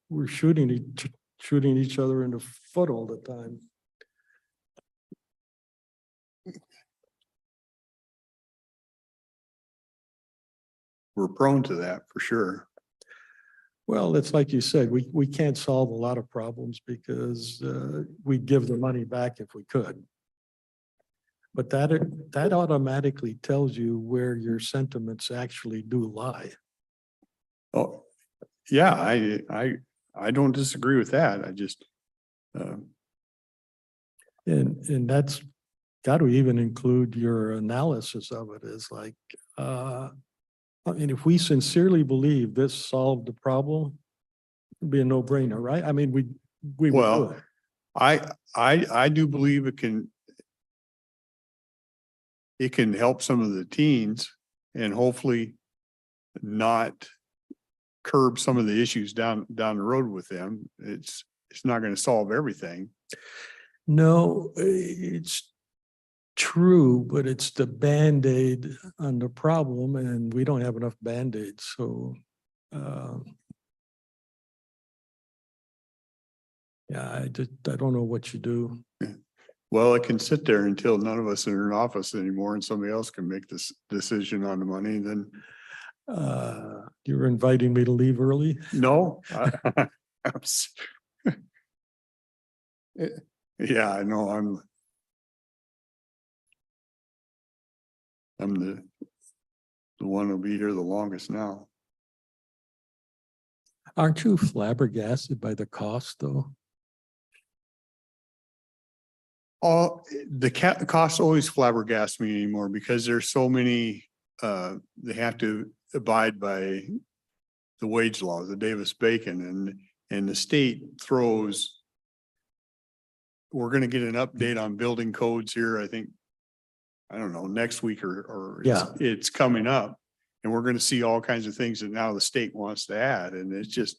we're shooting each other in the foot all the time. we're prone to that for sure. Well, it's like you said, we can't solve a lot of problems because we'd give the money back if we could. But that automatically tells you where your sentiments actually do lie. Oh, yeah, I don't disagree with that. I just, And that's got to even include your analysis of it is like, I mean, if we sincerely believe this solved the problem, it'd be a no-brainer, right? I mean, we would do well, it. I do believe it can help some of the teens and hopefully not curb some of the issues down the road with them. It's not going to solve everything. No, it's true, but it's the Band-Aid on the problem and we don't have enough Band-Aids, so. Yeah, I don't know what you do. Well, it can sit there until none of us are in office anymore and somebody else can make this decision on the money, then You're inviting me to leave early? no. Yeah, I know, I'm the one who'll be here the longest now. Aren't you flabbergasted by the cost, though? The costs always flabbergast me anymore because there's so many, they have to abide by the wage law, the Davis-Bacon, and the state throws. We're gonna get an update on building codes here, I think, I don't know, next week or it's coming up. And we're gonna see all kinds of things that now the state wants to add, and it's just,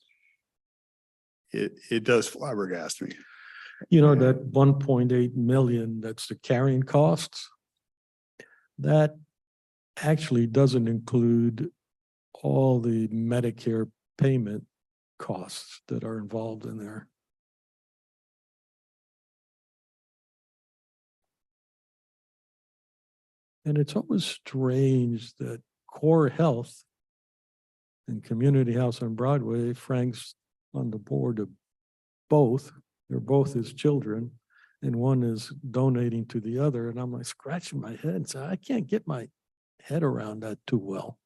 it does flabbergast me. You know, that 1.8 million, that's the carrying costs. That actually doesn't include all the Medicare payment costs that are involved in there. And it's always strange that Core Health and Community House on Broadway, Frank's on the board of both. They're both his children, and one is donating to the other. And I'm like scratching my head and saying, I can't get my head around that too well.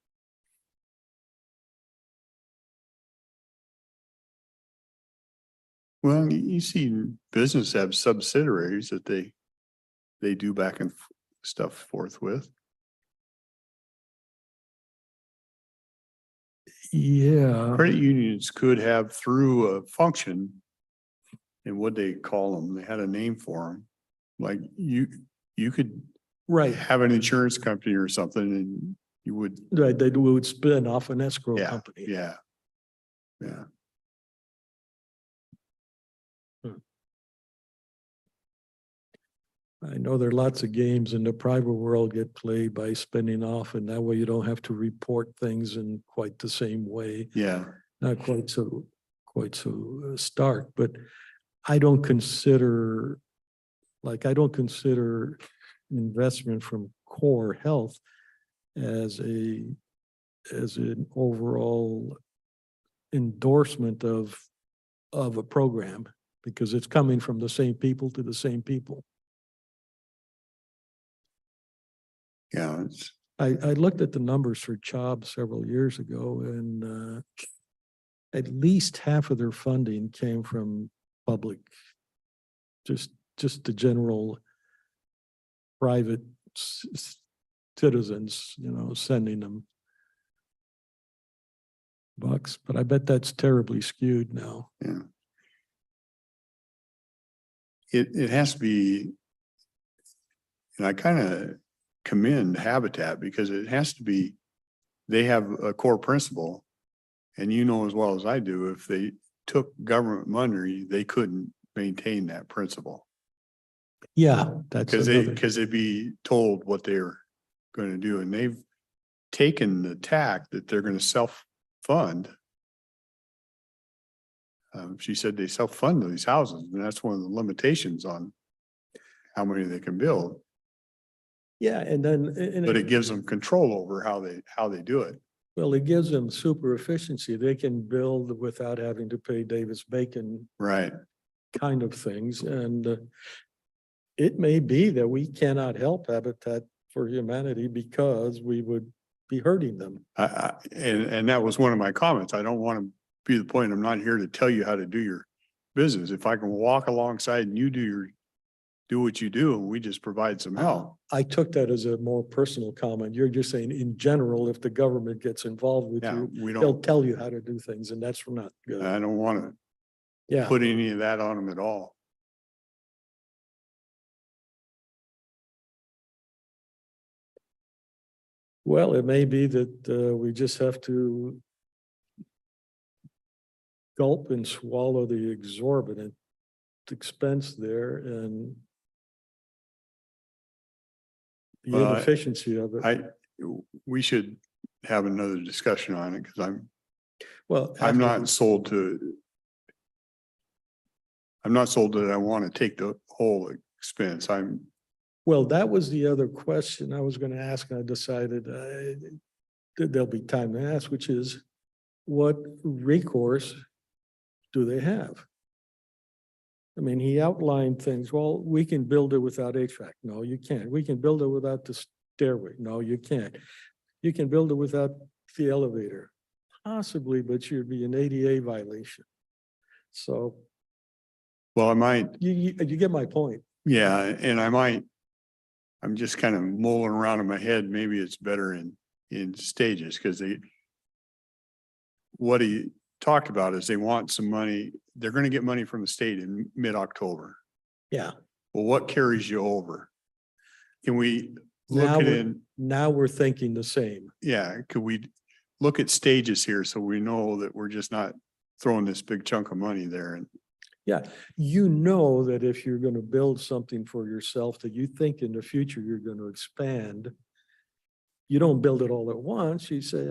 Well, you see business have subsidiaries that they do back and stuff forth with. Yeah, Credit unions could have through a function. And what they call them, they had a name for them. Like you could right. have an insurance company or something and you would, Right, they would spin off an escrow yeah, company. yeah. Yeah, I know there are lots of games in the private world get played by spinning off, and that way you don't have to report things in quite the same way. yeah. Not quite so stark, but I don't consider, I don't consider investment from core health as an overall endorsement of a program, because it's coming from the same people to the same people. Yeah, it's, I looked at the numbers for Chubb several years ago, and at least half of their funding came from public, just the general private citizens, sending them bucks. But I bet that's terribly skewed now. yeah. It has to be, and I kind of commend Habitat because it has to be, they have a core principle. And you know as well as I do, if they took government money, they couldn't maintain that principle. Yeah, that's Because they'd be told what they're going to do. And they've taken the tack that they're going to self-fund. She said they self-fund these houses, and that's one of the limitations on how many they can build. yeah, and then But it gives them control over how they do it. well, it gives them super efficiency. They can build without having to pay Davis-Bacon Right. kind of things. And it may be that we cannot help Habitat for Humanity because we would be hurting them. And that was one of my comments. I don't want to be the point. I'm not here to tell you how to do your business. If I can walk alongside and you do what you do, and we just provide some help. I took that as a more personal comment. You're just saying in general, if the government gets involved with Yeah, you, we they'll don't, tell you how to do things, and that's not good. I don't want to Yeah, put any of that on them at all. well, it may be that we just have to gulp and swallow the exorbitant expense there and the Well, inefficiency of it. We should have another discussion on it because I'm I'm not sold that I want to take the whole expense. Well, that was the other question I was going to ask, and I decided that there'll be time to ask, which is what recourse do they have? I mean, he outlined things. Well, we can build it without HVAC. No, you can't. We can build it without the stairway. No, you can't. You can build it without the elevator. Possibly, but you'd be an ADA violation. So well, I might, you get my point. yeah, and I'm just kind of mulling around in my head. Maybe it's better in stages because what he talked about is they want some money. They're going to get money from the state in mid-October. Yeah. Well, what carries you over? Can we Now look at we're- it? Now we're thinking the same. Yeah, could we look at stages here so we know that we're just not throwing this big chunk of money there? And Yeah, you know that if you're going to build something for yourself that you think in the future you're going to expand, you don't build it all at once. You say,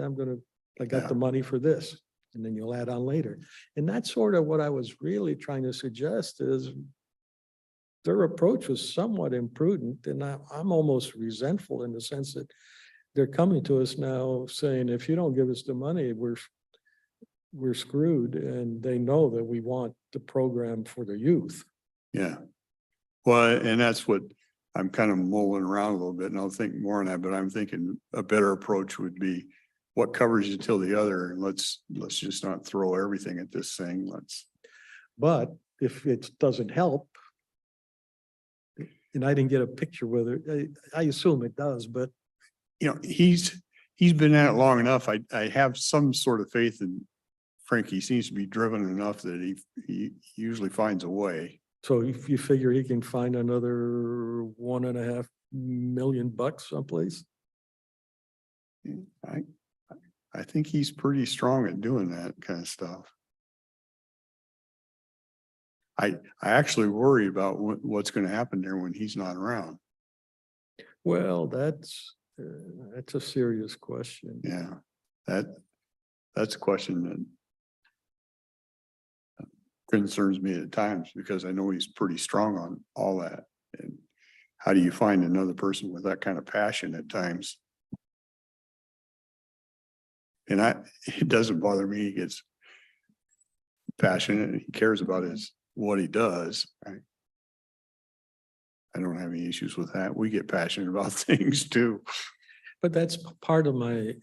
I got the money for this, and then you'll add on later. And that's sort of what I was really trying to suggest is their approach was somewhat imprudent, and I'm almost resentful in the sense that they're coming to us now saying, if you don't give us the money, we're screwed, and they know that we want the program for the youth. yeah, well, and that's what I'm kind of mulling around a little bit, and I'll think more on that, but I'm thinking a better approach would be what covers you till the other, and let's just not throw everything at this thing. But if it doesn't help. And I didn't get a picture whether, I assume it does, but You know, he's been at it long enough. I have some sort of faith in Frank. He seems to be driven enough that he usually finds a way. so if you figure he can find another $1.5 million someplace. I think he's pretty strong at doing that kind of stuff. I actually worry about what's going to happen there when he's not around. Well, that's a serious question. Yeah, that's a question that concerns me at times because I know he's pretty strong on all that. And how do you find another person with that kind of passion at times? And it doesn't bother me. He gets passionate and he cares about what he does. I don't have any issues with that. We get passionate about things too. But that's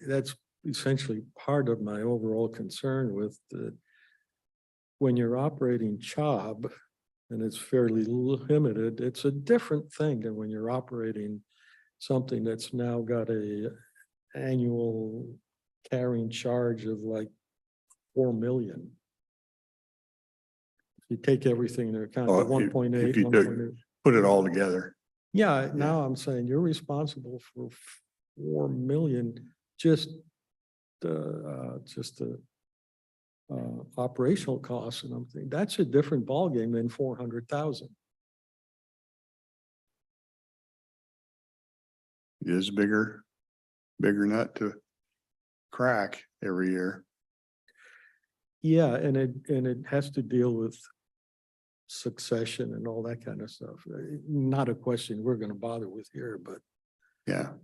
that's essentially part of my overall concern with when you're operating CHOB and it's fairly limited, it's a different thing than when you're operating something that's now got a annual carrying charge of like 4 million. If you take everything into account, Oh, if 1.8, you put it all together. Yeah, now I'm saying you're responsible for 4 million, just the operational costs, and I'm thinking, that's a different ballgame than 400,000. It is bigger nut to crack every year. Yeah, and it has to deal with succession and all that kind of stuff. Not a question we're gonna bother with here, but Yeah.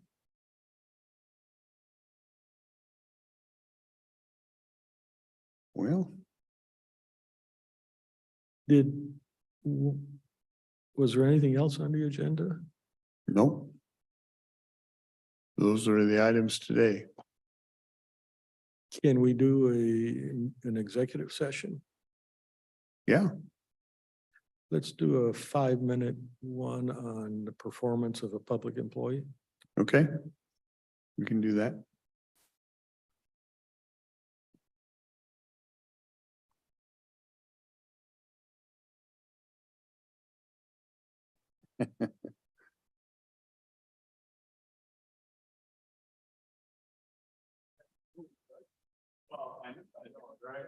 Well, was there anything else on the agenda? nope. Those are the items today. Can we do an executive session? Yeah, Let's do a 5-minute one on the performance of a public employee. okay. We can do that. Well, I know, right?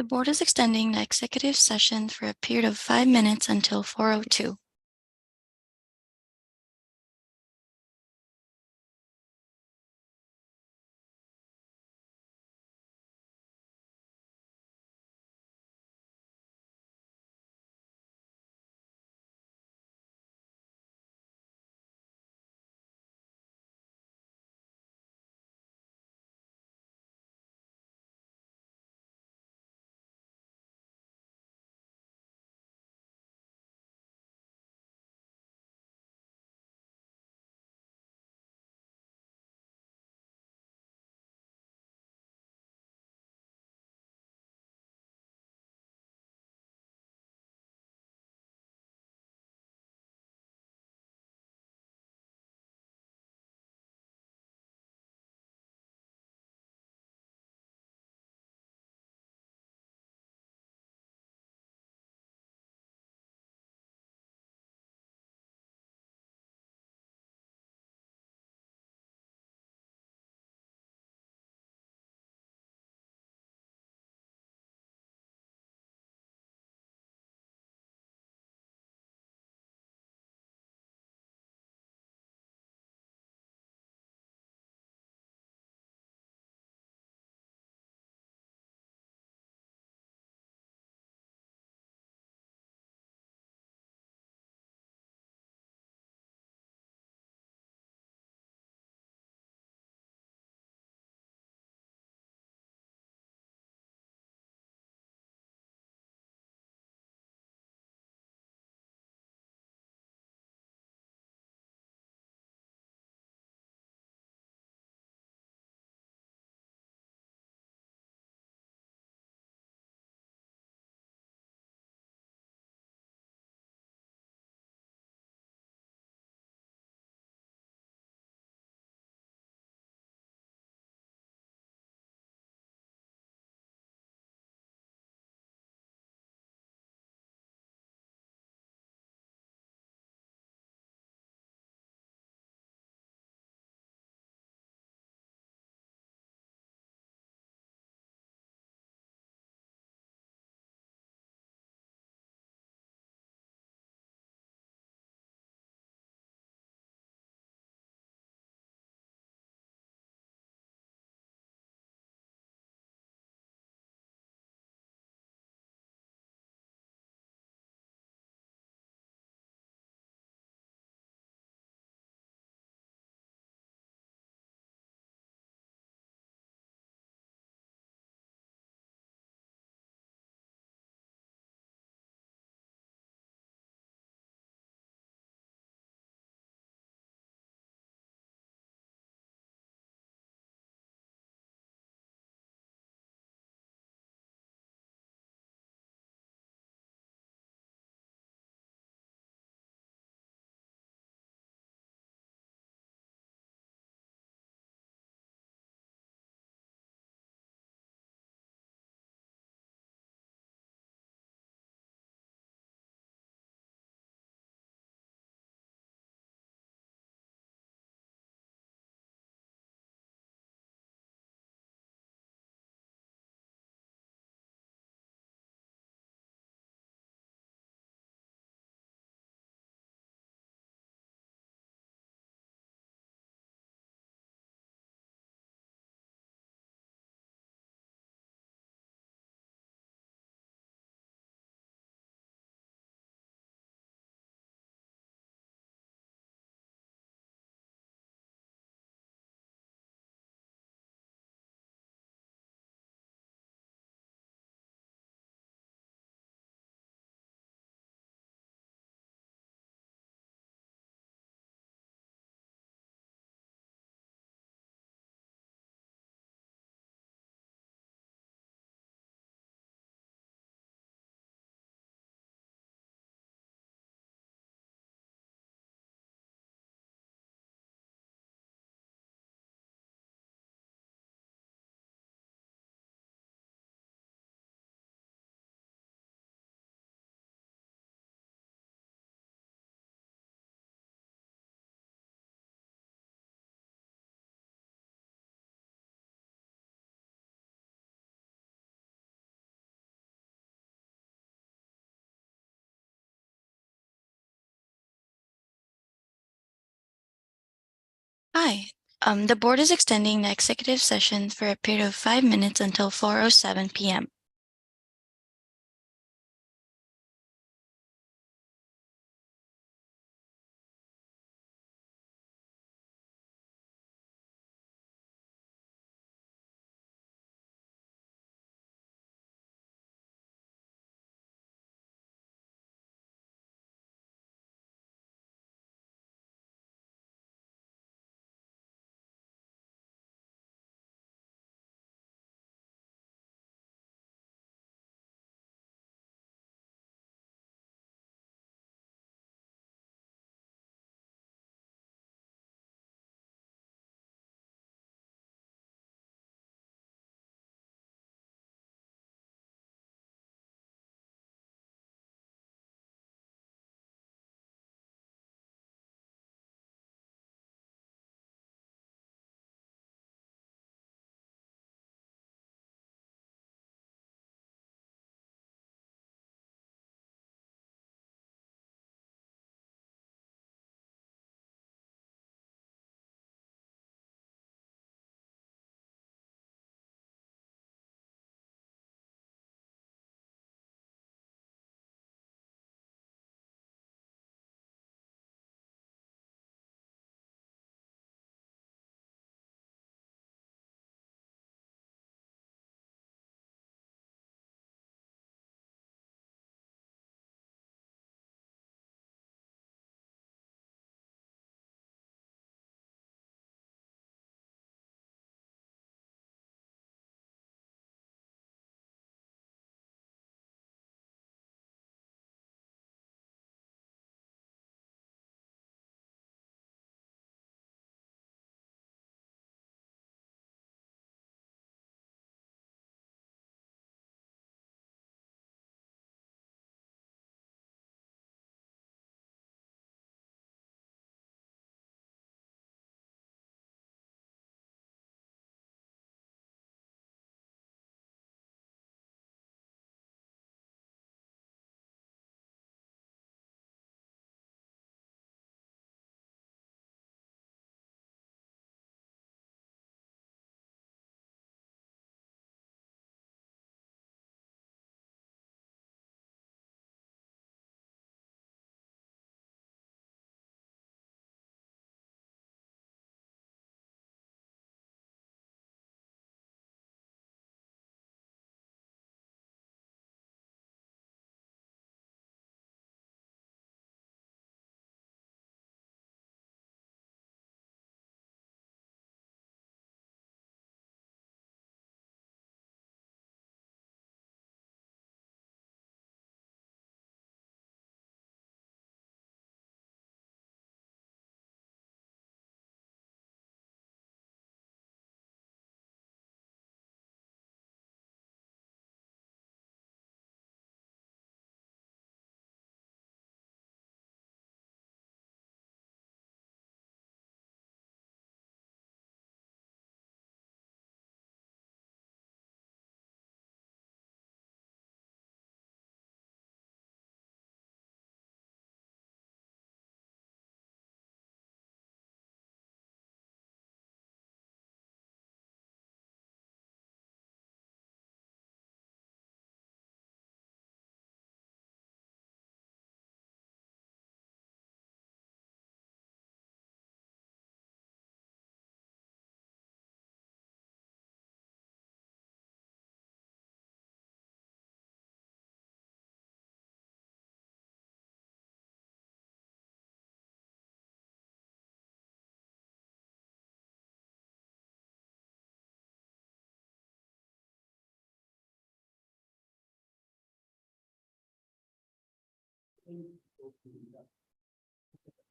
The board is extending the executive session for a period of 5 minutes until 4:02. Hi, the board is extending the executive session for a period of 5 minutes until 4:07 PM.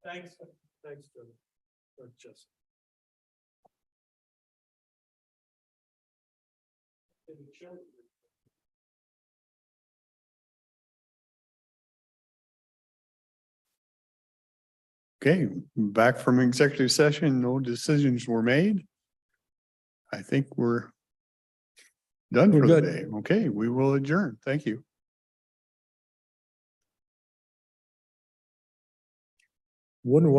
Thanks, Justin. Okay, back from executive session, no decisions were made. I think we're done We're for the good. day. Okay, we will adjourn. Thank you. Wouldn't